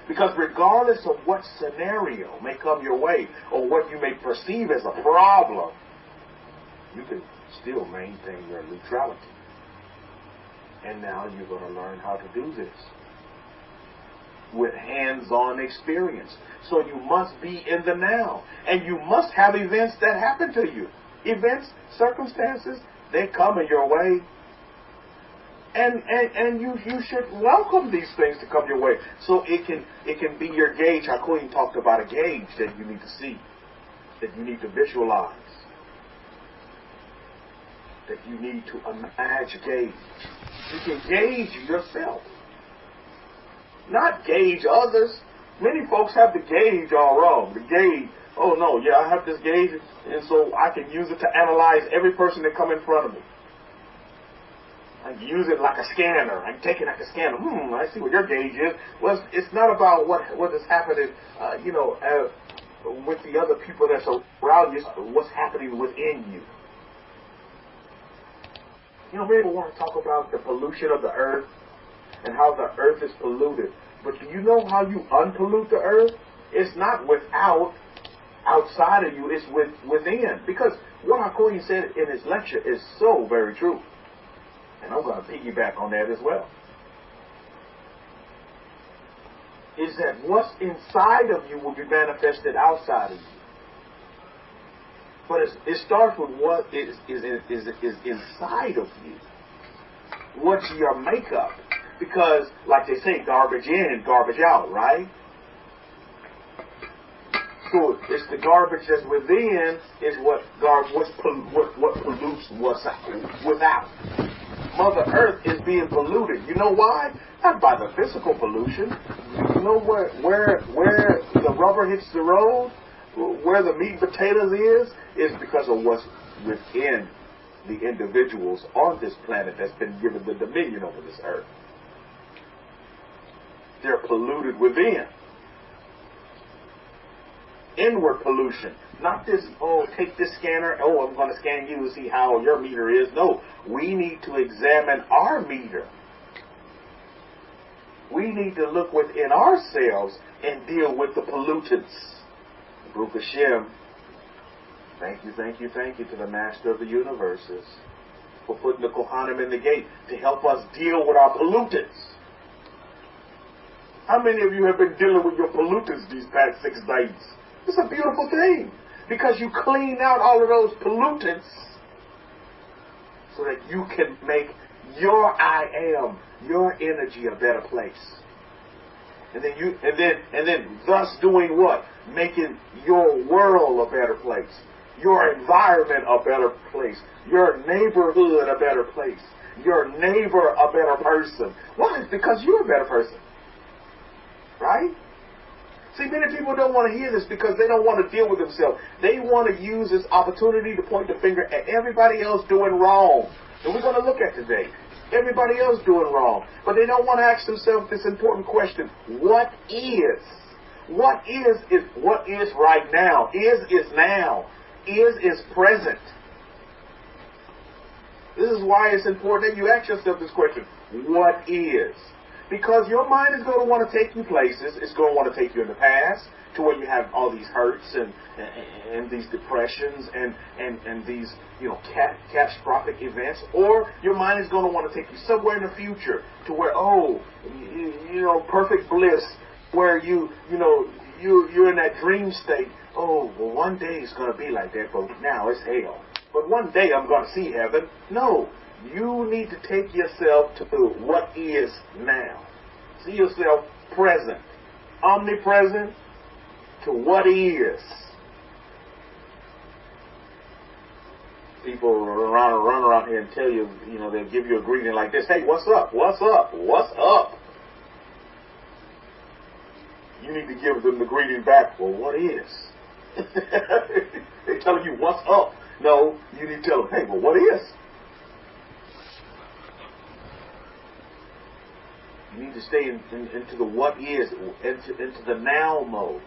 Because regardless of what scenario may come your way or what you may perceive as a problem, you can still maintain your neutrality. And now you're going to learn how to do this with hands-on experience. So you must be in the now. And you must have events that happen to you. Events, circumstances, they come in your way. And you should welcome these things to come your way. So it can be your gauge. Our Queen talked about a gauge that you need to see, that you need to visualize, that you need to imagine. Gauge. You can gauge yourself, not gauge others. Many folks have the gauge all wrong. The gauge, oh no, yeah, I have this gauge, and so I can use it to analyze every person that come in front of me. I can use it like a scanner. I can take it like a scanner. I see what your gauge is. Well, it's not about what is happening, with the other people that's around you. What's happening within you. You know, people want to talk about the pollution of the earth and how the earth is polluted. But do you know how you unpollute the earth? It's not outside of you. It's within. Because what our Queen said in his lecture is so very true. And I'm going to piggyback on that as well. Is that what's inside of you will be manifested outside of you. But it starts with what is inside of you. What's your makeup? Because, like they say, garbage in, garbage out, right? So it's the garbage that's within is what pollutes what's without. Mother Earth is being polluted. You know why? Not by the physical pollution. You know where the rubber hits the road, where the meat and potatoes is because of what's within the individuals on this planet that's been given the dominion over this earth. They're polluted within. Inward pollution. Not this, take this scanner, I'm going to scan you to see how your meter is. No, we need to examine our meter. We need to look within ourselves and deal with the pollutants. Baruch Hashem, thank you to the Master of the Universes for putting the Kohanim in the gate to help us deal with our pollutants. How many of you have been dealing with your pollutants these past 6 days? It's a beautiful thing because you clean out all of those pollutants so that you can make your I am, your energy a better place. And then thus doing what? Making your world a better place, your environment a better place, your neighborhood a better place, your neighbor a better person. Why? Because you're a better person. Right? See, many people don't want to hear this because they don't want to deal with themselves. They want to use this opportunity to point the finger at everybody else doing wrong. And we're going to look at today. Everybody else doing wrong. But they don't want to ask themselves this important question. What is? What is right now? Is now. Is present. This is why it's important that you ask yourself this question. What is? Because your mind is going to want to take you places. It's going to want to take you in the past to where you have all these hurts and these depressions and these catastrophic events. Or your mind is going to want to take you somewhere in the future to where perfect bliss, where you're in that dream state. Oh, well, one day it's going to be like that, but now it's hell. But one day I'm going to see heaven. No. You need to take yourself to what is now. See yourself present, omnipresent to what is. People run around here and tell you, they'll give you a greeting like this. Hey, what's up? What's up? What's up? You need to give them the greeting back. Well, what is? They're telling you what's up. No, you need to tell them, hey, well, what is? You need to stay into the what is, into the now mode.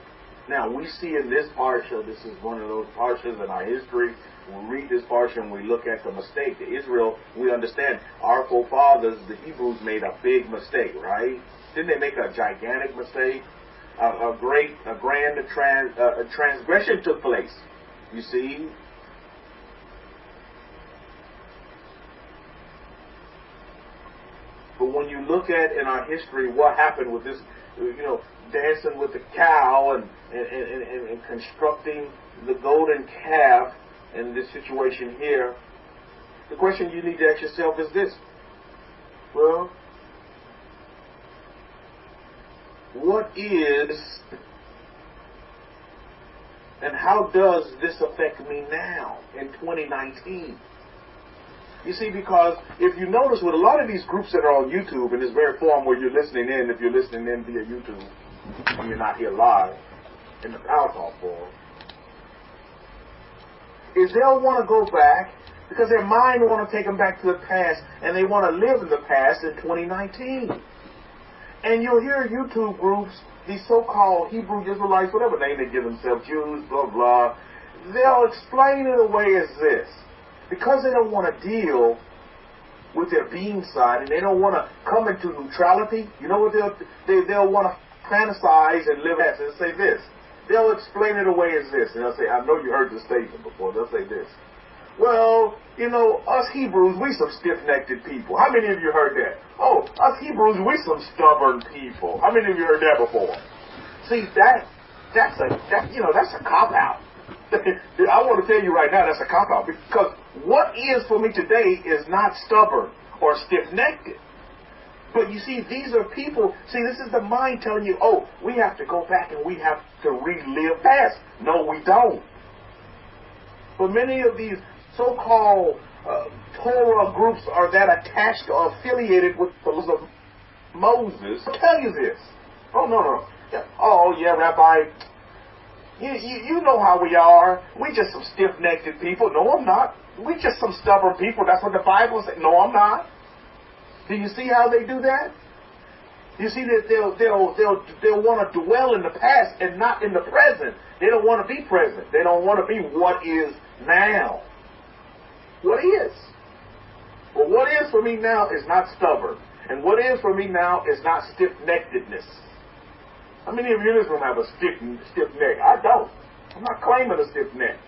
Now, we see in this Parsha, this is one of those Parshas in our history. We read this Parsha and we look at the mistake. Israel, we understand, our forefathers, the Hebrews, made a big mistake, right? Didn't they make a gigantic mistake? A grand transgression took place, you see. But when you look at in our history what happened with this, dancing with the cow and constructing the golden calf in this situation here, the question you need to ask yourself is this: well, what is and how does this affect me now in 2019? You see, because if you notice with a lot of these groups that are on YouTube, in this very forum where you're listening in, if you're listening in via YouTube and you're not here live in the Power Talk forum, is they'll want to go back because their mind want to take them back to the past, and they want to live in the past in 2019. And you'll hear YouTube groups, these so-called Hebrew Israelites, whatever name they give themselves, Jews, blah, blah, they'll explain it away as this. Because they don't want to deal with their being side, and they don't want to come into neutrality, you know what they'll want to fantasize and live as, and say this. They'll explain it away as this, and they'll say, I know you heard this statement before. They'll say this: well, us Hebrews, we some stiff-necked people. How many of you heard that? Oh, us Hebrews, we some stubborn people. How many of you heard that before? See, that's a cop-out. I want to tell you right now, that's a cop-out, because what is for me today is not stubborn or stiff-necked. But you see, these are people, this is the mind telling you, oh, we have to go back and we have to relive past. No, we don't. But many of these so-called Torah groups are that attached or affiliated with those of Moses. I'll tell you this. Oh, no. Oh, yeah, Rabbi, you know how we are. We just some stiff-necked people. No, I'm not. We just some stubborn people. That's what the Bible says. No, I'm not. Do you see how they do that? You see that they'll want to dwell in the past and not in the present. They don't want to be present. They don't want to be what is now. What is? Well, what is for me now is not stubborn. And what is for me now is not stiff-neckedness. How many of you in this room have a stiff neck? I don't. I'm not claiming a stiff neck.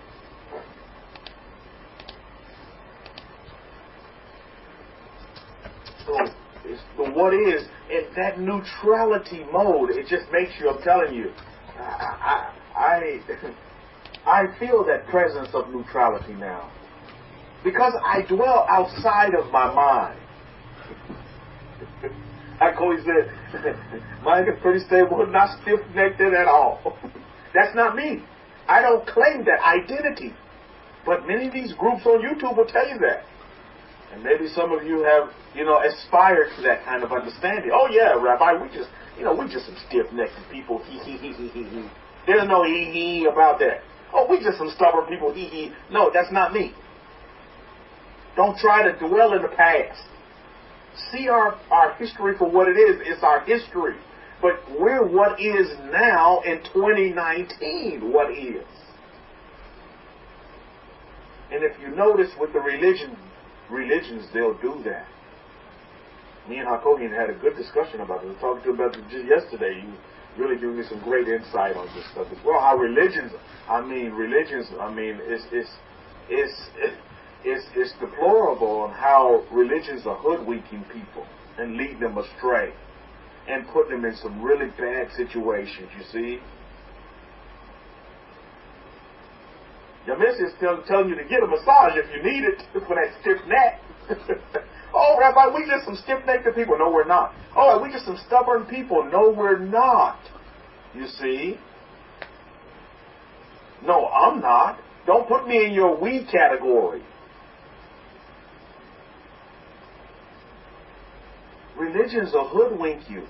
So, it's the what is, in that neutrality mode, it just makes you, I'm telling you, I feel that presence of neutrality now. Because I dwell outside of my mind. Like always said, mind is pretty stable, not stiff-necked at all. That's not me. I don't claim that identity. But many of these groups on YouTube will tell you that. And maybe some of you have, aspired to that kind of understanding. Oh yeah, Rabbi, we just some stiff-necked people. He. There's no he about that. Oh, we just some stubborn people. He. No, that's not me. Don't try to dwell in the past. See our history for what it is. It's our history. But we're what is now in 2019. What is? And if you notice with the religions, they'll do that. Me and Hakogian had a good discussion about it. We talked about it just yesterday. You really gave me some great insight on this stuff as well. How it's deplorable on how religions are hoodwinking people and leading them astray and putting them in some really bad situations, you see. Your missus is telling you to get a massage if you need it for that stiff neck. Oh, Rabbi, we just some stiff-necked people. No, we're not. Oh, we just some stubborn people. No, we're not. You see? No, I'm not. Don't put me in your we category. Religions will hoodwink you.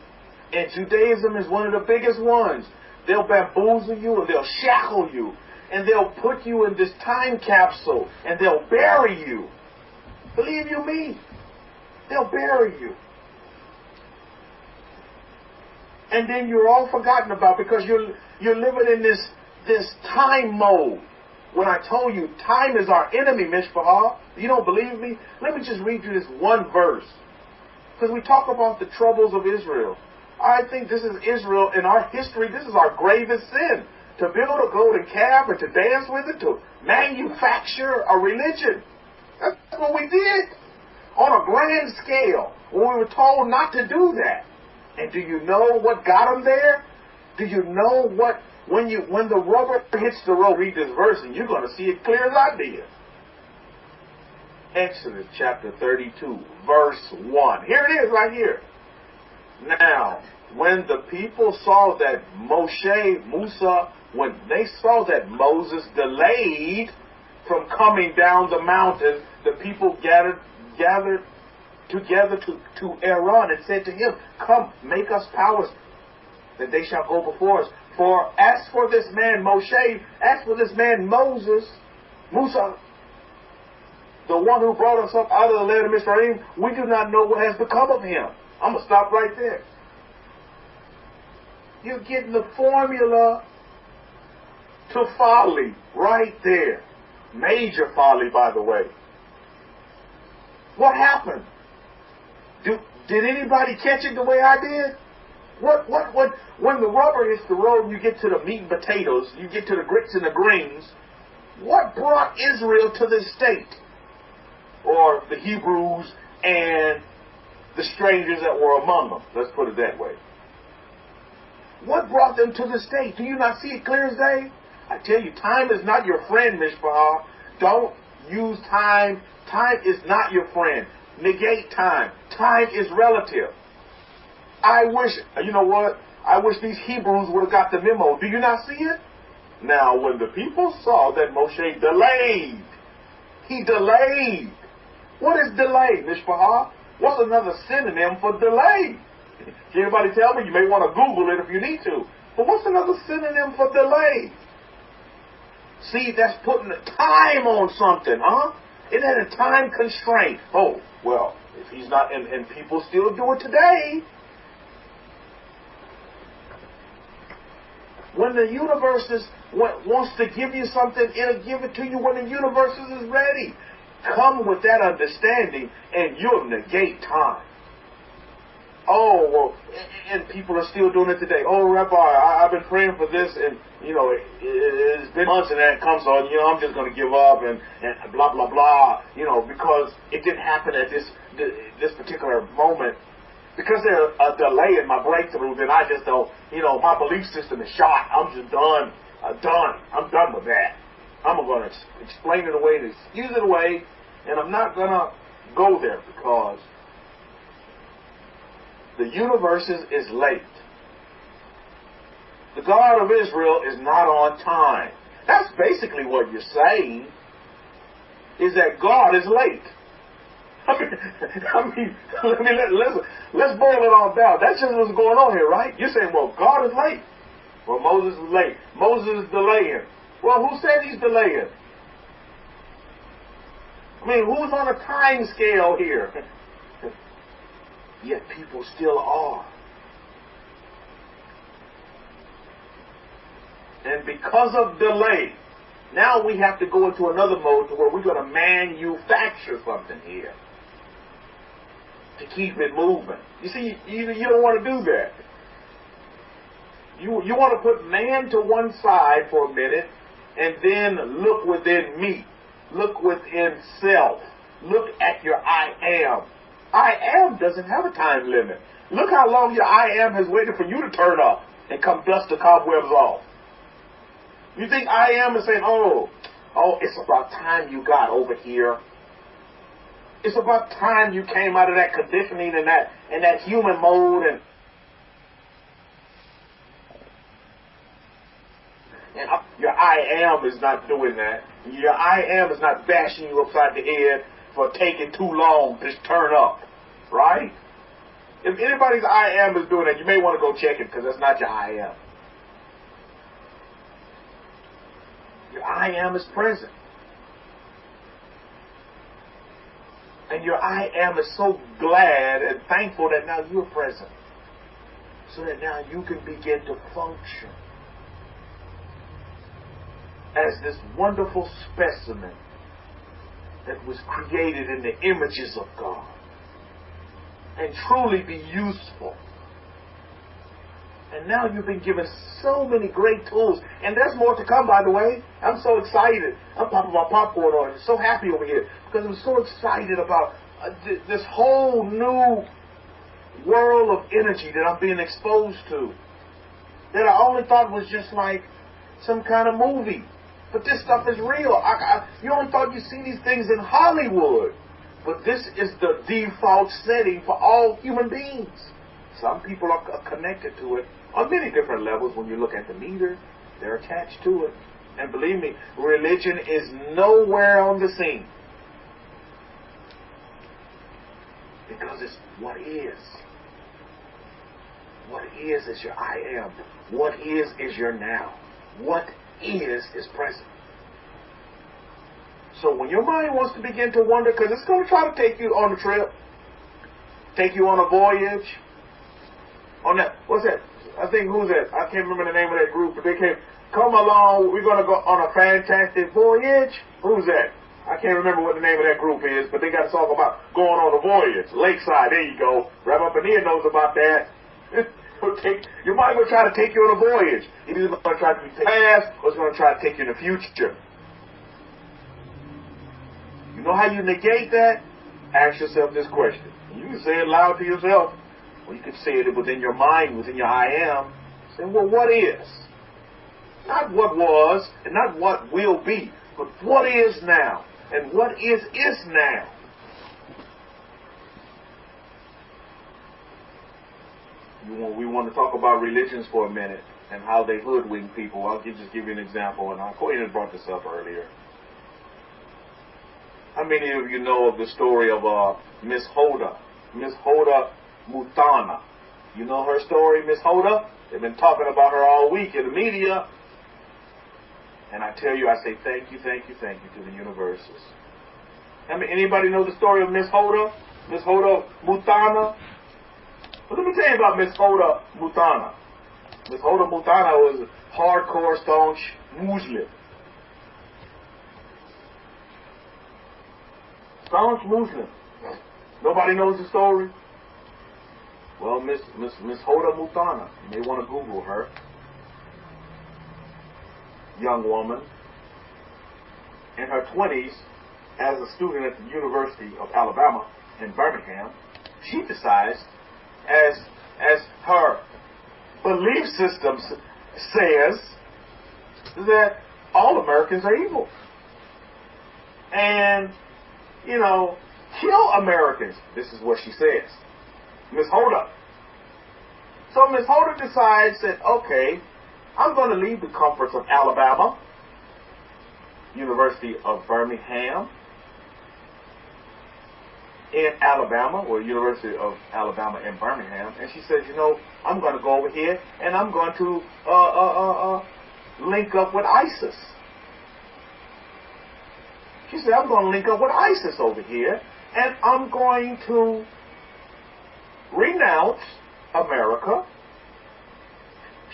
And Judaism is one of the biggest ones. They'll bamboozle you and they'll shackle you. And they'll put you in this time capsule. And they'll bury you. Believe you me. They'll bury you. and then you're all forgotten about because you're living in this time mode. When I told you time is our enemy, Mishpah, you don't believe me? Let me just read you this one verse. Because we talk about the troubles of Israel. I think this is Israel in our history. This is our gravest sin. To build a golden calf and to dance with it, to manufacture a religion. That's what we did on a grand scale when we were told not to do that. And do you know what got them there? Do you know what, when the rubber hits the road, read this verse and you're going to see it clear as I did. Exodus chapter 32, verse 1. Here it is right here. Now, when the people saw that when they saw that Moses delayed from coming down the mountain, the people gathered together to Aaron and said to him, come, make us powers, that they shall go before us. For as for this man Moses, Musa, the one who brought us up out of the land of Israel, we do not know what has become of him. I'm going to stop right there. You're getting the formula to folly right there. Major folly, by the way. What happened? Did anybody catch it the way I did? When the rubber hits the road and you get to the meat and potatoes, you get to the grits and the greens, what brought Israel to this state? Or the Hebrews and the strangers that were among them. Let's put it that way. What brought them to this state? Do you not see it clear as day? I tell you, time is not your friend, Mishpah. Don't use time. Time is not your friend. Negate time. Time is relative. I wish these Hebrews would have got the memo. Do you not see it? Now, when the people saw that Moshe delayed, he delayed. What is delay, Mishpah? What's another synonym for delay? Can anybody tell me? You may want to Google it if you need to. But what's another synonym for delay? See, that's putting a time on something, huh? It had a time constraint. Oh, well, if he's not, and people still do it today. When the universe wants to give you something, it'll give it to you when the universe is ready. Come with that understanding, and you'll negate time. Oh, well, and people are still doing it today. Oh, Rabbi, I've been praying for this, and, it's been months, and then it comes on, I'm just going to give up, and blah, blah, blah, because it didn't happen at this particular moment. Because there's a delay in my breakthrough, then I just don't, my belief system is shot. I'm just done. I'm done with that. I'm going to explain it away and excuse it away, and I'm not going to go there because the universe is late. The God of Israel is not on time. That's basically what you're saying, is that God is late. Let's boil it all down. That's just what's going on here, right? You're saying, well, God is late. Well, Moses is late. Moses is delaying. Well, who said he's delaying? I mean, who's on a time scale here? Yet people still are. And because of delay, now we have to go into another mode to where we're going to manufacture something here to keep it moving. You see, you don't want to do that. You want to put man to one side for a minute and then look within me. Look within self. Look at your I am. I am doesn't have a time limit. Look how long your I am has waited for you to turn up and come dust the cobwebs off. You think I am is saying, oh, it's about time you got over here. It's about time you came out of that conditioning and that human mode and your I am is not doing that. Your I am is not bashing you upside the head for taking too long to turn up, right? If anybody's I am is doing that, you may want to go check it because that's not your I am. Your I am is present. And your I am is so glad and thankful that now you're present. so that now you can begin to function as this wonderful specimen that was created in the images of God and truly be useful. And now you've been given so many great tools. And there's more to come, by the way. I'm so excited. I'm popping my popcorn on. I'm so happy over here because I'm so excited about this whole new world of energy that I'm being exposed to, that I only thought was just like some kind of movie. But this stuff is real. You only thought you'd see these things in Hollywood. But this is the default setting for all human beings. Some people are connected to it on many different levels. When you look at the meter, they're attached to it. And believe me, religion is nowhere on the scene. Because it's what is. What is your I am. What is your now. What is present. So when your mind wants to begin to wonder, because it's going to try to take you on a trip, take you on a voyage, on that, what's that? I think, who's that? I can't remember the name of that group, but they came, come along, we're going to go on a fantastic voyage. Who's that? I can't remember what the name of that group is, but they got a song about going on a voyage. Lakeside, there you go. Rabbi Kefa knows about that. Your mind will try to take you on a voyage. It's either going to try to be past, or it's going to try to take you in the future. You know how you negate that? Ask yourself this question. You can say it loud to yourself, or you can say it within your mind, within your I am. Say, well, what is? Not what was, and not what will be, but what is now. And what is now. We want to talk about religions for a minute and how they hoodwink people. I'll just give you an example, and Queen brought this up earlier. How many of you know of the story of Miss Hoda Mutana? You know her story, Miss Hoda? They've been talking about her all week in the media. And I tell you, I say thank you to the universes. Anybody know the story of Miss Hoda? Miss Hoda Mutana? Well, let me tell you about Miss Hoda Mutana. Miss Hoda Mutana was a hardcore, staunch Muslim. Staunch Muslim. Nobody knows the story? Well, Miss Hoda Mutana, you may want to Google her. Young woman, in her 20s, as a student at the University of Alabama in Birmingham, she decides, as her belief system says, that all Americans are evil. And, kill Americans. This is what she says. Miss Hoda. So Miss Hoda decides that, okay, I'm going to leave the comforts of Alabama, University of Birmingham, in Alabama, or University of Alabama in Birmingham, and she says, I'm going to go over here and I'm going to link up with ISIS. She said, I'm going to link up with ISIS over here, and I'm going to renounce America.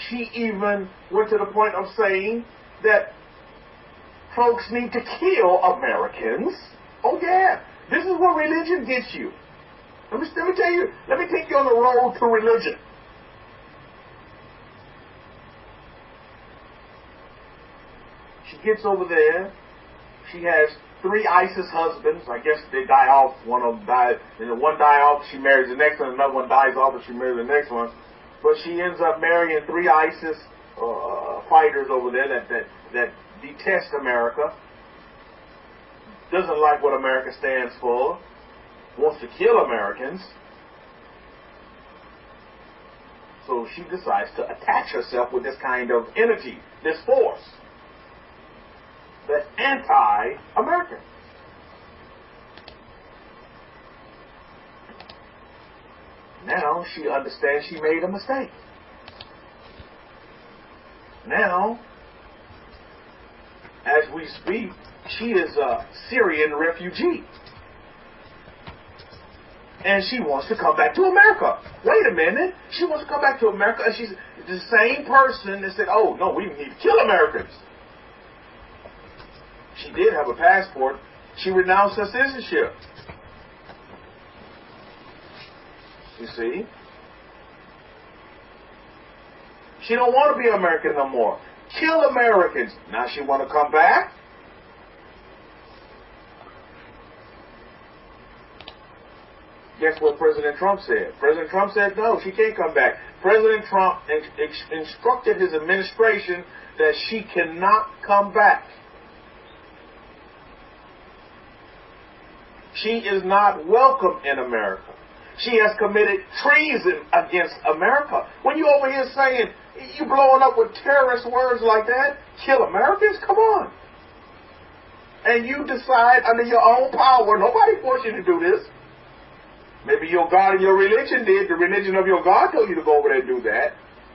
She even went to the point of saying that folks need to kill Americans. Oh yeah, this is what religion gets you. Let me tell you, let me take you on the road to religion. She gets over there. She has 3 ISIS husbands. I guess they die off. One of them died. One die off, she marries the next one. Another one dies off, and she marries the next one. But she ends up marrying 3 ISIS fighters over there that detest America, doesn't like what America stands for, wants to kill Americans. So she decides to attach herself with this kind of energy, this force that's anti-American. Now she understands she made a mistake. Now, as we speak, she is a Syrian refugee. And she wants to come back to America. Wait a minute. She wants to come back to America, and she's the same person that said, oh, no, we need to kill Americans. She did have a passport. She renounced her citizenship. You see? She don't want to be American no more. Kill Americans. Now she want to come back? Guess what President Trump said? President Trump said no, she can't come back. President Trump instructed his administration that she cannot come back. She is not welcome in America. She has committed treason against America. When you over here saying, you blowing up with terrorist words like that, kill Americans? Come on. And you decide under your own power, nobody forced you to do this. Maybe your God and your religion did. The religion of your God told you to go over there and do that.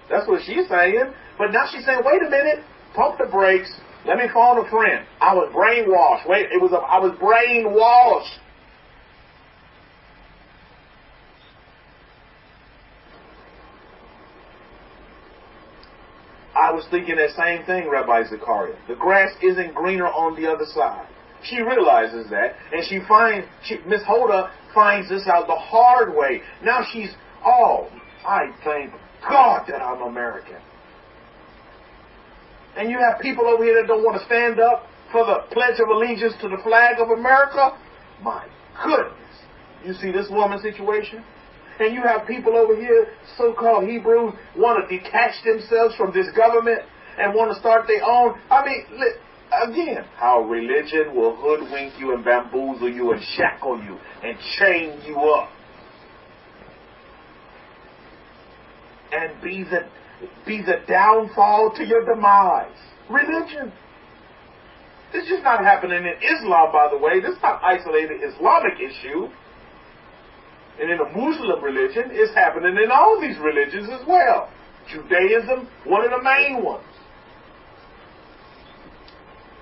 That's what she's saying. But now she's saying, wait a minute, pump the brakes. Let me phone a friend. I was brainwashed. I was brainwashed. I was thinking that same thing, Rabbi Zechariah. The grass isn't greener on the other side. She realizes that, and Miss Hoda finds this out the hard way. Now she's, I thank God that I'm American. And you have people over here that don't want to stand up for the Pledge of Allegiance to the flag of America. My goodness. You see this woman's situation? And you have people over here, so-called Hebrews, want to detach themselves from this government and want to start their own. I mean, again, how religion will hoodwink you and bamboozle you and shackle you and chain you up. And be the downfall to your demise. Religion. This is not happening in Islam, by the way. This is not an isolated Islamic issue. And in the Muslim religion, it's happening in all these religions as well. Judaism, one of the main ones.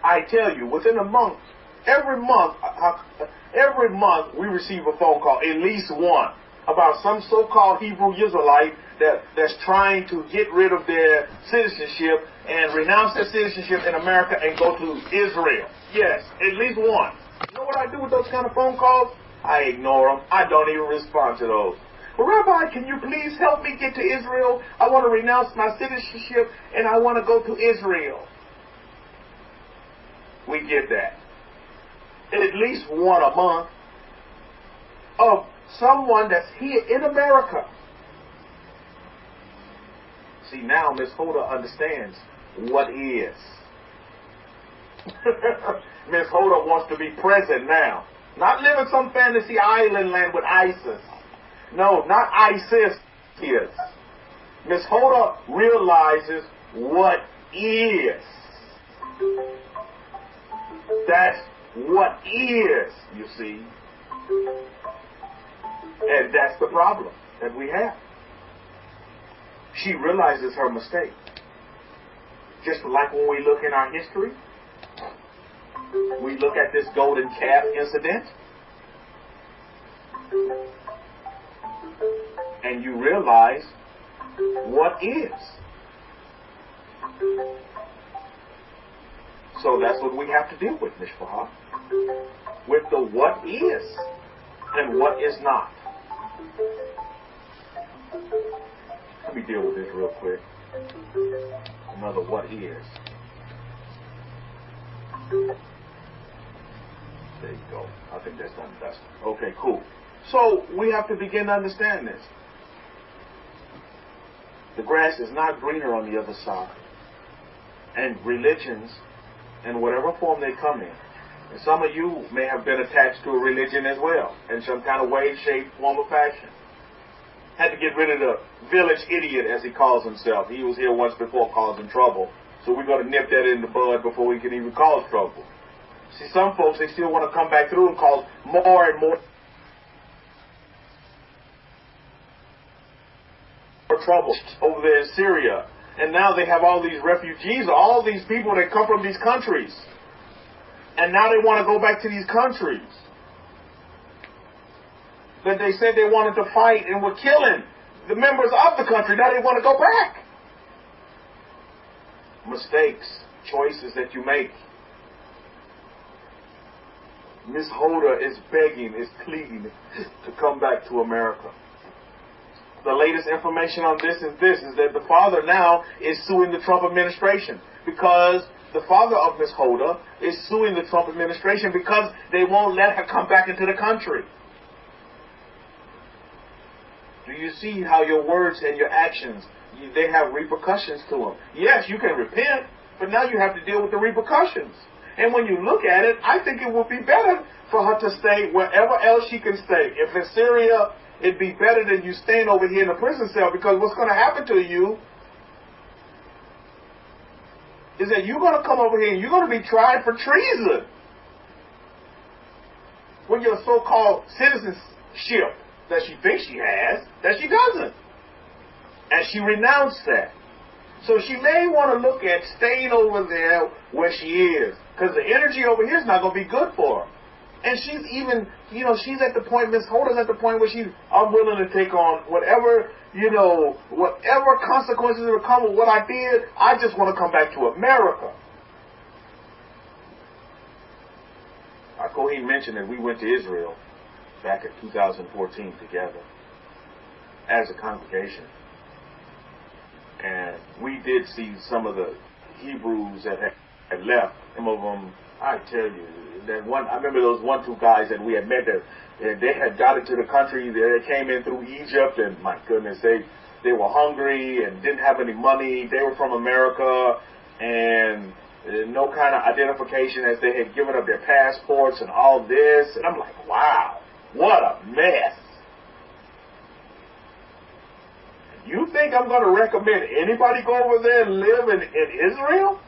I tell you, within a month, every month we receive a phone call, at least one, about some so-called Hebrew Israelite that's trying to get rid of their citizenship and renounce their citizenship in America and go to Israel. Yes, at least one. You know what I do with those kind of phone calls? I ignore them. I don't even respond to those. Well, Rabbi, can you please help me get to Israel? I want to renounce my citizenship and I want to go to Israel. We get that. At least one a month of someone that's here in America. See, now Miss Hoda understands what is. Miss Hoda wants to be present now. Not live in some fantasy island land with ISIS. No, not ISIS is. Miss Hoda realizes what is. That's what is, you see. And that's the problem that we have. She realizes her mistake. Just like when we look in our history, we look at this golden calf incident, and you realize what is. So that's what we have to deal with, Mishpah. With the what is and what is not. Let me deal with this real quick. Another what is. There you go. I think that's done best. Okay, cool. So we have to begin to understand this. The grass is not greener on the other side. And religions, in whatever form they come in, and some of you may have been attached to a religion as well, in some kind of way, shape, form, or fashion. Had to get rid of the village idiot, as he calls himself. He was here once before causing trouble. So we're going to nip that in the bud before we can even cause trouble. See, some folks, they still want to come back through and cause more and more trouble over there in Syria. And now they have all these refugees, all these people that come from these countries. And now they want to go back to these countries. that they said they wanted to fight and were killing the members of the country. Now they want to go back. Mistakes, choices that you make. Miss Holder is begging, is pleading to come back to America. The latest information on this is that the father now is suing the Trump administration, because the father of Miss Holder is suing the Trump administration because they won't let her come back into the country. Do you see how your words and your actions, they have repercussions to them? Yes, you can repent, but now you have to deal with the repercussions. And when you look at it, I think it would be better for her to stay wherever else she can stay. If in Syria, it'd be better than you staying over here in a prison cell, because what's going to happen to you is that you're going to come over here and you're going to be tried for treason. When your so-called citizenship that she thinks she has, that she doesn't. And she renounced that. So she may want to look at staying over there where she is, because the energy over here is not going to be good for her. And she's even, she's at the point, Miss Holder's at the point where I'm willing to take on whatever, whatever consequences will come with what I did. I just want to come back to America. Kohen mentioned that we went to Israel back in 2014 together as a congregation. And we did see some of the Hebrews that had left. Some of them, I tell you, I remember those 1-2 guys that we had met there. They had got into the country. They came in through Egypt, and my goodness, they were hungry and didn't have any money. They were from America, and no kind of identification, as they had given up their passports and all this. And I'm like, wow, what a mess. You think I'm going to recommend anybody go over there and live in Israel?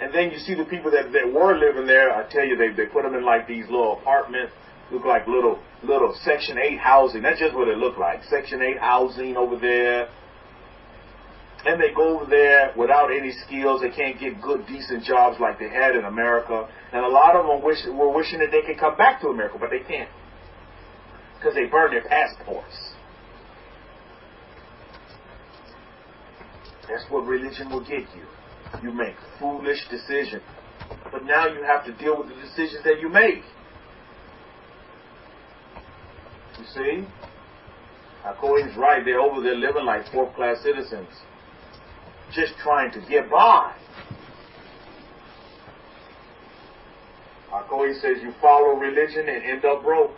And then you see the people that were living there. I tell you, they put them in like these little apartments, look like little Section 8 housing. That's just what it looked like. Section 8 housing over there. And they go over there without any skills. They can't get good, decent jobs like they had in America. And a lot of them were wishing that they could come back to America, but they can't, because they burned their passports. That's what religion will get you. You make foolish decisions. But now you have to deal with the decisions that you make. You see? Kohen's right. They're over there living like fourth-class citizens, just trying to get by. Kohen says you follow religion and end up broke.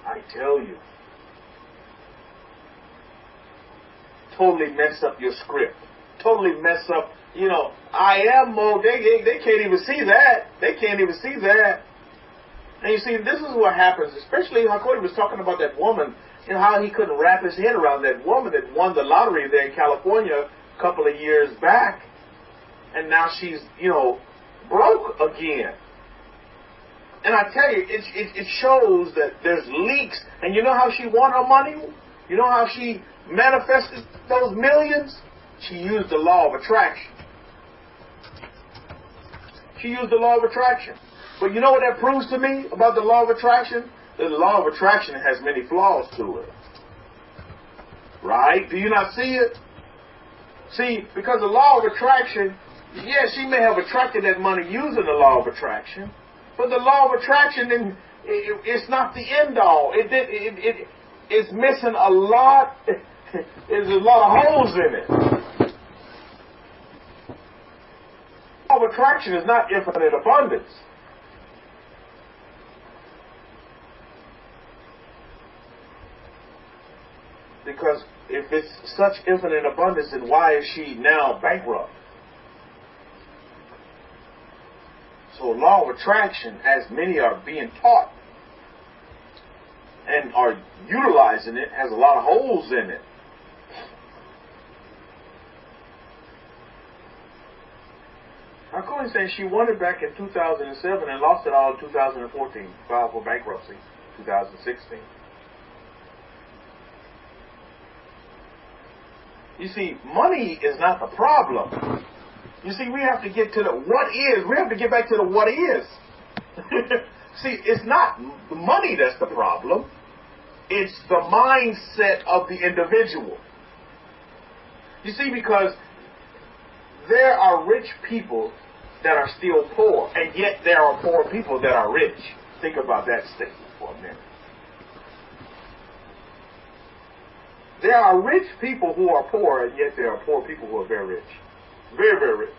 I tell you. Totally mess up your script. Totally mess up, I am mode. They can't even see that. They can't even see that. And you see, this is what happens, especially how Cody was talking about that woman, how he couldn't wrap his head around that woman that won the lottery there in California a couple of years back. And now she's, broke again. And I tell you, it shows that there's leaks. And you know how she won her money? You know how she manifested those millions? She used the law of attraction. She used the law of attraction. But you know what that proves to me about the law of attraction? That the law of attraction has many flaws to it. Right? Do you not see it? See, because the law of attraction, yes, she may have attracted that money using the law of attraction, but the law of attraction, it's not the end all. It's missing a lot. There's a lot of holes in it. The law of attraction is not infinite abundance. Because if it's such infinite abundance, then why is she now bankrupt? So law of attraction, as many are being taught and are utilizing it, has a lot of holes in it. Kohen saying she won it back in 2007 and lost it all in 2014, filed for bankruptcy, 2016. You see, money is not the problem. You see, we have to get to the what is. We have to get back to the what is. See, it's not the money that's the problem. It's the mindset of the individual. You see, because there are rich people that are still poor, and yet there are poor people that are rich. Think about that statement for a minute. There are rich people who are poor, and yet there are poor people who are very rich. Very, very rich.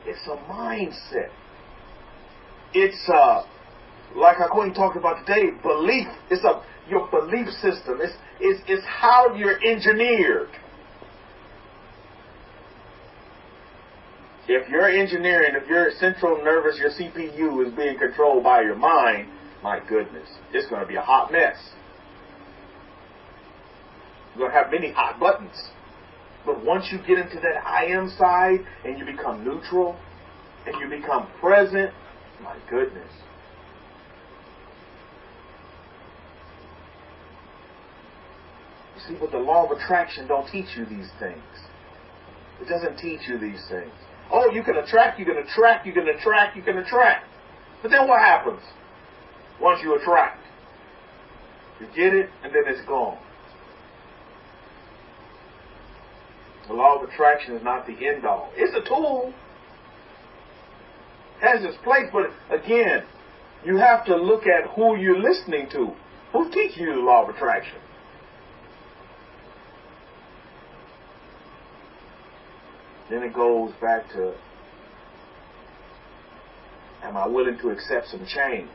It's a mindset. It's like our Queen talked about today, belief. It's your belief system. It's how you're engineered. If you're engineering, if your central nervous, your CPU is being controlled by your mind, my goodness, it's going to be a hot mess. You're going to have many hot buttons. But once you get into that I am side and you become neutral and you become present, my goodness. You see, but the law of attraction don't teach you these things. It doesn't teach you these things. Oh, you can attract, you can attract, you can attract, you can attract. But then what happens once you attract? You get it, and then it's gone. The law of attraction is not the end all. It's a tool. It has its place, but again, you have to look at who you're listening to. Who teaches you the law of attraction? Then it goes back to, am I willing to accept some change?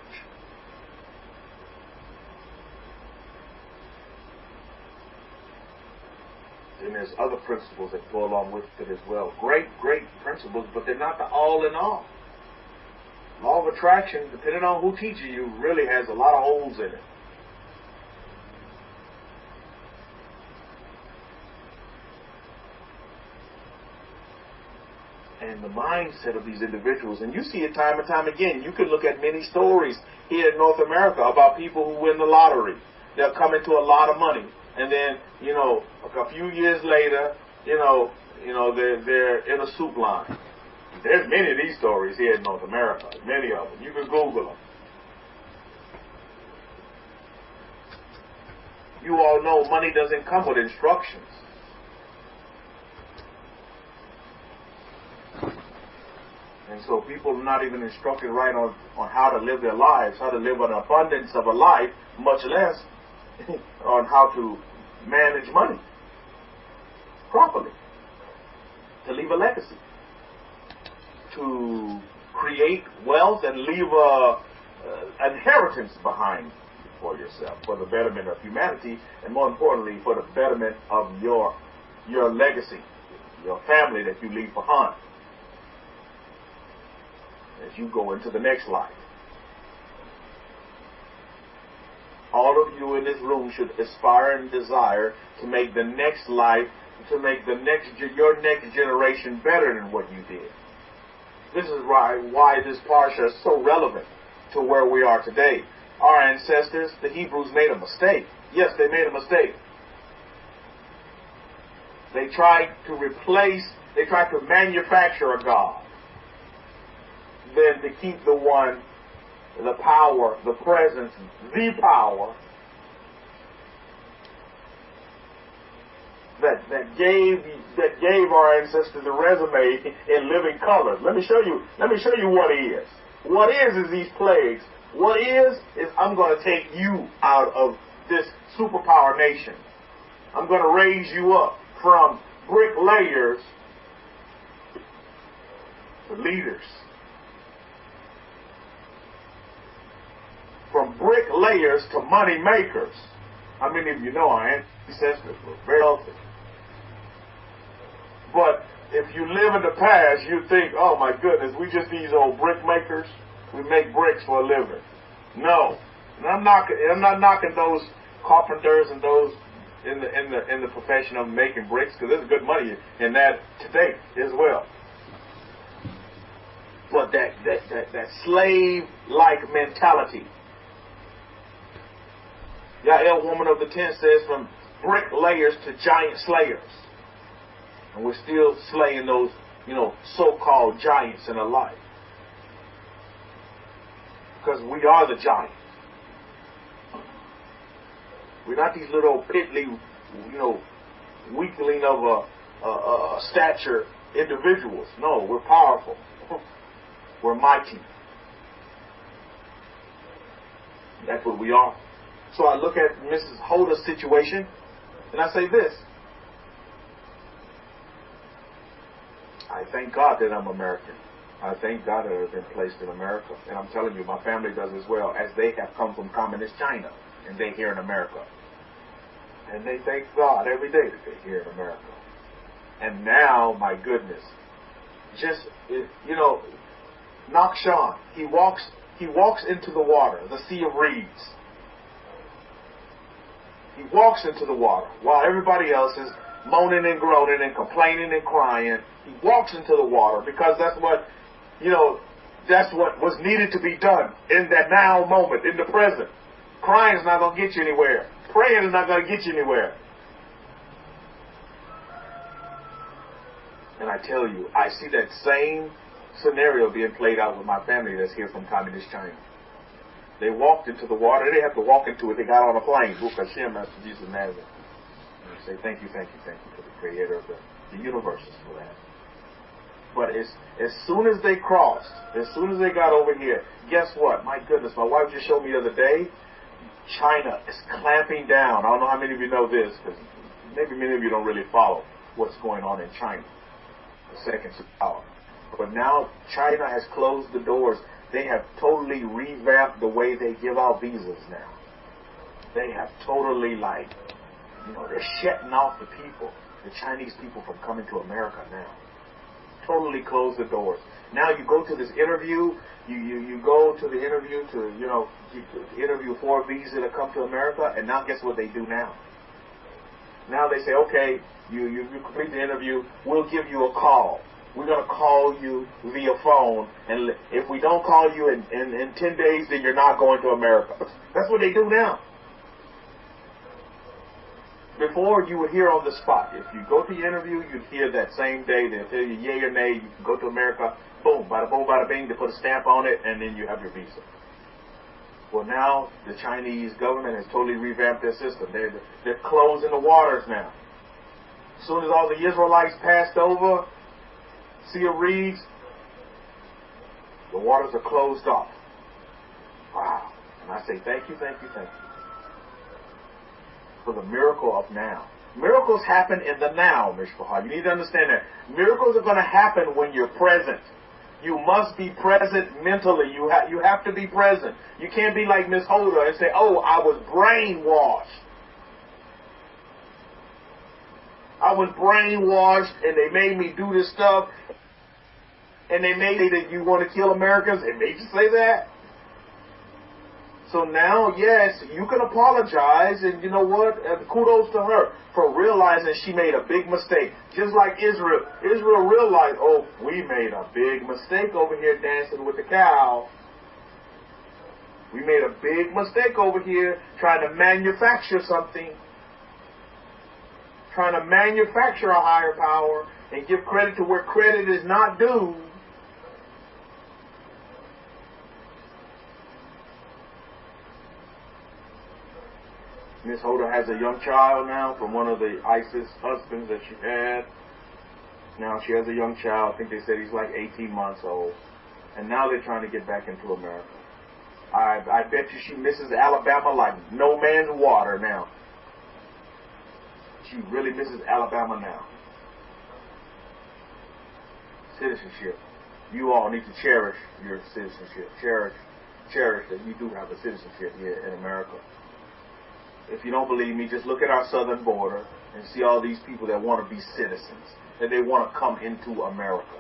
And there's other principles that go along with it as well. Great, great principles, but they're not the all in all. Law of attraction, depending on who teaches you, really has a lot of holes in it. And the mindset of these individuals, and you see it time and time again. You can look at many stories here in North America about people who win the lottery. They'll come into a lot of money, and then, a few years later, they're in a soup line. There's many of these stories here in North America. Many of them. You can Google them. You all know money doesn't come with instructions. And so people are not even instructed right on how to live their lives, how to live an abundance of a life, much less on how to manage money properly, to leave a legacy, to create wealth and leave an inheritance behind for yourself, for the betterment of humanity, and more importantly, for the betterment of your legacy, your family that you leave behind as you go into the next life. All of you in this room should aspire and desire to make the next life, to make your next generation better than what you did. This is why this Parsha is so relevant to where we are today. Our ancestors, the Hebrews, made a mistake. Yes, they made a mistake. They tried to manufacture a God, then to keep the one, the power, the presence, the power that gave our ancestors the resume in living colors. Let me show you what is. What is these plagues. What is I'm going to take you out of this superpower nation. I'm going to raise you up from bricklayers to leaders. From bricklayers to money makers. How many of you know our ancestors were very wealthy? But if you live in the past, you think, oh my goodness, we just these old brick makers. We make bricks for a living. No, and I'm not knocking those carpenters and those in the profession of making bricks, because there's good money in that today as well. But that slave-like mentality. Yael, woman of the tent, says from bricklayers to giant slayers. And we're still slaying those, so-called giants in our life. Because we are the giant. We're not these little piddly, weakling of a stature individuals. No, we're powerful. We're mighty. That's what we are. So I look at Mrs. Holder's situation, and I say this. I thank God that I'm American. I thank God that I've been placed in America. And I'm telling you, my family does as well, as they have come from communist China, and they're here in America. And they thank God every day that they're here in America. And now, my goodness, just, Nakshan, he walks into the water, the sea of reeds. He walks into the water while everybody else is moaning and groaning and complaining and crying. He walks into the water because that's what was needed to be done in that now moment, in the present. Crying is not going to get you anywhere. Praying is not going to get you anywhere. And I tell you, I see that same scenario being played out with my family that's here from communist China. They walked into the water. They didn't have to walk into it. They got on a plane. Book Hashem, Master Jesus of Nazareth. And I say, thank you to the creator of the universes for that. But as soon as they crossed, as soon as they got over here, guess what? My goodness, my wife just showed me the other day, China is clamping down. I don't know how many of you know this, because maybe many of you don't really follow what's going on in China, the second superpower. But now China has closed the doors. They have totally revamped the way they give out visas now. They have totally they're shutting off the Chinese people from coming to America now. Totally closed the doors. Now you go to this interview, you go to the interview to interview for a visa to come to America, and now guess what they do now? Now they say, okay, you complete the interview, we'll give you a call. We're going to call you via phone, and if we don't call you in 10 days, then you're not going to America. That's what they do now. Before, you would hear on the spot. If you go to your interview, you'd hear that same day. They'll tell you yay or nay. You can go to America. Boom, bada boom, bada bing. They put a stamp on it, and then you have your visa. Well, now the Chinese government has totally revamped their system. They're closing the waters now. As soon as all the Israelites passed over, Sea of Reeds, the waters are closed off. Wow. And I say thank you for the miracle of now. Miracles happen in the now, Mishpachah. You need to understand that. Miracles are going to happen when you're present. You must be present mentally. You have to be present. You can't be like Miss Holder and say, oh, I was brainwashed. I was brainwashed and they made me do this stuff. And they made it that you want to kill Americans. They made you say that. So now, yes, you can apologize, and you know what? Kudos to her for realizing she made a big mistake. Just like Israel. Israel realized, oh, we made a big mistake over here dancing with the cow. We made a big mistake over here trying to manufacture something. Trying to manufacture a higher power and give credit to where credit is not due. Miss Holder has a young child now from one of the ISIS husbands that she had. Now she has a young child. I think they said he's like 18 months old. And now they're trying to get back into America. I bet you she misses Alabama like no man's water now. She really misses Alabama now. Citizenship. You all need to cherish your citizenship. Cherish that you do have a citizenship here in America. If you don't believe me, just look at our southern border and see all these people that want to be citizens, that they want to come into America.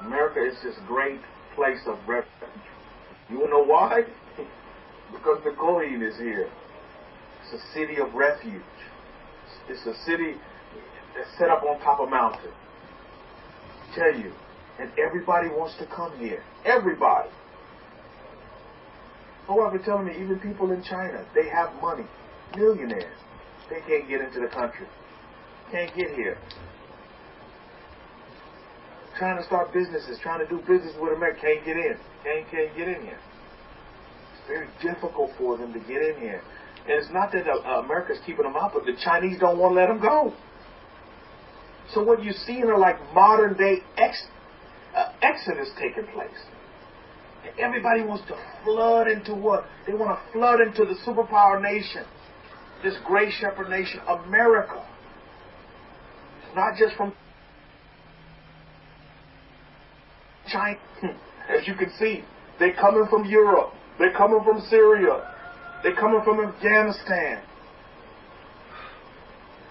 America is this great place of refuge. You want to know why? Because the Kohen is here. It's a city of refuge. It's a city that's set up on top of a mountain. I tell you, and everybody wants to come here. Everybody. My wife was telling me, even people in China, they have money. Millionaires. They can't get into the country. Can't get here. trying to start businesses, trying to do business with America, can't get in. Can't get in here. It's very difficult for them to get in here. And it's not that America's keeping them out, but the Chinese don't want to let them go. So what you're seeing are like modern day exodus taking place. And everybody wants to flood into what? They want to flood into the superpower nation. This great shepherd nation, America. Not just from China. As you can see, they're coming from Europe. They're coming from Syria. They're coming from Afghanistan.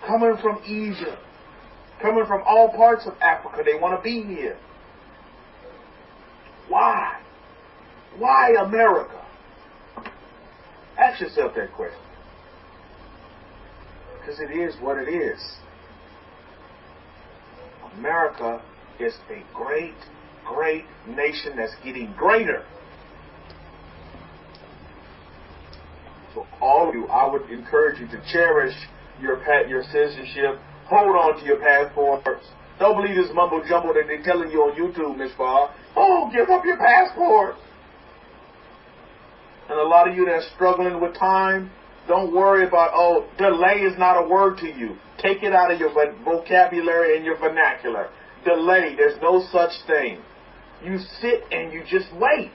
Coming from Egypt. Coming from all parts of Africa. They want to be here. Why? Why America? Ask yourself that question. Because it is what it is. America is a great, great nation that's getting greater. So all of you, I would encourage you to cherish your citizenship. Hold on to your passports. Don't believe this mumbo jumbo that they're telling you on YouTube, Miss Barr. Oh, give up your passport. And a lot of you that are struggling with time, don't worry about, oh, delay is not a word to you. Take it out of your vocabulary and your vernacular. Delay, there's no such thing. You sit and you just wait.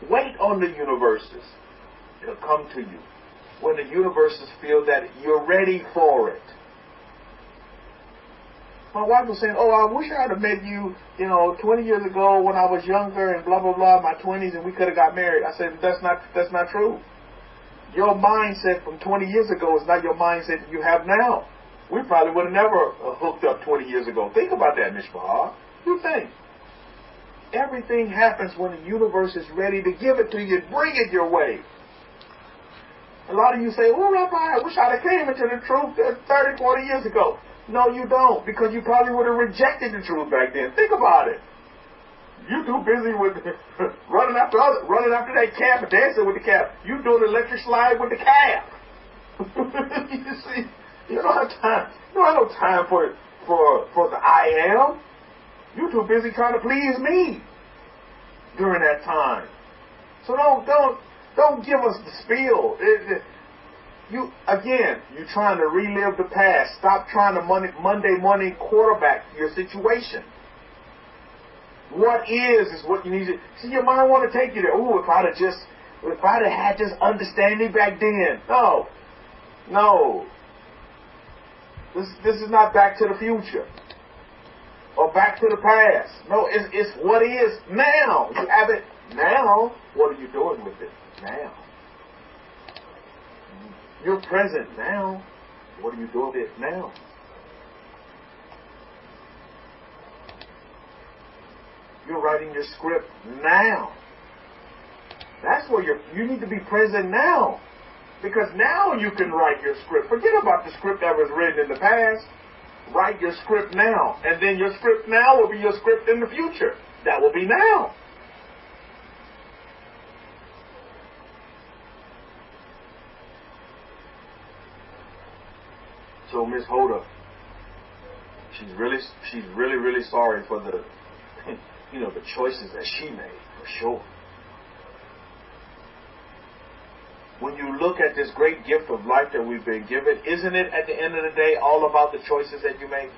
Wait on the universes. It'll come to you. When the universes feel that you're ready for it. My wife was saying, oh, I wish I had met you, 20 years ago when I was younger and blah, blah, blah, in my 20s, and we could have got married. I said, that's not true. Your mindset from 20 years ago is not your mindset that you have now. We probably would have never hooked up 20 years ago. Think about that, Miss Bahar. You think. Everything happens when the universe is ready to give it to you. Bring it your way. A lot of you say, oh, Rabbi, I wish I'd have came into the truth 30, 40 years ago. No, you don't, because you probably would have rejected the truth back then. Think about it. You too busy with running after that calf and dancing with the calf. You doing the electric slide with the calf. You see, you don't have time. You don't have no time for the I am. You too busy trying to please me during that time. So don't give us the spiel. You're trying to relive the past. Stop trying to Monday morning quarterback your situation. What is what you need to see. Your mind want to take you there. Ooh, if I'd have had this understanding back then. No. This is not Back to the Future or Back to the Past. No, it's what is now. You have it now. What are you doing with it now? You're present now. What are you doing with it now? You're writing your script now. That's where you need to be present now. Because now you can write your script. Forget about the script that was written in the past. Write your script now. And then your script now will be your script in the future. That will be now. So Miss Hoda, she's really sorry for the the choices that she made, for sure. When you look at this great gift of life that we've been given, isn't it at the end of the day all about the choices that you make?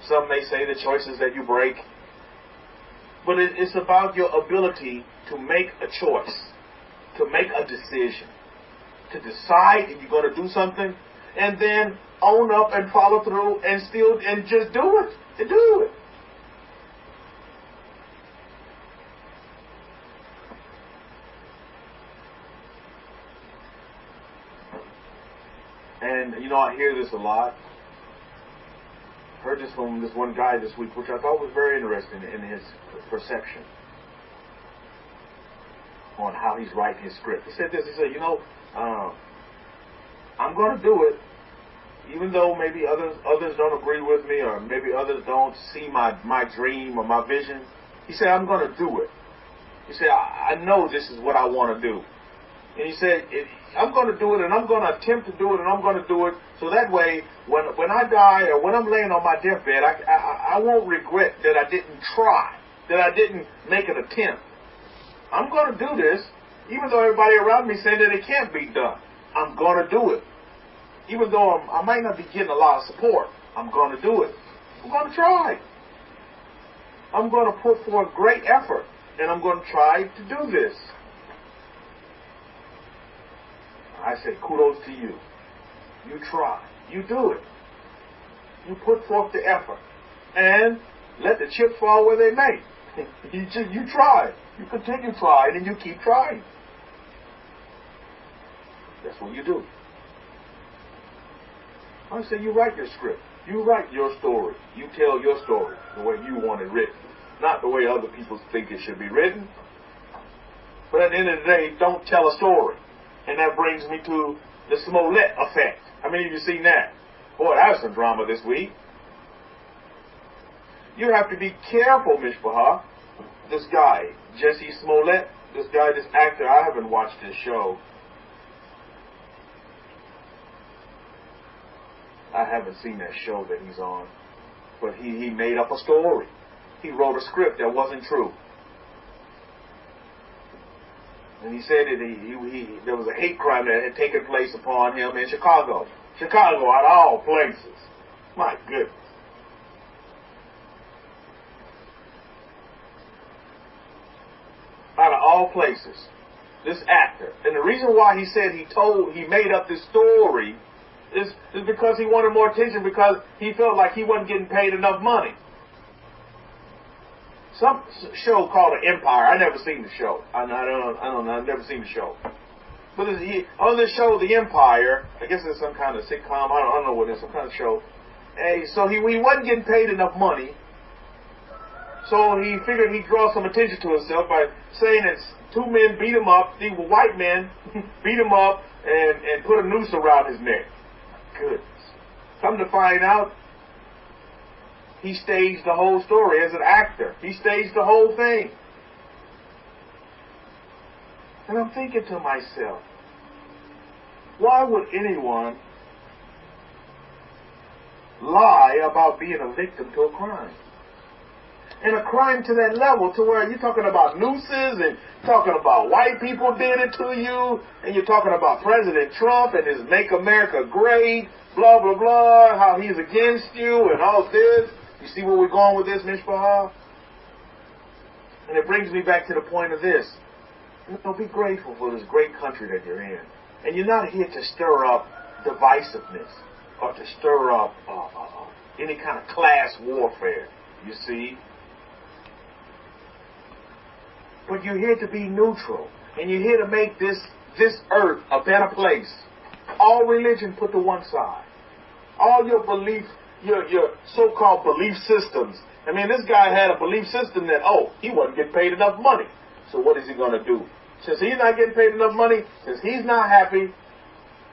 Some may say the choices that you break. But it's about your ability to make a choice, to make a decision, to decide that you're going to do something, and then own up and follow through and just do it. And do it. And I hear this a lot. Heard this from this one guy this week, which I thought was very interesting in his perception on how he's writing his script. He said this. He said, I'm going to do it. Even though maybe others don't agree with me, or maybe others don't see my dream or my vision, he said, I'm going to do it. He said, I know this is what I want to do. And he said, I'm going to do it, and I'm going to attempt to do it, and I'm going to do it, so that way, when I die, or when I'm laying on my deathbed, I won't regret that I didn't try, that I didn't make an attempt. I'm going to do this, even though everybody around me said that it can't be done. I'm going to do it. Even though I might not be getting a lot of support, I'm going to do it. I'm going to try. I'm going to put forth great effort, and I'm going to try to do this. I say, kudos to you. You try. You do it. You put forth the effort. And let the chips fall where they may. You try. You continue trying, and you keep trying. That's what you do. I say, you write your script. You write your story. You tell your story the way you want it written. Not the way other people think it should be written. But at the end of the day, don't tell a story. And that brings me to the Smollett effect. How many of you seen that? Boy, that was some drama this week. You have to be careful, Mishpachah. This guy, Jesse Smollett, this actor, I haven't watched this show. I haven't seen that show that he's on. But he made up a story. He wrote a script that wasn't true. And he said that there was a hate crime that had taken place upon him in Chicago. Chicago, out of all places. My goodness. Out of all places. This actor. And the reason why he said he made up this story is because he wanted more attention, because he felt like he wasn't getting paid enough money. Some show called The Empire. I never seen the show. I don't know. I've never seen the show. But on this show, The Empire, I guess it's some kind of sitcom. I don't know what it is. Some kind of show. And so he wasn't getting paid enough money. So he figured he'd draw some attention to himself by saying that two men beat him up. These were white men, beat him up and put a noose around his neck. Goodness. Come to find out, he staged the whole story as an actor. He staged the whole thing. And I'm thinking to myself, why would anyone lie about being a victim to a crime? And a crime to that level, to where you're talking about nooses and talking about white people did it to you, and you're talking about President Trump and his Make America Great, blah, blah, blah, how he's against you and all this. You see where we're going with this, Mishpachah? And it brings me back to the point of this. Be grateful for this great country that you're in. And you're not here to stir up divisiveness or to stir up any kind of class warfare, you see. But you're here to be neutral. And you're here to make this earth a better place. All religion put to one side. All your belief, your so-called belief systems. I mean, this guy had a belief system that, he wasn't getting paid enough money. So what is he going to do? Since he's not getting paid enough money, since he's not happy,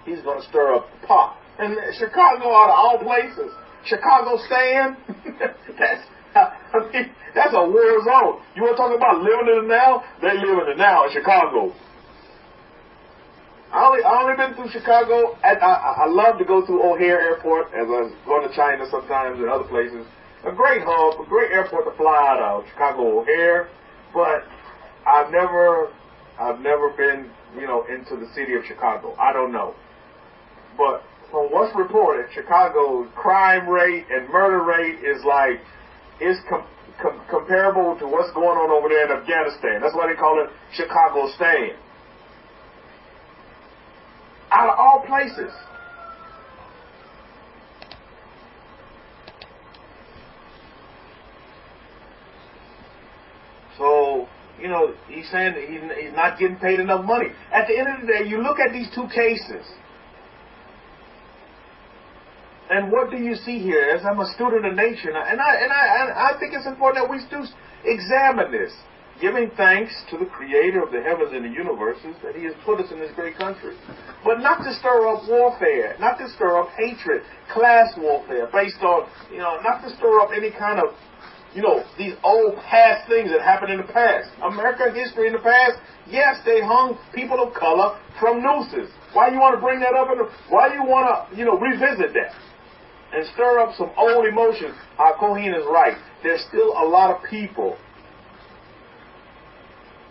he's going to stir up the pot. And Chicago, out of all places, Chicago staying, that's a war zone. You want to talk about living in the now? They live in the now in Chicago. I only been through Chicago. I love to go through O'Hare Airport, as I was going to China sometimes and other places. A great hub, a great airport to fly out of, Chicago O'Hare. But I've never been, into the city of Chicago. I don't know. But from what's reported, Chicago's crime rate and murder rate is like, it's comparable to what's going on over there in Afghanistan. That's why they call it Chicago staying. Out of all places. So, he's saying that he's not getting paid enough money. At the end of the day, you look at these two cases. And what do you see here? As I'm a student of nature, and I think it's important that we do examine this, giving thanks to the Creator of the heavens and the universes that He has put us in this great country. But not to stir up warfare, not to stir up hatred, class warfare, based on, not to stir up any kind of these old past things that happened in the past. American history in the past, yes, they hung people of color from nooses. Why you want to bring that up? Why you want to, revisit that and stir up some old emotions? Kohen is right. There's still a lot of people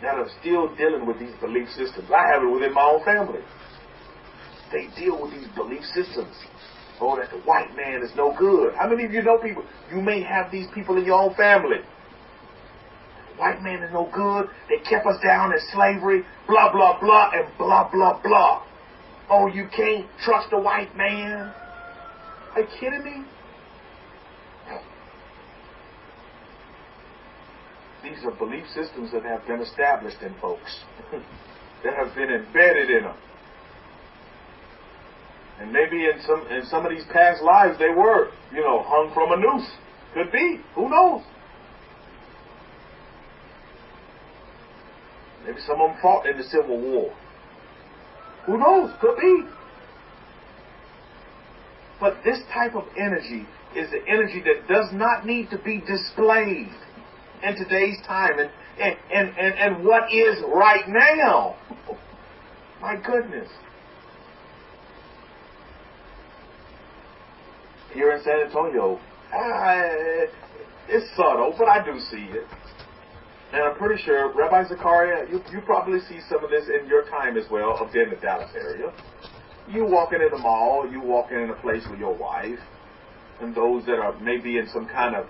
that are still dealing with these belief systems. I have it within my own family. They deal with these belief systems. Oh, that the white man is no good. How many of you know people? You may have these people in your own family. The white man is no good. They kept us down in slavery. Blah, blah, blah, and blah, blah, blah. Oh, you can't trust the white man. Are you kidding me? These are belief systems that have been established in folks. That have been embedded in them. And maybe in some of these past lives they were, hung from a noose. Could be. Who knows? Maybe some of them fought in the Civil War. Who knows? Could be. But this type of energy is the energy that does not need to be displayed in today's time and what is right now. My goodness. Here in San Antonio, it's subtle, but I do see it. And I'm pretty sure, Rabbi Zachariah, you probably see some of this in your time as well, up there in the Dallas area. You walking in the mall, you walking in a place with your wife, and those that are maybe in some kind of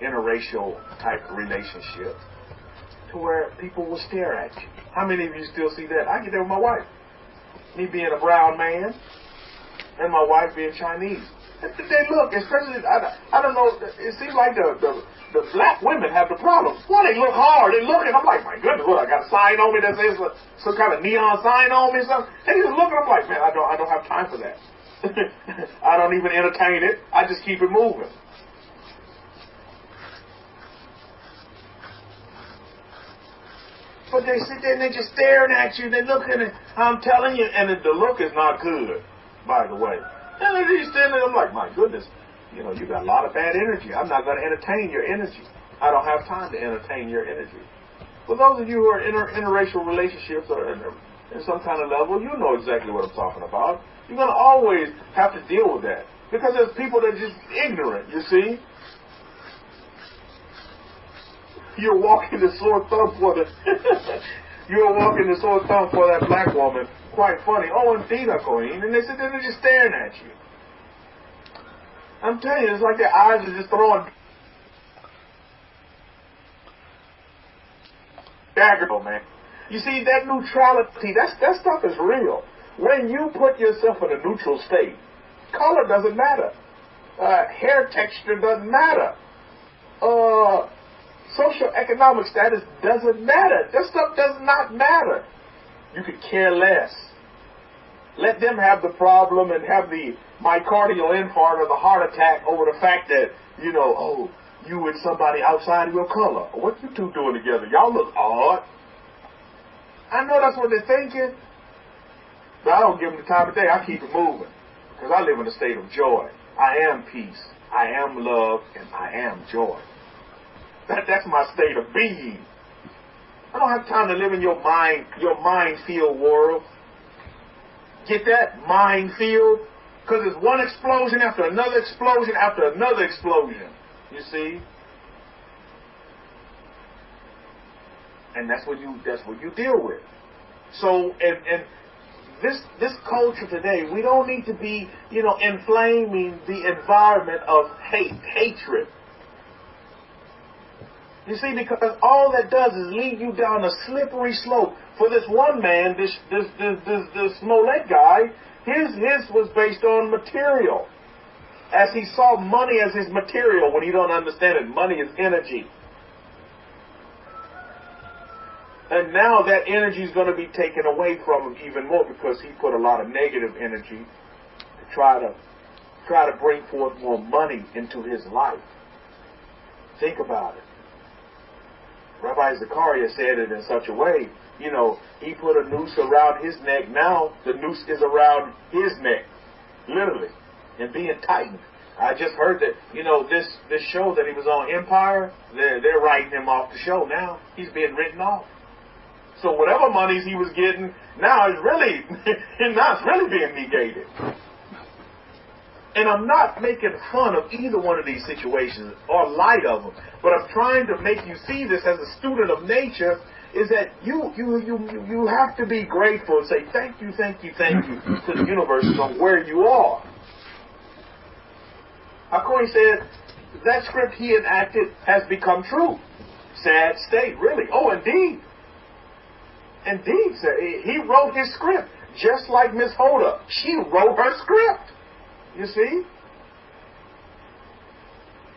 interracial type relationship, to where people will stare at you. How many of you still see that? I get there with my wife. Me being a brown man, and my wife being Chinese. They look, especially, I don't know, it seems like the black women have the problem. Well, they look hard, they look, and I'm like, my goodness, what, I got a sign on me that says some kind of neon sign on me or something? They just look, and I'm like, man, I don't have time for that. I don't even entertain it. I just keep it moving. But they sit there and they're just staring at you, they're looking, and I'm telling you, and the look is not good, by the way. And they're just standing there, I'm like, my goodness, you got a lot of bad energy. I'm not going to entertain your energy. I don't have time to entertain your energy. For those of you who are in interracial relationships or in some kind of level, you know exactly what I'm talking about. You're going to always have to deal with that. Because there's people that are just ignorant, you see. You're walking the sore thumb for that black woman. Quite funny. Oh, indeed, Kohen. And they sit there and they're just staring at you. I'm telling you, it's like their eyes are just throwing dagger, man. You see, that neutrality, that stuff is real. When you put yourself in a neutral state, color doesn't matter. Hair texture doesn't matter. Social-economic status doesn't matter. That stuff does not matter. You could care less. Let them have the problem and have the myocardial infarct or the heart attack over the fact that, you and somebody outside of your color. What you two doing together? Y'all look odd. I know that's what they're thinking. But I don't give them the time of day. I keep it moving. Because I live in a state of joy. I am peace. I am love. And I am joy. That's my state of being. I don't have time to live in your minefield world. Get that? Minefield? Because it's one explosion after another explosion after another explosion. You see? And that's what you deal with. So, and this culture today, we don't need to be, inflaming the environment of hatred. You see, because all that does is lead you down a slippery slope. For this one man, this Smollett guy, his was based on material. As he saw money as his material, when you don't understand it, money is energy. And now that energy is going to be taken away from him even more because he put a lot of negative energy to try to bring forth more money into his life. Think about it. Rabbi Zachariah said it in such a way, he put a noose around his neck. Now the noose is around his neck, literally, and being tightened. I just heard that, this show that he was on, Empire, they're writing him off the show now. He's being written off. So whatever monies he was getting, now it's really being negated. And I'm not making fun of either one of these situations or light of them, but I'm trying to make you see this as a student of nature, is that you have to be grateful and say thank you to the universe on where you are. Akoi said that script he enacted has become true. Sad state, really. Oh, indeed. Indeed, sir. He wrote his script, just like Miss Hoda. She wrote her script. You see?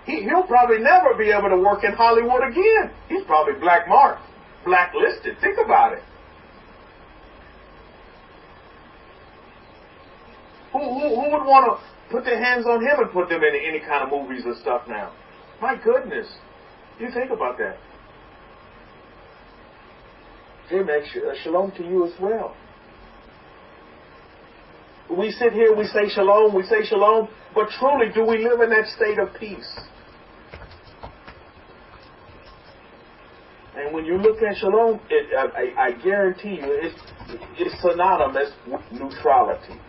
He'll probably never be able to work in Hollywood again. He's probably blackmarked, blacklisted. Think about it. Who would want to put their hands on him and put them in any kind of movies or stuff now? My goodness. You think about that. Amen. Shalom to you as well. We sit here, we say shalom, but truly, do we live in that state of peace? And when you look at shalom, I guarantee you, it's synonymous with neutrality.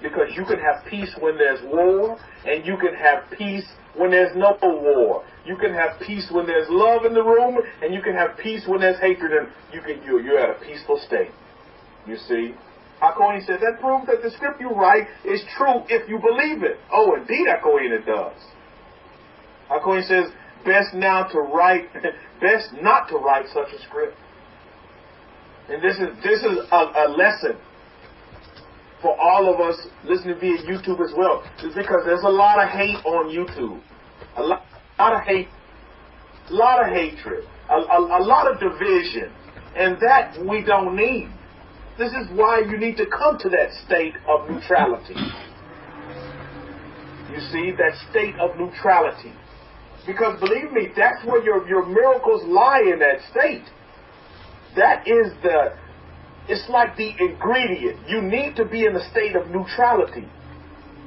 Because you can have peace when there's war, and you can have peace when there's no war. You can have peace when there's love in the room, and you can have peace when there's hatred, and you're at a peaceful state. You see? Hakoin said that proves that the script you write is true if you believe it. Oh, indeed, Hakoin, it does. Hakoin says, best not to write such a script. And this is a lesson for all of us listening via YouTube as well. It's because there's a lot of hate on YouTube. A lot of hate, a lot of hatred, a lot of division. And that we don't need. This is why you need to come to that state of neutrality. You see, that state of neutrality. Because believe me, that's where your miracles lie, in that state. That is it's like the ingredient. You need to be in a state of neutrality.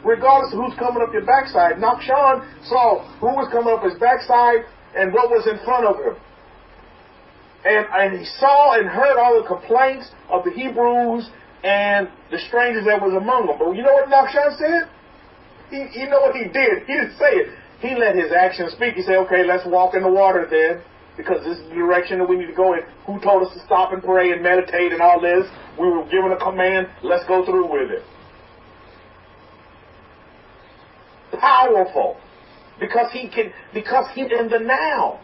Regardless of who's coming up your backside. Nakshan saw who was coming up his backside and what was in front of him. And he saw and heard all the complaints of the Hebrews and the strangers that was among them. But you know what Nakshan said? You know what he did? He didn't say it. He let his actions speak. He said, okay, let's walk in the water then, because this is the direction that we need to go in. Who told us to stop and pray and meditate and all this? We were given a command. Let's go through with it. Powerful. Because he's in the now.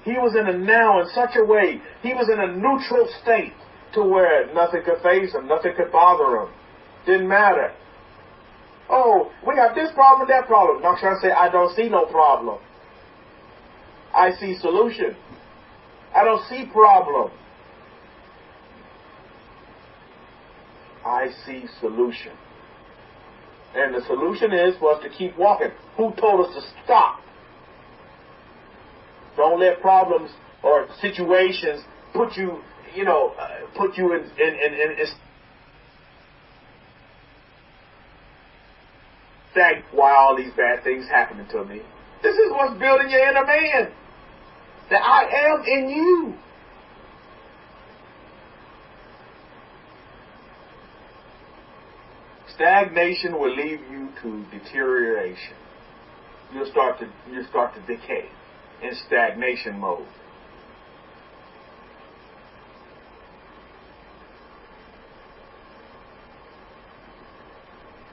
He was in a now in such a way. He was in a neutral state to where nothing could faze him, nothing could bother him. Didn't matter. Oh, we got this problem and that problem. Nakshan said, I don't see no problem. I see solution. I don't see problem. I see solution. And the solution is for us to keep walking. Who told us to stop? Don't let problems or situations put you in stag why all these bad things happening to me. This is what's building your inner man. That I am in you. Stagnation will lead you to deterioration. You'll start to decay in stagnation mode.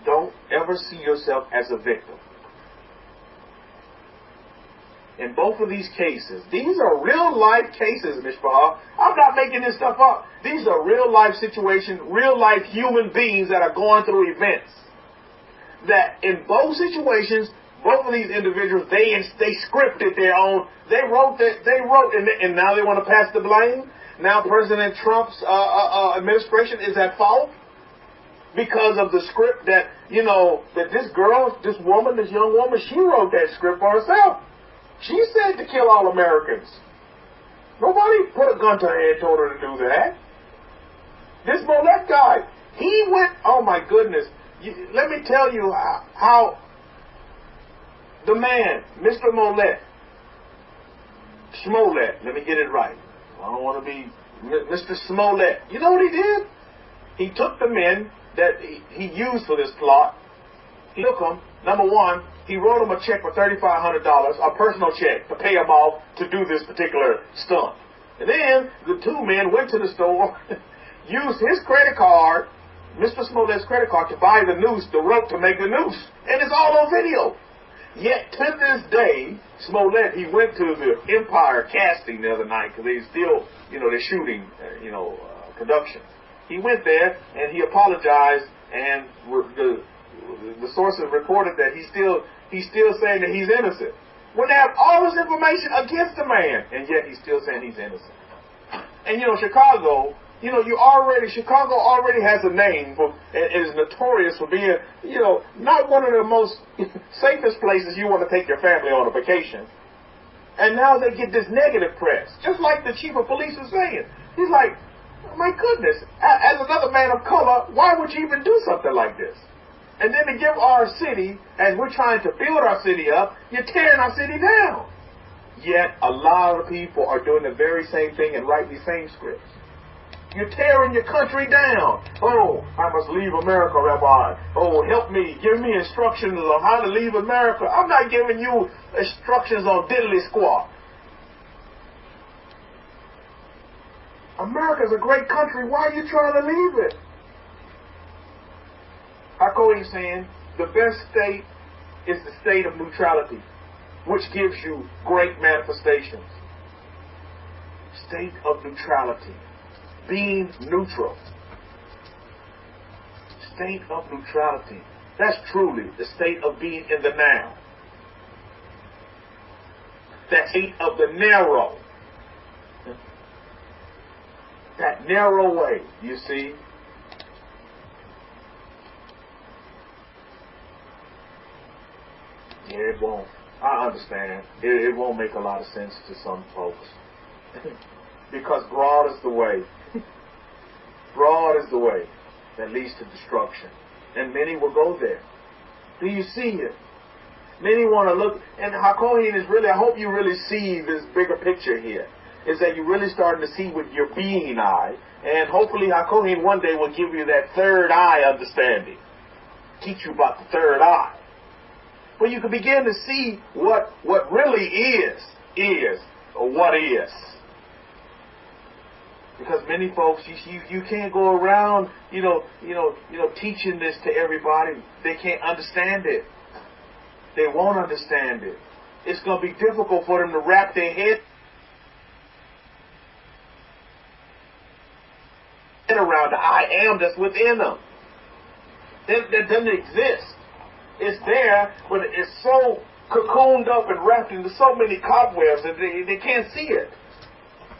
Don't ever see yourself as a victim. In both of these cases, these are real life cases, Mishpah. I'm not making this stuff up. These are real life situations, real life human beings that are going through events. That in both situations, both of these individuals, they scripted their own. They wrote, and now they want to pass the blame. Now President Trump's administration is at fault because of the script that that this young woman, she wrote that script for herself. She said to kill all Americans. Nobody put a gun to her head and told her to do that. This Molech guy, he went, oh my goodness. Let me tell you how the man, Mr. Smollett, let me get it right. I don't want to be Mr. Smollett. You know what he did? He took the men that he used for this plot. He took them. Number one, he wrote them a check for $3,500, a personal check to pay them off to do this particular stunt. And then the two men went to the store, used his credit card, Mr. Smollett's credit card, to buy the noose, the rope to make the noose. And it's all on video. Yet to this day, Smollett, he went to the Empire casting the other night because they still, they're shooting, production. He went there and he apologized, and the sources reported that he's still saying that he's innocent. When they have all this information against the man, and yet he's still saying he's innocent. And Chicago, Chicago already has a name and is notorious for being, not one of the most safest places you want to take your family on a vacation. And now they get this negative press, just like the chief of police is saying. He's like, my goodness, as another man of color, why would you even do something like this? And then to give our city, as we're trying to build our city up, you're tearing our city down. Yet a lot of people are doing the very same thing and writing the same scripts. You're tearing your country down. Oh, I must leave America, Rabbi. Oh, help me. Give me instructions on how to leave America. I'm not giving you instructions on diddly squat. America's a great country. Why are you trying to leave it? Hakohi's saying the best state is the state of neutrality, which gives you great manifestations. State of neutrality. Being neutral. State of neutrality. That's truly the state of being in the now. That state of the narrow. That narrow way, you see. Yeah, it won't. I understand. It won't make a lot of sense to some folks. Because broad is the way. Broad is the way that leads to destruction. And many will go there. Do you see it? Many want to look. And Hakohin is really, I hope you really see this bigger picture here. Is that you're really starting to see with your being eye. And hopefully Hakohin one day will give you that third eye understanding. Teach you about the third eye. But you can begin to see what really is, or what is. Because many folks, you can't go around, teaching this to everybody. They can't understand it. They won't understand it. It's going to be difficult for them to wrap their head around the I am that's within them. That doesn't exist. It's there, but it's so cocooned up and wrapped into so many cobwebs that they can't see it.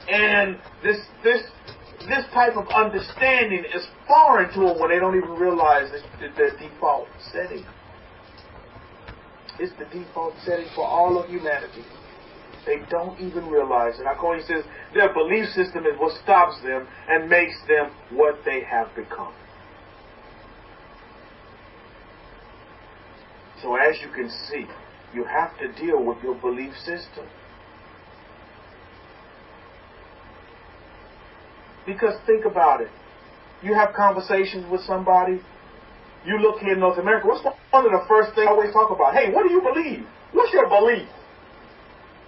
And this type of understanding is foreign to them when they don't even realize it's their default setting. It's the default setting for all of humanity. They don't even realize it. Hakohi says their belief system is what stops them and makes them what they have become. So as you can see, you have to deal with your belief system. Because think about it. You have conversations with somebody. You look here in North America. What's one of the first things I always talk about? Hey, what do you believe? What's your belief?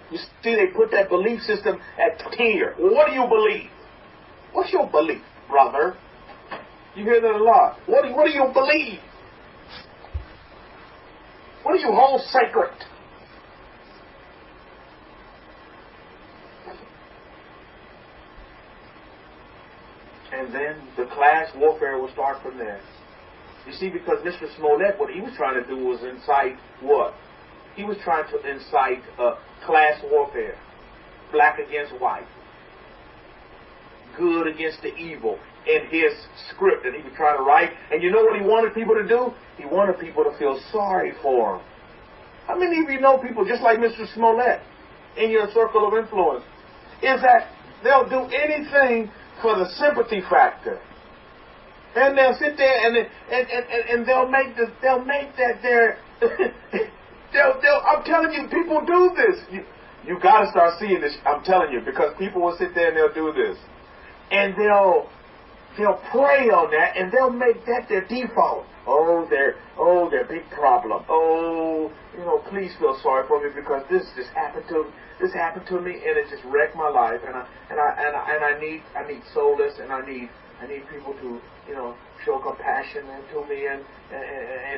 You see, they put that belief system at tier. Well, what do you believe? What's your belief, brother? You hear that a lot. What do you believe? What do you hold sacred? And then the class warfare will start from there. You see, because Mr. Smollett, what he was trying to do was incite what? He was trying to incite class warfare. Black against white. Good against the evil. In his script that he was trying to write. And you know what he wanted people to do? He wanted people to feel sorry for him. How many of you know people just like Mr. Smollett in your circle of influence? Is that they'll do anything for the sympathy factor. And they'll sit there and they'll make that their I'm telling you, people do this. You got to start seeing this. I'm telling you, because people will sit there and they'll do this, and they'll prey on that, and they'll make that their default. Their big problem. Please feel sorry for me because this happened to me, and it just wrecked my life, and I need solace, and I need people to show compassion to me and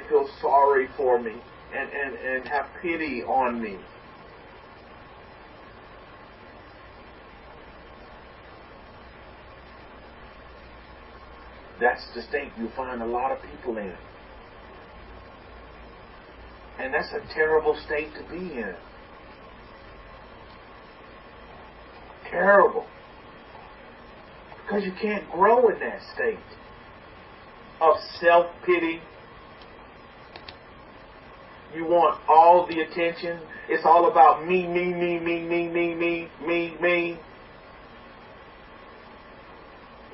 feel sorry for me and have pity on me. That's the state you find a lot of people in. And that's a terrible state to be in. Terrible. Because you can't grow in that state of self-pity. You want all the attention. It's all about me.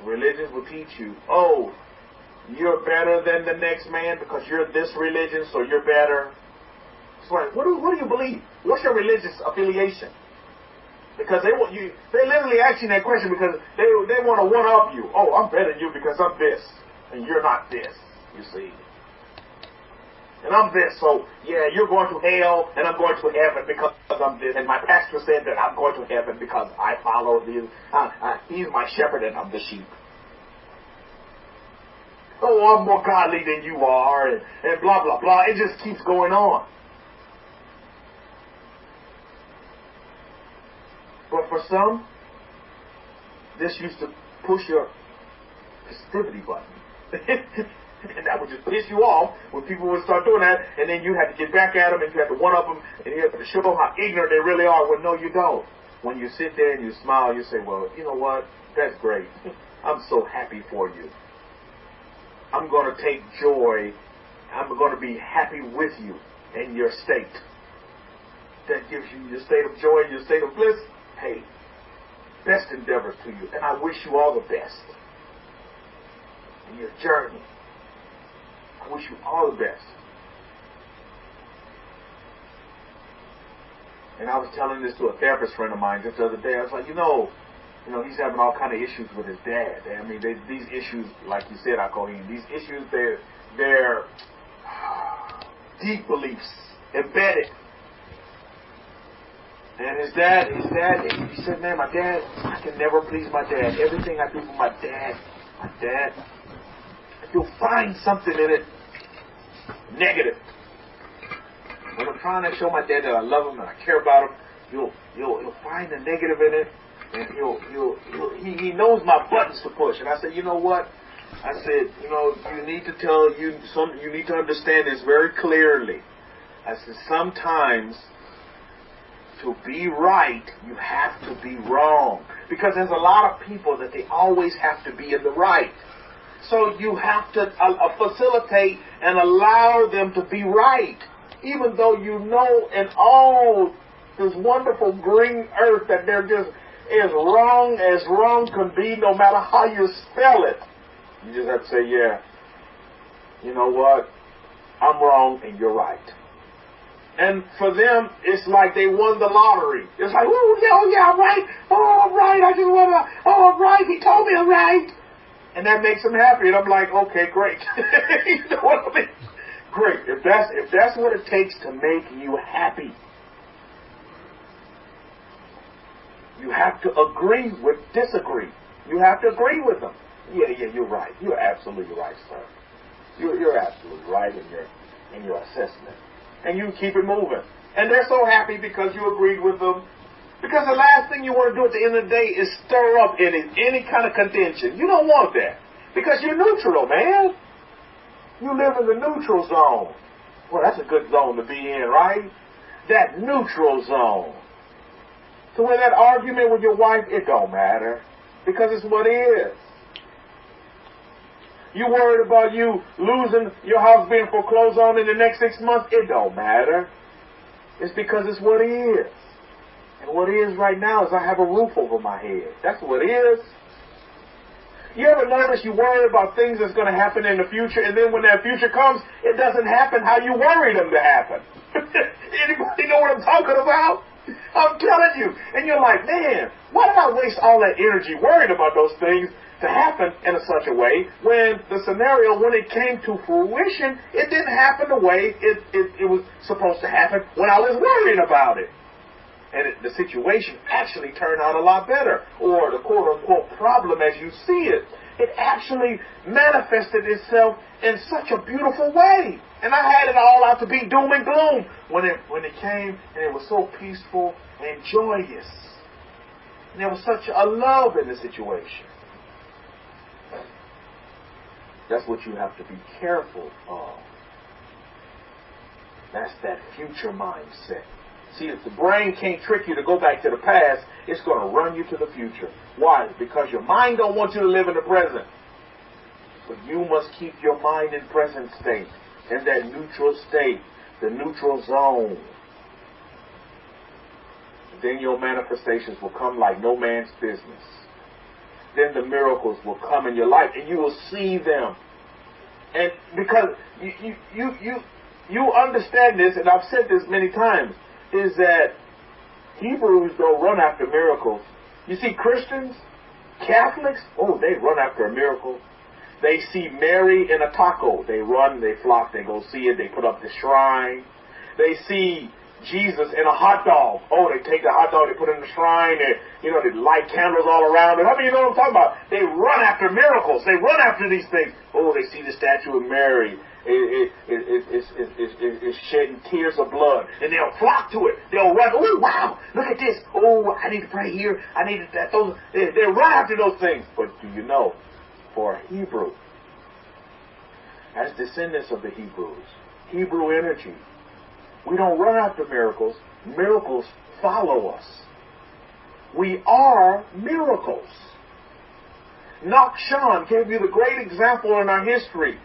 Religions will teach you, you're better than the next man because you're this religion, so you're better. It's like, what do you believe? What's your religious affiliation? Because they literally ask you that question because they want to one-up you. Oh, I'm better than you because I'm this, and you're not this, you see. And I'm this, so yeah, you're going to hell, and I'm going to heaven because I'm this. And my pastor said that I'm going to heaven because I follow his. He's my shepherd, and I'm the sheep. Oh, I'm more godly than you are, and blah blah blah. It just keeps going on. But for some, this used to push your festivity button. And that would just piss you off when people would start doing that, and then you had to get back at them, and you had to one-up them, and you had to show them how ignorant they really are. Well, no, you don't. When you sit there and you smile, you say, well, you know what? That's great. I'm so happy for you. I'm going to take joy. I'm going to be happy with you in your state. That gives you your state of joy, your state of bliss. Hey, best endeavors to you, and I wish you all the best in your journey. I wish you all the best. And I was telling this to a therapist friend of mine just the other day. I was like, he's having all kind of issues with his dad. I mean, these issues, like you said, these issues, they're deep beliefs, embedded. And his dad, he said, man, my dad, I can never please my dad. Everything I do for my dad, you'll find something in it negative. When I'm trying to show my dad that I love him and I care about him, you'll find the negative in it, and he knows my buttons to push. And I said, you know what? I said, you need to understand this very clearly. I said, sometimes to be right, you have to be wrong. Because there's a lot of people that they always have to be in the right. So you have to facilitate and allow them to be right. Even though you know in all this wonderful green earth that they're just as wrong can be, no matter how you spell it. You just have to say, yeah, you know what? I'm wrong and you're right. And for them, it's like they won the lottery. It's like, oh yeah, I'm right. Oh, I'm right. I just want to, I'm right. He told me I'm right. And that makes them happy. And I'm like, okay, great. You know what I mean? Great. If that's what it takes to make you happy, you have to disagree. You have to agree with them. Yeah, you're right. You're absolutely right, sir. You're absolutely right in your assessment. And you keep it moving. And they're so happy because you agreed with them. Because the last thing you want to do at the end of the day is stir up any kind of contention. You don't want that. Because you're neutral, man. You live in the neutral zone. Well, that's a good zone to be in, right? That neutral zone. So when that argument with your wife, it don't matter. Because it's what it is. You worried about you losing your house being foreclosed on in the next 6 months? It don't matter. It's because it's what it is. And what it is right now is I have a roof over my head. That's what it is. You ever notice you worry about things that's going to happen in the future, and then when that future comes, it doesn't happen how you worried them to happen? Anybody know what I'm talking about? I'm telling you. And you're like, man, why did I waste all that energy worrying about those things to happen in such a way when the scenario, when it came to fruition, it didn't happen the way it was supposed to happen when I was worrying about it. And the situation actually turned out a lot better. Or the quote-unquote problem as you see it, it actually manifested itself in such a beautiful way. And I had it all out to be doom and gloom when it came, and it was so peaceful and joyous. And there was such a love in the situation. That's what you have to be careful of. That's that future mindset. See, if the brain can't trick you to go back to the past, it's going to run you to the future. Why? Because your mind don't want you to live in the present. But you must keep your mind in present state, in that neutral state, the neutral zone. Then your manifestations will come like no man's business. Then the miracles will come in your life, and you will see them. And because you understand this, and I've said this many times, is that Hebrews don't run after miracles. You see, Christians, Catholics, they run after a miracle. They see Mary in a taco. They run, they flock, they go see it, they put up the shrine. They see Jesus in a hot dog. They take the hot dog, they put it in the shrine, they light candles all around it. How many of you know what I'm talking about? They run after miracles. They run after these things. They see the statue of Mary. It's shedding tears of blood, and they'll flock to it. They'll run. Oh, wow! Look at this. I need to pray here. I need that. They run after those things. But do you know, for a Hebrew, as descendants of the Hebrews, Hebrew energy, we don't run after miracles. Miracles follow us. We are miracles. Nakshan gave you the great example in our history.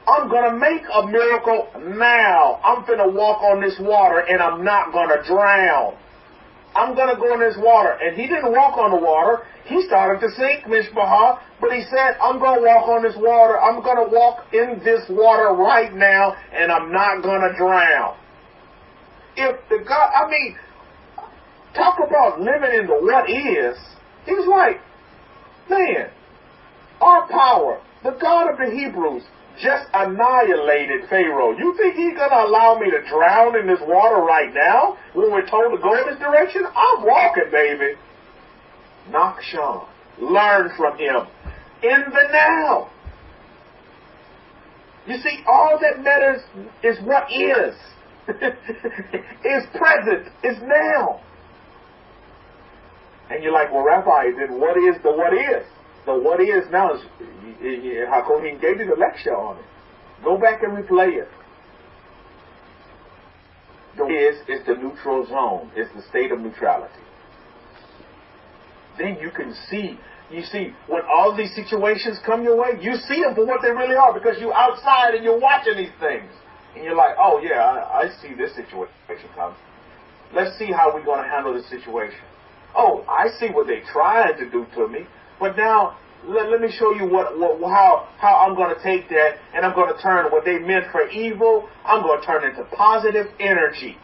I'm going to make a miracle now. I'm going to walk on this water, and I'm not going to drown. I'm going to go in this water. And he didn't walk on the water. He started to sink, Mishpahah. But he said, I'm going to walk on this water. I'm going to walk in this water right now, and I'm not going to drown. If the God, talk about living in the what is. He was like, man, our power, the God of the Hebrews, just annihilated Pharaoh. You think he's going to allow me to drown in this water right now when we're told to go in this direction? I'm walking, baby. Nakshan. Learn from him. In the now. You see, all that matters is what is. Is present. Is now. And you're like, well, Rabbi, then what is the what is? The what is now is, Hakohin gave you the lecture on it. Go back and replay it. The is the neutral zone. It's the state of neutrality. Then you can see, when all these situations come your way, you see them for what they really are because you're outside and you're watching these things. And you're like, oh yeah, I see this situation come. Let's see how we're going to handle this situation. I see what they're trying to do to me. But now, let me show you how I'm going to take that, and I'm going to turn what they meant for evil, I'm going to turn into positive energy.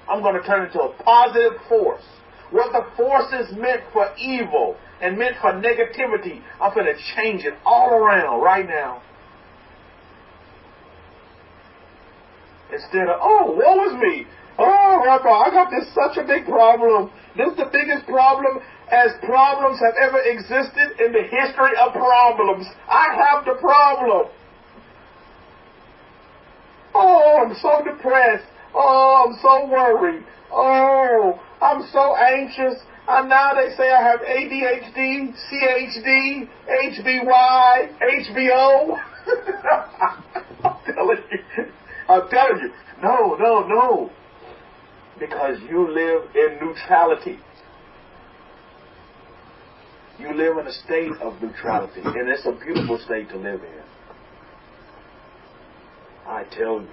I'm going to turn into a positive force. What the forces meant for evil and meant for negativity, I'm going to change it all around right now. Instead of, woe is me. Rabbi, I got this such a big problem. This is the biggest problem as problems have ever existed in the history of problems. I have the problem. I'm so depressed. I'm so worried. I'm so anxious. And now they say I have ADHD, CHD, HBY, HBO. I'm telling you. No. Because you live in neutrality. You live in a state of neutrality. And it's a beautiful state to live in. I tell you.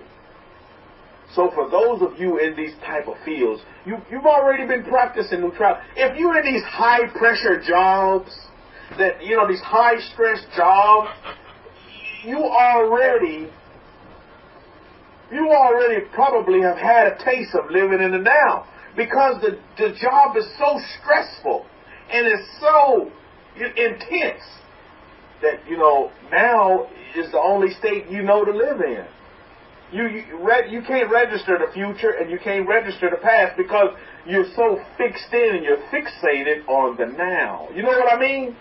So for those of you in these type of fields, you've already been practicing neutrality. If you're in these high pressure jobs, that, you know, these high-stress jobs, you already probably have had a taste of living in the now, because the job is so stressful and it's so intense that, you know, now is the only state you know to live in. You can't register the future and you can't register the past because you're so fixed in and you're fixated on the now. You know what I mean?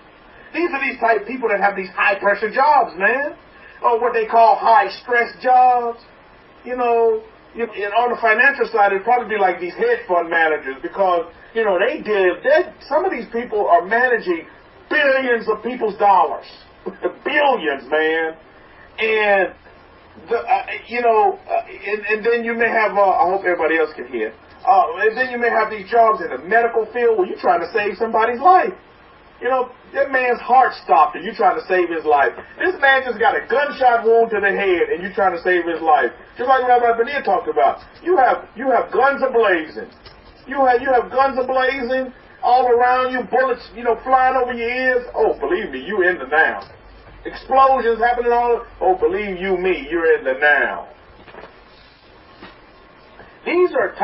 These are these type of people that have these high-pressure jobs, man. Or what they call high-stress jobs. You know, and on the financial side, it'd probably be like these hedge fund managers because, you know, some of these people are managing billions of people's dollars. Billions, man. And, and then you may have, I hope everybody else can hear, and then you may have these jobs in the medical field where you're trying to save somebody's life. You know, that man's heart stopped and you're trying to save his life. This man just got a gunshot wound to the head and you're trying to save his life. Just like Rabbi Brit talked about. You have guns a-blazing. You have guns a-blazing all around you, bullets, you know, flying over your ears. Oh, believe me, you in the now. Explosions happening all. Oh, believe you me, you're in the now. These are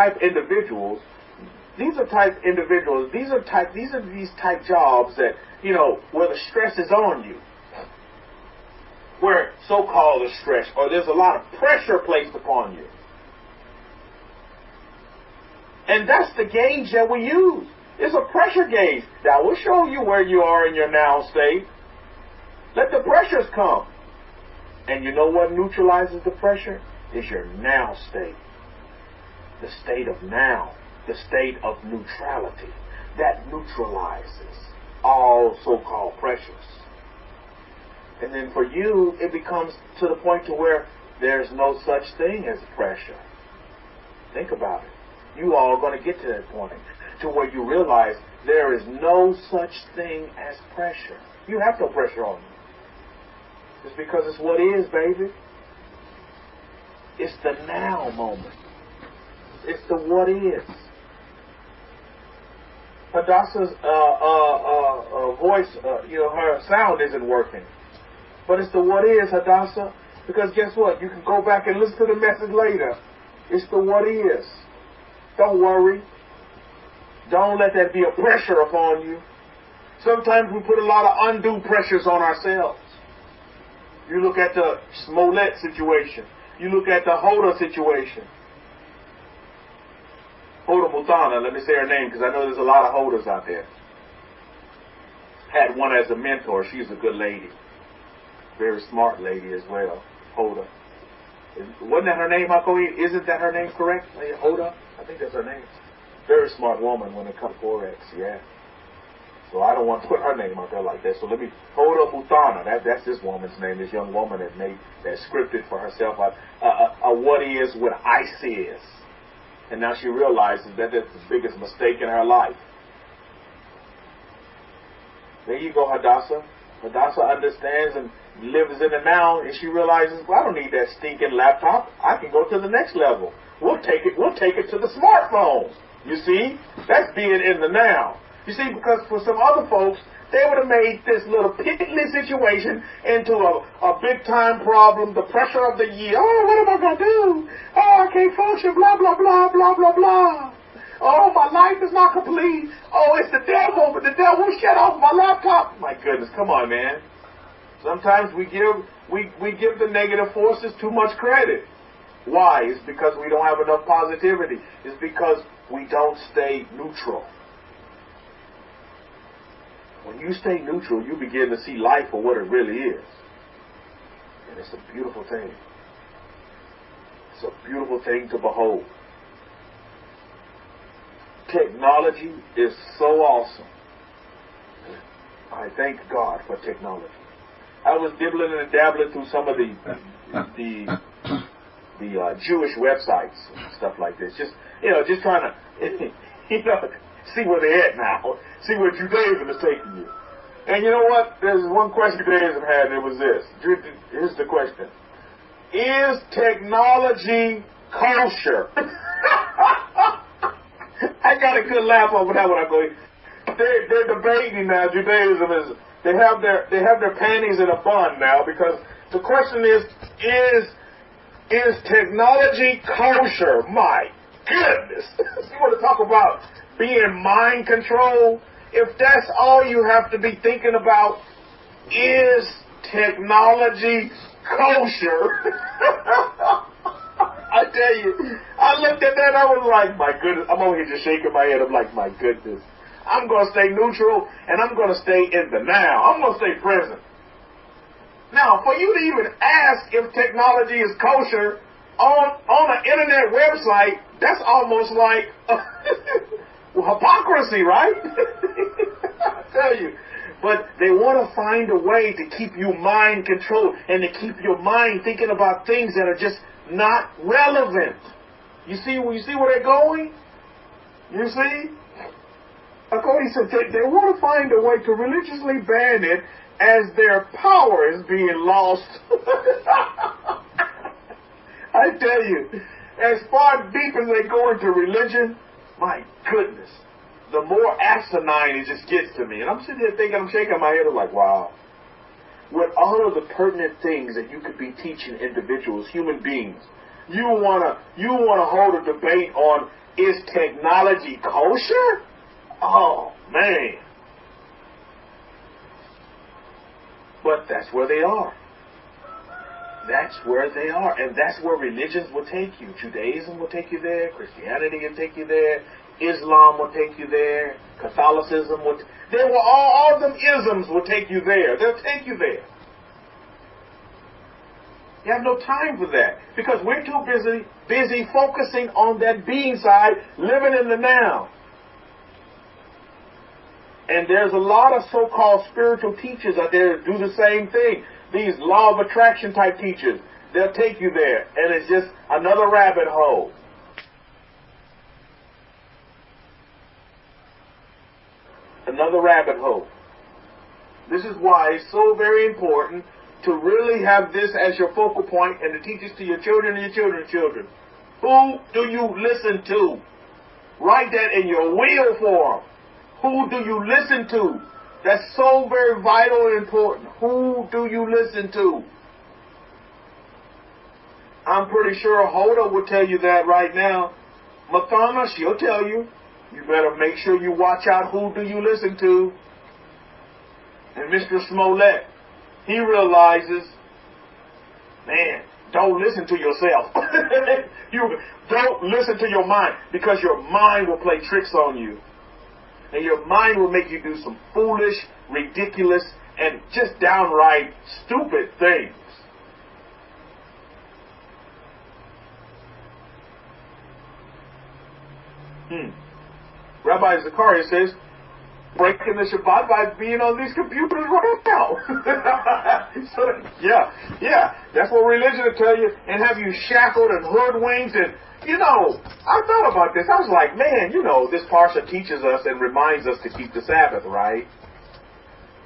these type jobs that, you know, where the stress is on you. Where so-called the stress, or there's a lot of pressure placed upon you. And that's the gauge that we use. It's a pressure gauge that will show you where you are in your now state. Let the pressures come. And you know what neutralizes the pressure? Is your now state. The state of now. The state of neutrality. That neutralizes all so-called pressures. And then for you, it becomes to the point to where there's no such thing as pressure. Think about it. You all are going to get to that point to where you realize there is no such thing as pressure. You have no pressure on you. It's because it's what is, baby. It's the now moment. It's the what is. Hadassah's voice, her sound isn't working. But it's the what is, Hadassah. Because guess what? You can go back and listen to the message later. It's the what is. Don't worry. Don't let that be a pressure upon you. Sometimes we put a lot of undue pressures on ourselves. You look at the Smollett situation. You look at the Hoda situation. Hoda Mutana, let me say her name because I know there's a lot of Hodas out there. Had one as a mentor. She's a good lady. Very smart lady as well. Hoda. Wasn't that her name, Hako? Isn't that her name correct? Hoda? I think that's her name. Very smart woman when it comes to Forex, yeah. So I don't want to put her name out there like that. So let me, Hoda Mutana, that's this woman's name, this young woman that scripted for herself a what is with ISIS. And now she realizes that that's the biggest mistake in her life. There you go, Hadassah. Hadassah understands and lives in the now, and she realizes, well, I don't need that stinking laptop. I can go to the next level. We'll take it to the smartphone. You see? That's being in the now. You see, because for some other folks, they would have made this little piddly situation into a big-time problem, the pressure of the year. Oh, what am I going to do? Oh, I can't function, blah, blah, blah, blah, blah, blah. Oh, my life is not complete. Oh, it's the devil, but the devil shut off my laptop. My goodness, come on, man. Sometimes we give the negative forces too much credit. Why? It's because we don't have enough positivity. It's because we don't stay neutral. When you stay neutral, you begin to see life for what it really is. And it's a beautiful thing. It's a beautiful thing to behold. Technology is so awesome. I thank God for technology. I was dibbling and dabbling through some of the Jewish websites and stuff like this. Just trying to, see where they're at now. See where Judaism is taking you. And you know what? There's one question Judaism had, and it was this. Here's the question. Is technology kosher? I got a good laugh over that one. I go, they're debating now. Judaism They have their panties in a bun now, because the question is technology kosher? My goodness. You want to talk about being mind controlled? If that's all you have to be thinking about, is technology kosher? I tell you, I looked at that, I was like, my goodness. I'm over here just shaking my head. I'm like, my goodness. I'm going to stay neutral, and I'm going to stay in the now. I'm going to stay present. Now, for you to even ask if technology is kosher on an internet website, that's almost like hypocrisy, right? I tell you. But they want to find a way to keep you mind controlled and to keep your mind thinking about things that are just not relevant. You see where they're going? You see? He said they want to find a way to religiously ban it as their power is being lost. I tell you, as far deep as they go into religion, my goodness, the more asinine it just gets to me. And I'm sitting here thinking, I'm shaking my head, I'm like, wow. With all of the pertinent things that you could be teaching individuals, human beings, you wanna hold a debate on, is technology kosher? Oh, man. But that's where they are. That's where they are. And that's where religions will take you. Judaism will take you there. Christianity will take you there. Islam will take you there. Catholicism will... all of them isms will take you there. They'll take you there. You have no time for that. Because we're too busy focusing on that being side, living in the now. And there's a lot of so-called spiritual teachers out there that do the same thing. These law of attraction type teachers. They'll take you there. And it's just another rabbit hole. Another rabbit hole. This is why it's so very important to really have this as your focal point and to teach this to your children and your children's children. Who do you listen to? Write that in your will form. Who do you listen to? That's so very vital and important. Who do you listen to? I'm pretty sure Hoda will tell you that right now. Mathana, she'll tell you. You better make sure you watch out who do you listen to. And Mr. Smollett, he realizes, man, don't listen to yourself. You don't listen to your mind, because your mind will play tricks on you. And your mind will make you do some foolish, ridiculous, and just downright stupid things. Rabbi Zachariah says, breaking the Shabbat by being on these computers right now. So, yeah, that's what religion will tell you, and have you shackled and hoodwinked. And, I thought about this. I was like, man, this Parsha teaches us and reminds us to keep the Sabbath, right?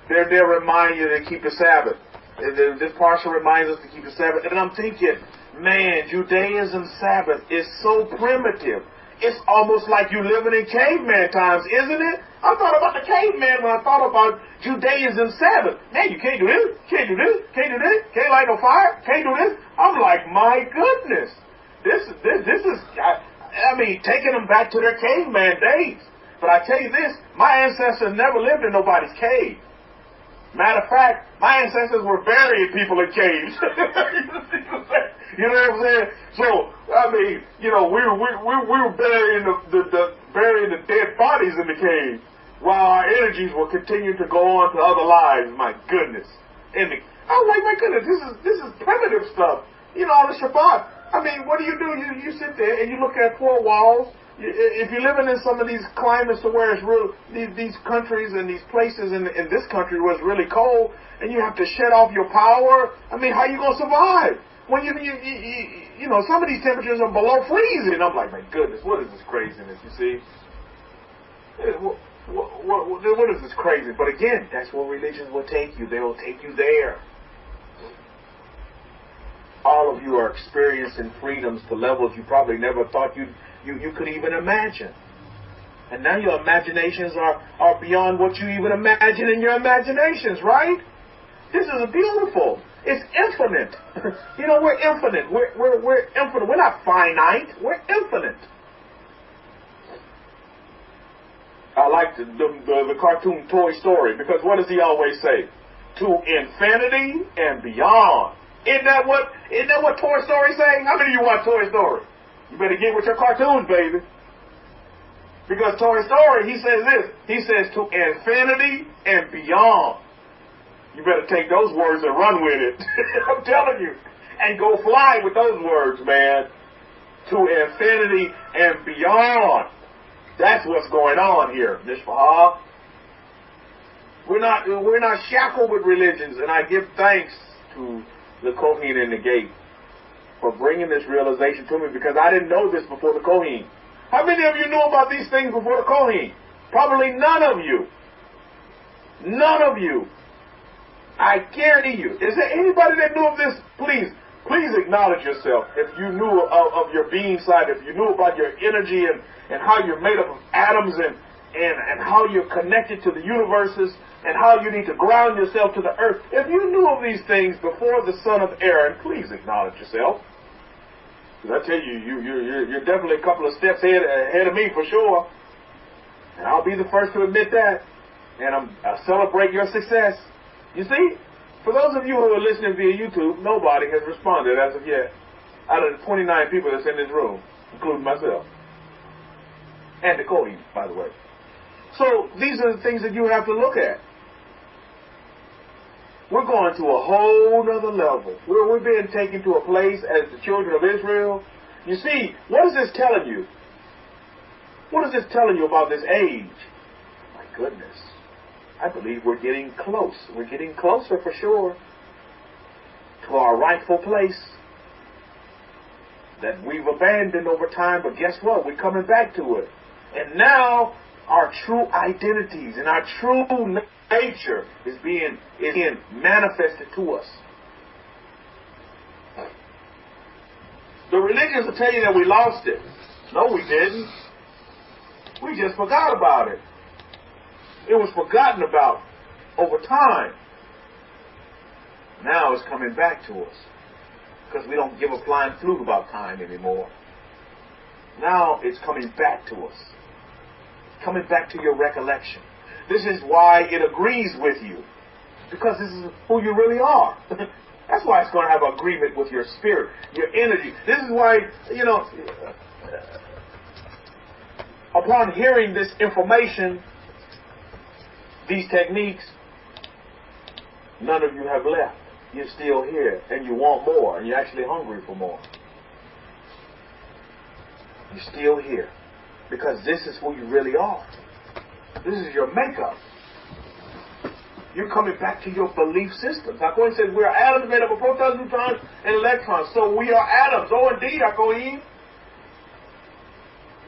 They'll remind you to keep the Sabbath. This Parsha reminds us to keep the Sabbath. And I'm thinking, man, Judaism Sabbath is so primitive. It's almost like you living in caveman times, isn't it? I thought about the caveman when I thought about Judaism Sabbath. Man, you can't do this, can't do this, can't do this, can't light no fire, can't do this. I'm like, my goodness. This is, taking them back to their caveman days. But I tell you this, my ancestors never lived in nobody's cave. Matter of fact, my ancestors were burying people in caves. You know what I'm saying? So, we were burying burying the dead bodies in the cave, while our energies were continuing to go on to other lives. My goodness. I was like, my goodness, this is primitive stuff. On the Shabbat. What do? You sit there and you look at 4 walls. If you're living in some of these climates to where it's real, these countries and these places in this country where it's really cold, and you have to shut off your power, how you gonna survive? When you some of these temperatures are below freezing. I'm like, my goodness, what is this craziness? You see? What is this crazy? But again, that's where religions will take you. They will take you there. All of you are experiencing freedoms to levels you probably never thought you could even imagine. And now your imaginations are beyond what you even imagine in your imaginations, right? This is beautiful. It's infinite. You know, we're infinite. We're infinite. We're not finite. We're infinite. I like the cartoon Toy Story, because what does he always say? To infinity and beyond. Isn't that what Toy Story saying? How many of you watch Toy Story? You better get with your cartoons, baby. Because Toy Story, he says this. He says to infinity and beyond. You better take those words and run with it. I'm telling you. And go fly with those words, man. To infinity and beyond. That's what's going on here, Mishpah. We're not shackled with religions, and I give thanks to the Kohen and the Gate for bringing this realization to me, because I didn't know this before the Kohen. How many of you knew about these things before the Kohen? Probably none of you. None of you. I guarantee you. Is there anybody that knew of this? Please acknowledge yourself. If you knew of your being side, if you knew about your energy and how you're made up of atoms and how you're connected to the universes and how you need to ground yourself to the earth. If you knew of these things before the son of Aaron, please acknowledge yourself. Because I tell you, you're definitely a couple of steps ahead of me for sure. And I'll be the first to admit that. And I celebrate your success. You see, for those of you who are listening via YouTube, nobody has responded as of yet. Out of the 29 people that's in this room, including myself. And the Kohen, by the way. So these are the things that you have to look at. We're going to a whole nother level. We're being taken to a place as the children of Israel. You see, what is this telling you? What is this telling you about this age? My goodness. I believe we're getting close. We're getting closer for sure to our rightful place that we've abandoned over time. But guess what? We're coming back to it. And now our true identities and our true nature is being manifested to us. The religions will tell you that we lost it. No, we didn't. We just forgot about it. It was forgotten about over time. Now it's coming back to us because we don't give a flying flute about time anymore. Now it's coming back to us. Coming back to your recollection. This is why it agrees with you. Because this is who you really are. That's why it's going to have agreement with your spirit, your energy. This is why, upon hearing this information, these techniques, none of you have left. You're still here, and you want more, and you're actually hungry for more. You're still here. Because this is who you really are. This is your makeup. You're coming back to your belief systems. Hakohen says we are atoms made up of protons, neutrons, and electrons. So we are atoms. Oh, indeed, Hakohen.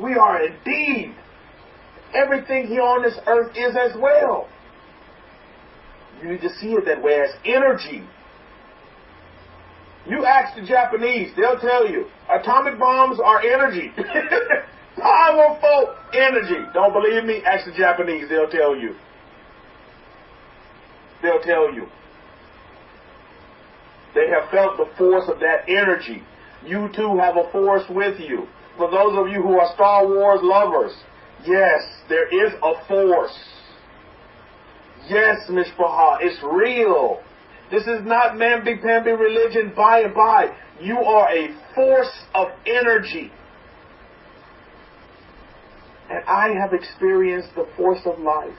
We are indeed. Everything here on this earth is as well. You need to see it that way, as energy. You ask the Japanese, they'll tell you, atomic bombs are energy. Powerful energy. Don't believe me? Ask the Japanese. They'll tell you. They'll tell you. They have felt the force of that energy. You too have a force with you. For those of you who are Star Wars lovers, yes, there is a force. Yes, Mishpah, it's real. This is not mamby-pamby religion by and by. You are a force of energy. And I have experienced the force of life.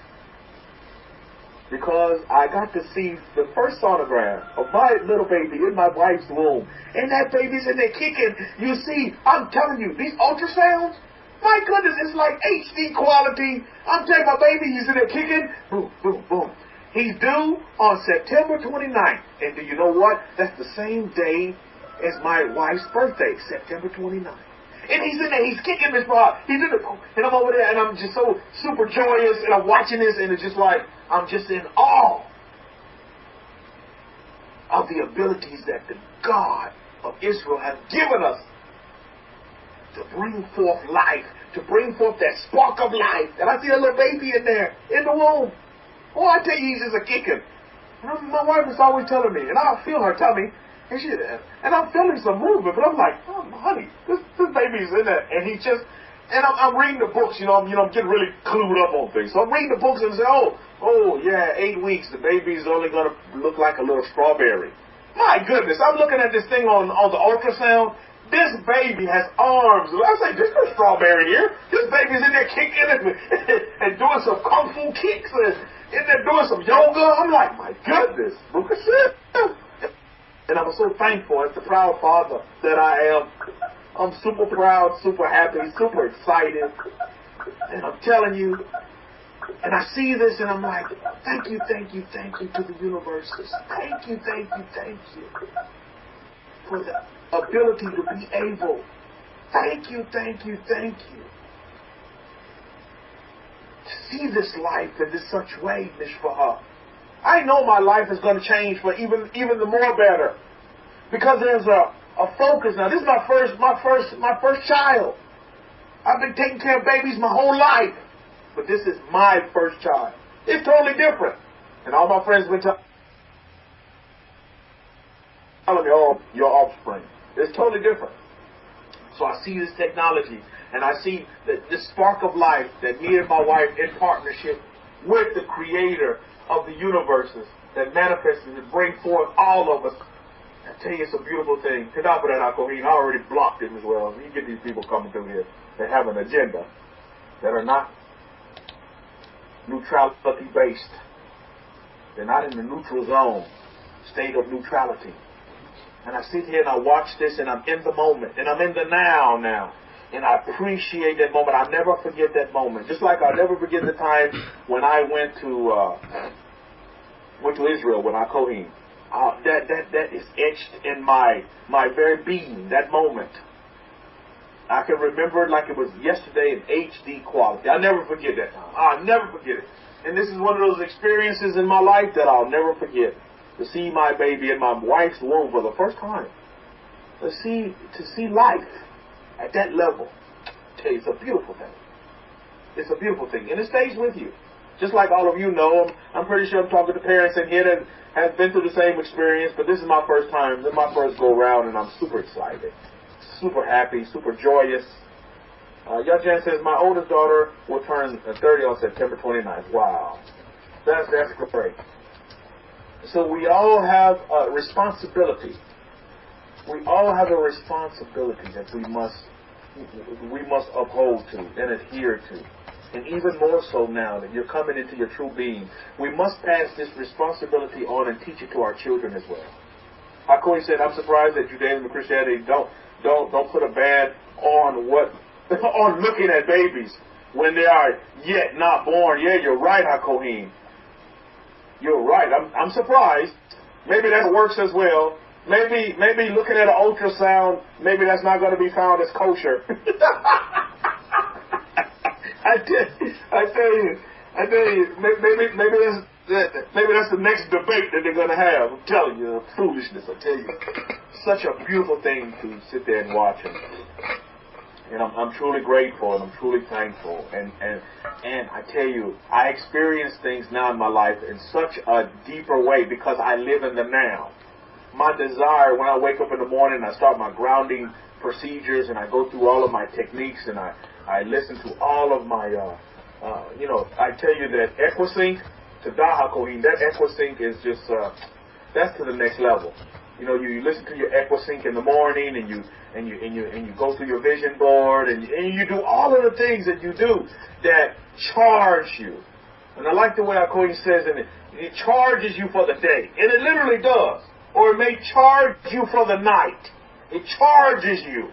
Because I got to see the first sonogram of my little baby in my wife's womb. And that baby's in there kicking. You see, I'm telling you, these ultrasounds, my goodness, it's like HD quality. I'm telling you, my baby, he's in there kicking. Boom, boom, boom. He's due on September 29th. And do you know what? That's the same day as my wife's birthday, September 29th. And he's in there, he's kicking this part. He's in there, and I'm over there, and I'm just so super joyous, and I'm watching this, and it's just like, I'm just in awe of the abilities that the God of Israel has given us to bring forth life to bring forth that spark of life. And I see a little baby in there, in the womb. Oh, I tell you, he's just a kicking. My wife is always telling me, and I feel her tell me, and I'm feeling some movement, but I'm like, oh, honey, this baby's in there, and he's just, and I'm reading the books, I'm getting really clued up on things. So I'm reading the books and say, oh yeah, 8 weeks, the baby's only gonna look like a little strawberry. My goodness, I'm looking at this thing on the ultrasound. This baby has arms. I say, there's no strawberry here. This baby's in there kicking and doing some kung fu kicks and in there doing some yoga. I'm like, my goodness, look at this. And I'm so thankful as the proud father that I am. I'm super proud, super happy, super excited. And I'm telling you, and I see this and I'm like, thank you to the universes. Thank you for the ability to be able. Thank you to see this life in this such way, Mishpaha. I know my life is going to change for even the more better, because there's a focus now. This is my first child. I've been taking care of babies my whole life, but this is my first child. It's totally different, and all my friends have been telling me, "Oh, your offspring." It's totally different. So I see this technology, and I see that this spark of life that me and my wife, in partnership with the Creator of the universes, that manifests and bring forth all of us. I tell you, it's a beautiful thing. I already blocked him as well. You get these people coming through here that have an agenda, that are not neutrality based. They're not in the neutral zone, state of neutrality. And I sit here and I watch this, and I'm in the moment, and I'm in the now. And I appreciate that moment. I'll never forget that moment. Just like I'll never forget the time when I went to Israel with our Kohen. That is etched in my very being, that moment. I can remember it like it was yesterday in HD quality. I'll never forget that time. I'll never forget it. And this is one of those experiences in my life that I'll never forget. To see my baby in my wife's womb for the first time. To see life at that level. I tell you, it's a beautiful thing. It's a beautiful thing. And it stays with you. Just like all of you know, I'm pretty sure I'm talking to parents in here that have been through the same experience, but this is my first time. This is my first go around, and I'm super excited. Super happy, super joyous. Yajan says, my oldest daughter will turn 30 on September 29th. Wow. That's great. So we all have a responsibility. We all have a responsibility that we must uphold to and adhere to. And even more so now that you're coming into your true being, we must pass this responsibility on and teach it to our children as well. Hakoi said, I'm surprised that Judaism and Christianity don't put a ban on looking at babies when they are yet not born. Yeah, you're right, Hakohim. You're right. I'm surprised. Maybe that works as well. Maybe looking at an ultrasound, maybe that's not going to be found as kosher. I tell you. Maybe that's the next debate that they're going to have. I'm telling you, foolishness. I tell you, such a beautiful thing to sit there and watch it. And I'm truly grateful and I'm truly thankful. And I tell you, I experience things now in my life in such a deeper way because I live in the now. My desire when I wake up in the morning, I start my grounding procedures and I go through all of my techniques and I listen to all of my, I tell you that Equisync to Dahakohin, that Equisync is just, that's to the next level. You know, you listen to your Equisync in the morning and you go through your vision board and you do all of the things that you do that charge you. And I like the way Hakohin says it charges you for the day. And it literally does. Or it may charge you for the night. It charges you.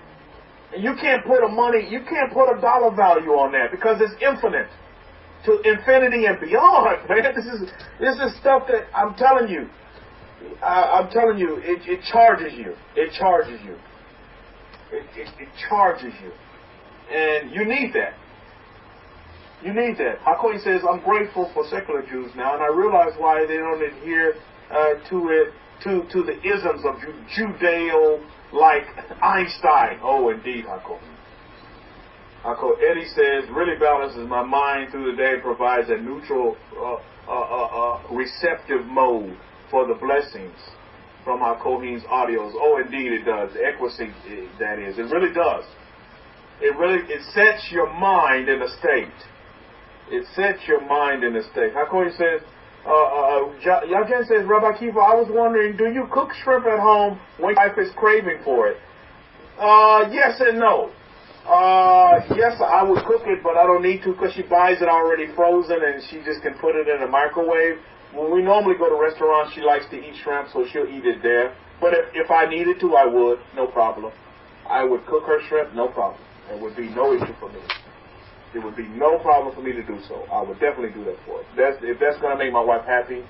And you can't put a dollar value on that because it's infinite. To infinity and beyond, man. This is stuff that I'm telling you. It charges you. It charges you. It charges you. And you need that. You need that. Hakoin says, I'm grateful for secular Jews now, and I realize why they don't adhere to the isms of Judeo like Einstein. Oh, indeed, Hakoin. Eddie says, really balances my mind through the day, provides a neutral, receptive mode for the blessings from our Kohen's audios. Oh, indeed it does. Equity, that is. It really does. It sets your mind in a state. It sets your mind in a state. Hakohi says, Yajen says, Rabbi Kefa, I was wondering, do you cook shrimp at home when your wife is craving for it? Yes and no. Yes, I would cook it, but I don't need to because she buys it already frozen and she just can put it in a microwave. When we normally go to restaurants, she likes to eat shrimp, so she'll eat it there. But if I needed to, I would, no problem. I would cook her shrimp, no problem. It would be no issue for me. It would be no problem for me to do so. I would definitely do that for her. If that's going to make my wife happy,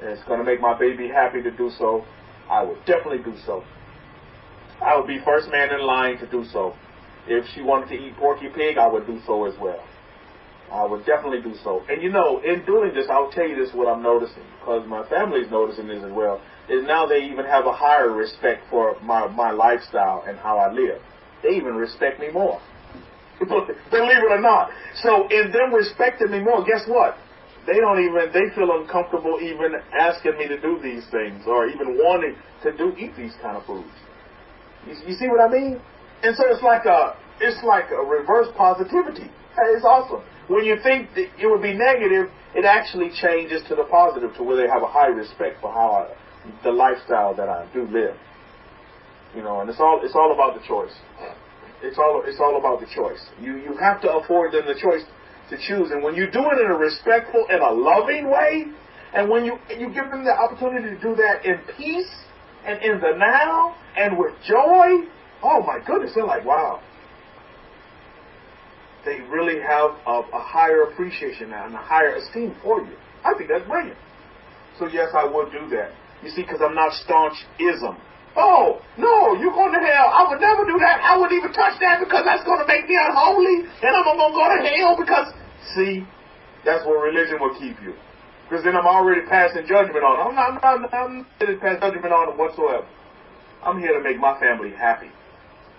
and it's going to make my baby happy to do so, I would definitely do so. I would be first man in line to do so. If she wanted to eat porky pig, I would do so as well. I would definitely do so. And you know, in doing this, I'll tell you this, what I'm noticing, because my family's noticing this as well, is now they even have a higher respect for my lifestyle and how I live. They even respect me more. Believe it or not. So in them respecting me more, guess what? They feel uncomfortable even asking me to do these things or even wanting to eat these kind of foods. You see what I mean? And so it's like a reverse positivity. It's awesome. When you think that it would be negative, it actually changes to the positive, to where they have a high respect for the lifestyle that I do live. You know, and it's all about the choice. It's all about the choice. You have to afford them the choice to choose. And when you do it in a respectful and a loving way, and when you give them the opportunity to do that in peace and in the now and with joy, oh my goodness, they're like, wow. They really have a higher appreciation and a higher esteem for you. I think that's brilliant. So yes, I would do that. You see, because I'm not staunch ism. Oh, no, you're going to hell. I would never do that. I wouldn't even touch that because that's going to make me unholy and I'm going to go to hell because... See, that's where religion will keep you. Because then I'm already passing judgment on it. I'm not passing judgment on it whatsoever. I'm here to make my family happy.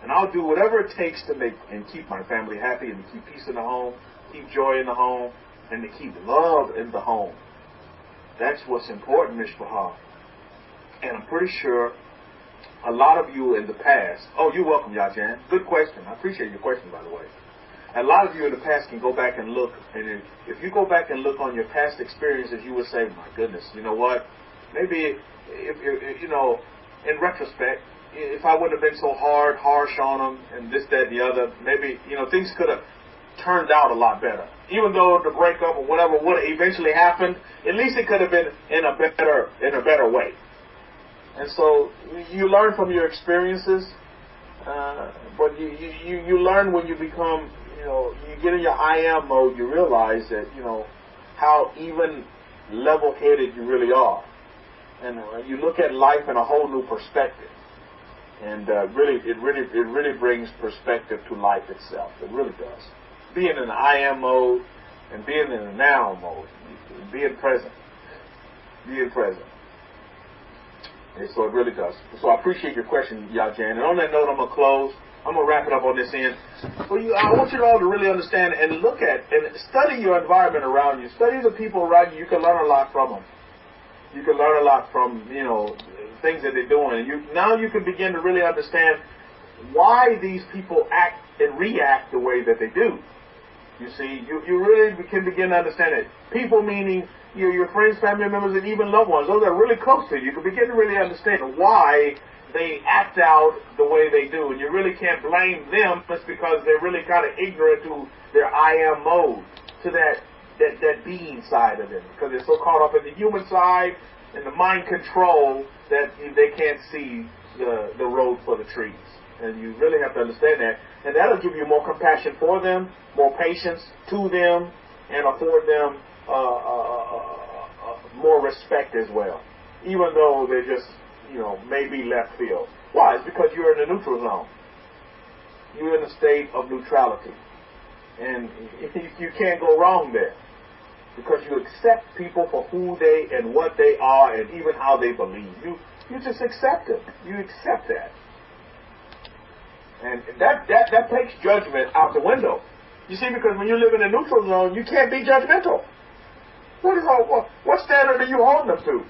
And I'll do whatever it takes to make and keep my family happy and to keep peace in the home, keep joy in the home, and to keep love in the home. That's what's important, Mishpahah. And I'm pretty sure a lot of you in the past... Oh, you're welcome, Yajan. Good question. I appreciate your question, by the way. A lot of you in the past can go back and look. And if you go back and look on your past experiences, you would say, my goodness, you know what? Maybe, if you know, in retrospect, if I wouldn't have been so harsh on them and this, that, and the other, maybe, you know, things could have turned out a lot better. Even though the breakup or whatever would have eventually happened, at least it could have been in a better way. And so you learn from your experiences, but you learn when you become, you know, you get in your I am mode, you realize that, you know, how even level-headed you really are. And you look at life in a whole new perspective. And it really brings perspective to life itself. It really does. Being in the I am mode and being in the now mode, being present. And so it really does. So I appreciate your question, Yajan. And on that note, I'm going to close. I'm going to wrap it up on this end. So I want you all to really understand and look at and study your environment around you. Study the people around you. You can learn a lot from them. You can learn a lot from, you know, things that they're doing. Now you can begin to really understand why these people act and react the way that they do. You see, you really can begin to understand it. People meaning your friends, family members, and even loved ones, those that are really close to you. You can begin to really understand why they act out the way they do. And you really can't blame them just because they're really kind of ignorant to their I am mode, to that being side of them. Because they're so caught up in the human side and the mind control that they can't see the road for the trees. And you really have to understand that. And that'll give you more compassion for them, more patience to them, and afford them more respect as well. Even though they're just, you know, maybe left field. Why? It's because you're in the neutral zone. You're in a state of neutrality. And you can't go wrong there. Because you accept people for who they and what they are and even how they believe. You just accept it. You accept that. And that takes judgment out the window. You see, because when you live in a neutral zone, you can't be judgmental. What standard are you holding them to?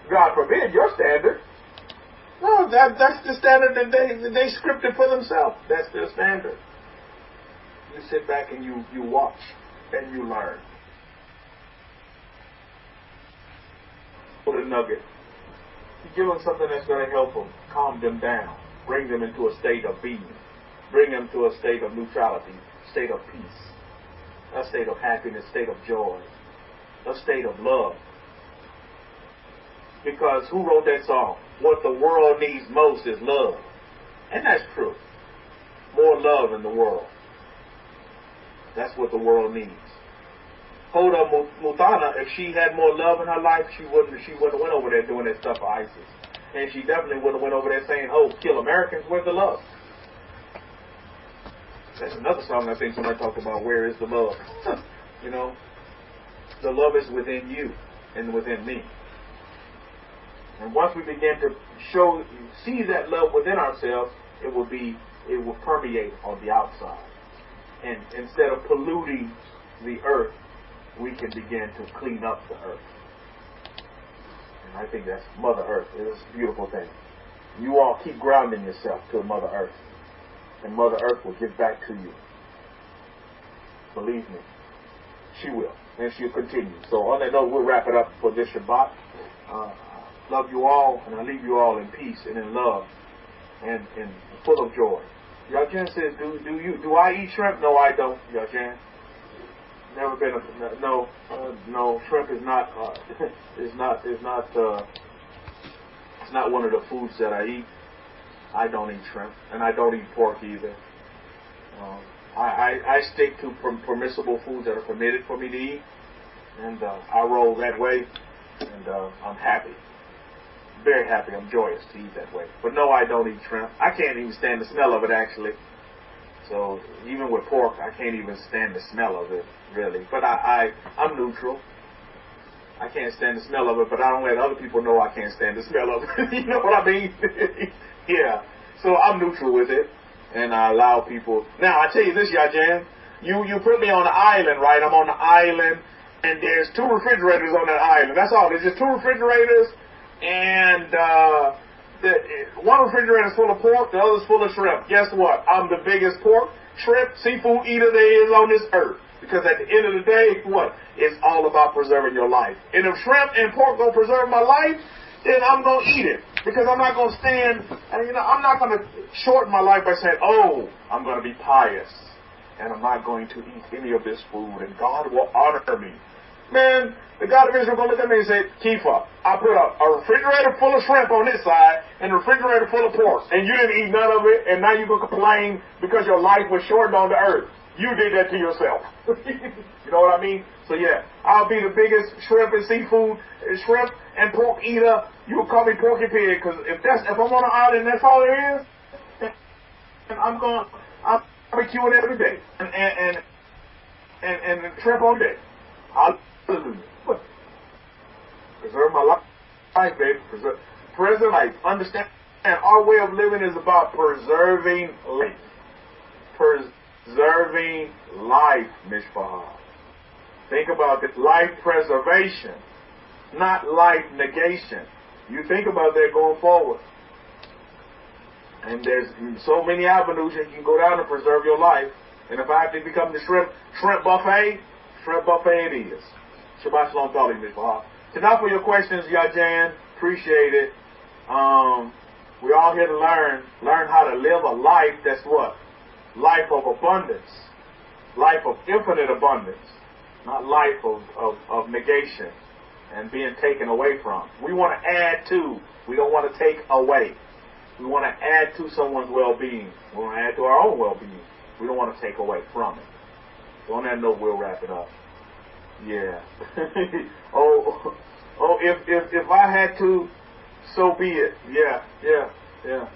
God forbid your standard. No, that's the standard that they scripted for themselves. That's their standard. You sit back and you watch and you learn. Put a nugget. You give them something that's going to help them, calm them down, bring them into a state of being, bring them to a state of neutrality, state of peace, a state of happiness, state of joy, a state of love. Because who wrote that song? What the world needs most is love. And that's true. More love in the world. That's what the world needs. Hoda Mutana, if she had more love in her life, she wouldn't have went over there doing that stuff for ISIS. And she definitely wouldn't have went over there saying, oh, kill Americans, where's the love? That's another song I think somebody talked about, where is the love? You know, the love is within you and within me. And once we begin to see that love within ourselves, it will permeate on the outside. And instead of polluting the earth, we can begin to clean up the earth. And I think that's Mother Earth. It's a beautiful thing. You all keep grounding yourself to Mother Earth. And Mother Earth will give back to you. Believe me. She will. And she'll continue. So on that note, we'll wrap it up for this Shabbat. Love you all, and I leave you all in peace and in love and full of joy. Yajan says, do I eat shrimp? No, I don't, Yajan. Never been no, shrimp is not it's not one of the foods that I eat. I don't eat shrimp, and I don't eat pork either. I stick to permissible foods that are permitted for me to eat, and I roll that way, and I'm happy. Very happy. I'm joyous to eat that way. But no, I don't eat shrimp. I can't even stand the smell of it, actually. So even with pork, I can't even stand the smell of it, really. But I'm neutral. I can't stand the smell of it, but I don't let other people know I can't stand the smell of it. You know what I mean? Yeah. So I'm neutral with it, and I allow people. Now, I tell you this, Yajan. You put me on an island, right? I'm on the island, and there's 2 refrigerators on that island. That's all. There's just 2 refrigerators. And one refrigerator is full of pork, the other is full of shrimp. Guess what? I'm the biggest pork, shrimp, seafood eater there is on this earth. Because at the end of the day, what? It's all about preserving your life. And if shrimp and pork gonna preserve my life, then I'm gonna eat it. Because I'm not gonna stand, I'm not gonna shorten my life by saying, oh, I'm gonna be pious, and I'm not going to eat any of this food, and God will honor me. Man, the God of Israel going to look at me and say, Kefa, I put a refrigerator full of shrimp on this side and a refrigerator full of pork, and you didn't eat none of it, and now you're going to complain because your life was shortened on the earth. You did that to yourself. You know what I mean? So yeah, I'll be the biggest shrimp and seafood, shrimp and pork eater. You'll call me Porky Pig, because if I'm on an island and that's all there is, then I'm barbecuing every day and shrimp all day. Preserve my life, baby. Preserve life. Understand, our way of living is about preserving life. Preserving life, Mishpah. Think about this. Life preservation, not life negation. You think about that going forward. And there's so many avenues you can go down to preserve your life. And if I have to become the shrimp buffet it is. Shabbat Shalom to all of you, Mishpah. So now for your questions, Yajan. Appreciate it. We're all here to learn how to live a life that's what? Life of abundance. Life of infinite abundance. Not life of negation and being taken away from. We want to add to. We don't want to take away. We want to add to someone's well-being. We want to add to our own well-being. We don't want to take away from it. So on that note, we'll wrap it up. Yeah. If I had to, so be it. Yeah.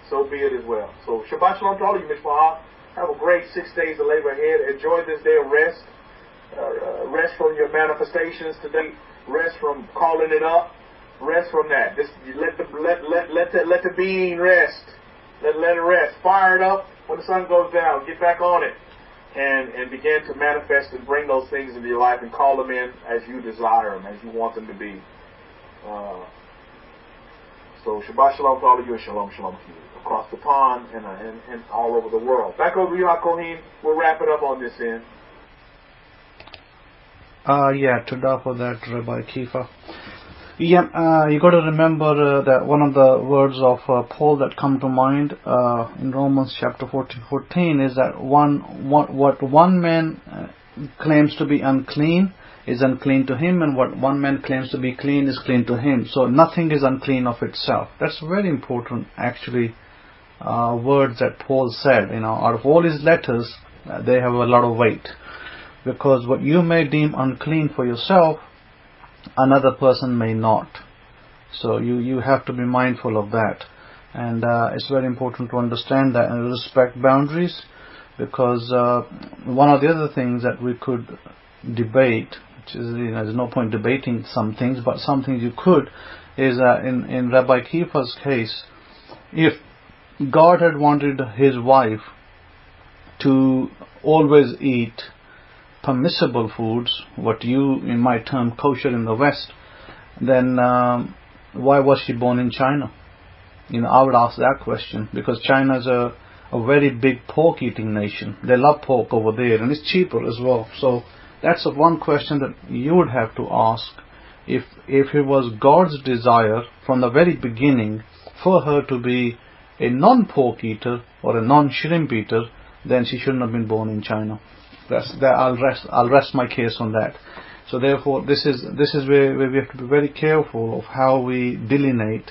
So be it as well. So Shabbat Shalom to all of you, Mishpah. Have a great 6 days of labor ahead. Enjoy this day of rest. Rest from your manifestations today. Rest from calling it up. Rest from that. Just let the being rest. let it rest. Fire it up when the sun goes down. Get back on it. And begin to manifest and bring those things into your life and call them in as you desire them, as you want them to be. So Shabbat Shalom to all of you, and Shalom Shalom to you across the pond and all over the world. Back over to you, Kohen. We'll wrap it up on this end. Todah for that, Rabbi Kefa. You got to remember that one of the words of Paul that come to mind in Romans chapter 14 is that what one man claims to be unclean is unclean to him, and what one man claims to be clean is clean to him. So nothing is unclean of itself. That's very important, actually, words that Paul said. Out of all his letters, they have a lot of weight, because what you may deem unclean for yourself, another person may not. So you have to be mindful of that, and it's very important to understand that and respect boundaries, because one of the other things that we could debate, which is, there's no point debating some things, but some things you could, is in Rabbi Kefa's case, if God had wanted his wife to always eat permissible foods, what you might term kosher in the West, then why was she born in China? I would ask that question, because China is a very big pork eating nation. They love pork over there, and it's cheaper as well. So that's one question that you would have to ask. If it was God's desire from the very beginning for her to be a non-pork eater or a non-shrimp eater, then she shouldn't have been born in China. I'll rest my case on that. So therefore, this is where we have to be very careful of how we delineate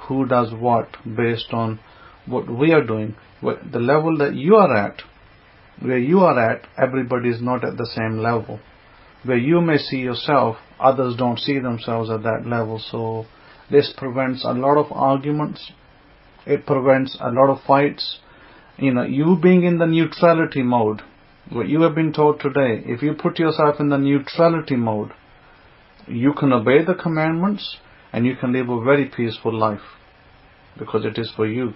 who does what based on what we are doing. The level that you are at, where you are at, everybody is not at the same level. Where you may see yourself, others don't see themselves at that level. So this prevents a lot of arguments. It prevents a lot of fights. You being in the neutrality mode, what you have been taught today, if you put yourself in the neutrality mode, you can obey the commandments and you can live a very peaceful life, because it is for you.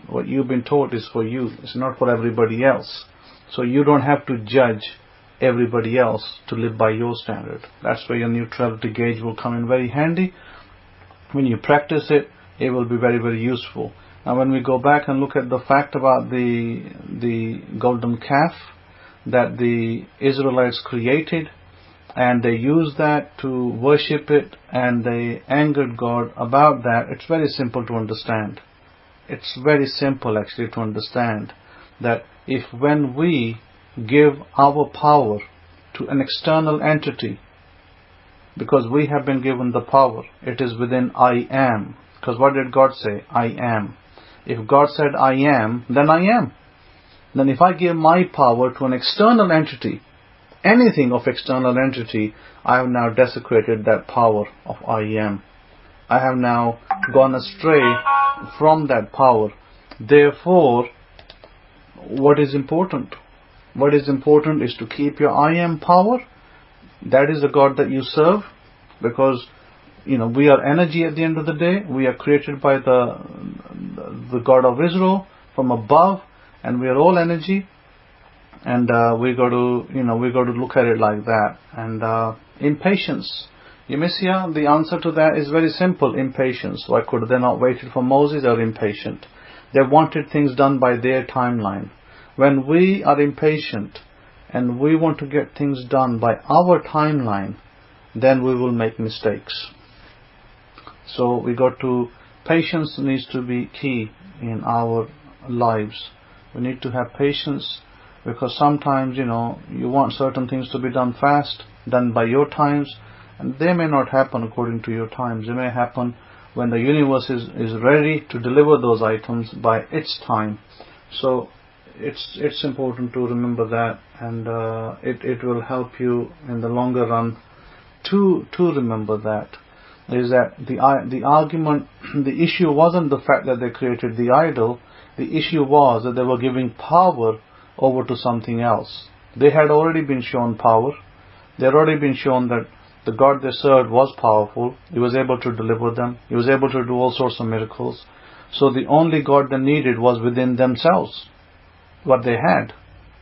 What you've been taught is for you. It's not for everybody else. So you don't have to judge everybody else to live by your standard. That's where your neutrality gauge will come in very handy. When you practice it, it will be very, very useful. Now when we go back and look at the fact about the golden calf that the Israelites created, and they used that to worship it, and they angered God about that, it's very simple to understand. It's very simple actually to understand that when we give our power to an external entity, because we have been given the power, it is within I am. Because what did God say? I am. If God said I am, then I am. Then if I give my power to an external entity, anything of external entity, I have now desecrated that power of I am. I have now gone astray from that power. Therefore, what is important? What is important is to keep your I am power. That is the God that you serve, because we are energy at the end of the day. We are created by the God of Israel from above, and we are all energy. And we got to look at it like that. And impatience. You may see how the answer to that is very simple. Impatience. Why could they not waited for Moses? They are impatient. They wanted things done by their timeline. When we are impatient and we want to get things done by our timeline, then we will make mistakes. So patience needs to be key in our lives. We need to have patience, because sometimes, you want certain things to be done fast, done by your times, and they may not happen according to your times. They may happen when the universe is ready to deliver those items by its time. So it's important to remember that, and it will help you in the longer run to remember that. Is that the argument, the issue wasn't the fact that they created the idol. The issue was that they were giving power over to something else. They had already been shown power. They had already been shown that the God they served was powerful. He was able to deliver them. He was able to do all sorts of miracles. So the only God they needed was within themselves, what they had.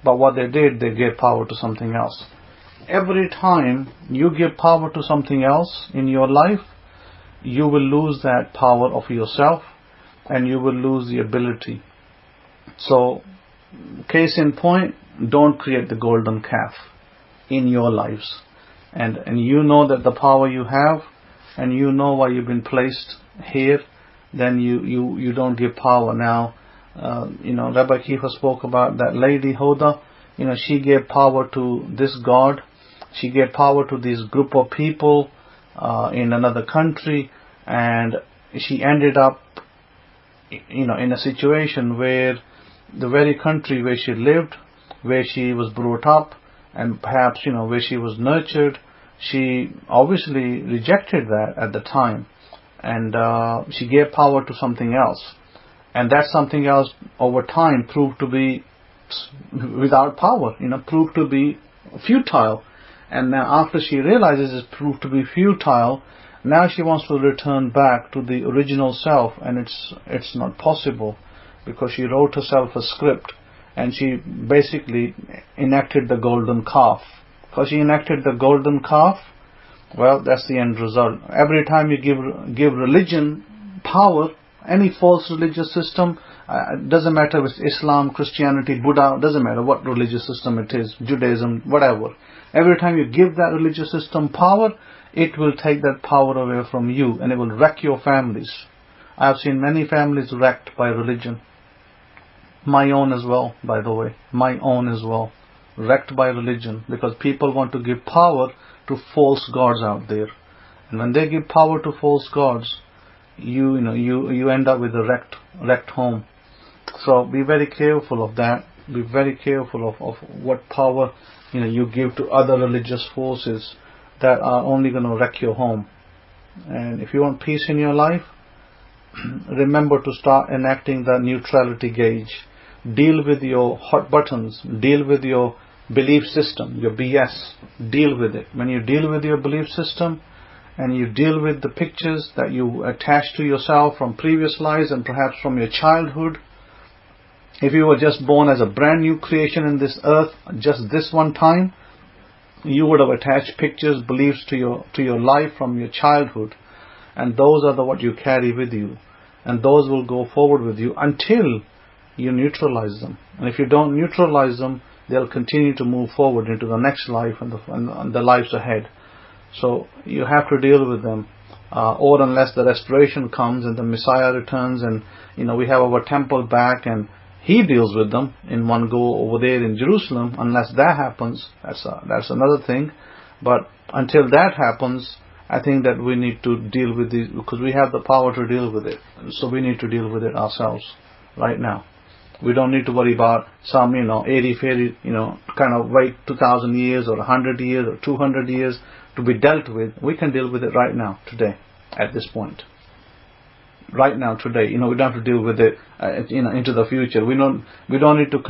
But what they did, they gave power to something else. Every time you give power to something else in your life, you will lose that power of yourself, and you will lose the ability. So, case in point, don't create the golden calf in your lives. And you know that the power you have, and you know why you've been placed here, then you don't give power. Now, Rabbi Kefa spoke about that lady Hoda. She gave power to this God. She gave power to this group of people in another country, and she ended up in a situation where the very country where she lived, where she was brought up, and perhaps where she was nurtured, she obviously rejected that at the time, and she gave power to something else, and that something else over time proved to be without power, proved to be futile. And now after she realizes it proved to be futile, now she wants to return back to the original self, and it's not possible, because she wrote herself a script, and she basically enacted the golden calf. Because she enacted the golden calf, well, that's the end result. Every time you give religion power, any false religious system, doesn't matter if it's Islam, Christianity, Buddha, doesn't matter what religious system it is, Judaism, whatever. Every time you give that religious system power, it will take that power away from you, and it will wreck your families. I have seen many families wrecked by religion. My own as well, by the way. My own as well. Wrecked by religion, because people want to give power to false gods out there. And when they give power to false gods, you end up with a wrecked home. So be very careful of that. Be very careful of what power you give to other religious forces that are only going to wreck your home. And if you want peace in your life, remember to start enacting the neutrality gauge. Deal with your hot buttons. Deal with your belief system, your BS. Deal with it. When you deal with your belief system, and you deal with the pictures that you attach to yourself from previous lives and perhaps from your childhood, if you were just born as a brand new creation in this earth, just this one time, you would have attached pictures, beliefs to your life from your childhood, and those are what you carry with you, and those will go forward with you until you neutralize them. And if you don't neutralize them, they'll continue to move forward into the next life and the lives ahead. So you have to deal with them, or unless the restoration comes and the Messiah returns, and we have our temple back and He deals with them in one go over there in Jerusalem. Unless that happens, that's another thing. But until that happens, I think that we need to deal with these, because we have the power to deal with it. So we need to deal with it ourselves right now. We don't need to worry about some, airy-fairy, kind of wait 2,000 years or 100 years or 200 years to be dealt with. We can deal with it right now, today, at this point. Right now, today. We don't have to deal with it, into the future. We don't need to,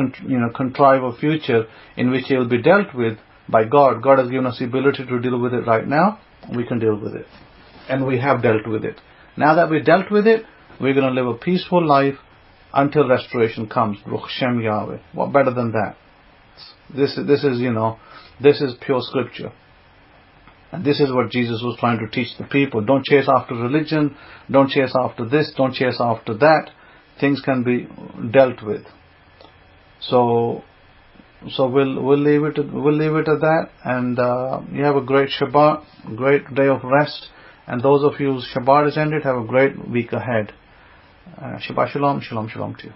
contrive a future in which it will be dealt with by God. God has given us the ability to deal with it right now. We can deal with it. And we have dealt with it. Now that we dealt with it, we're going to live a peaceful life until restoration comes. Baruch Shem Yahweh. What better than that? This is pure scripture. And this is what Jesus was trying to teach the people. Don't chase after religion. Don't chase after this. Don't chase after that. Things can be dealt with. So we'll leave it at that. And you have a great Shabbat, great day of rest. And those of you whose Shabbat is ended, have a great week ahead. Shabbat Shalom, Shalom Shalom to you.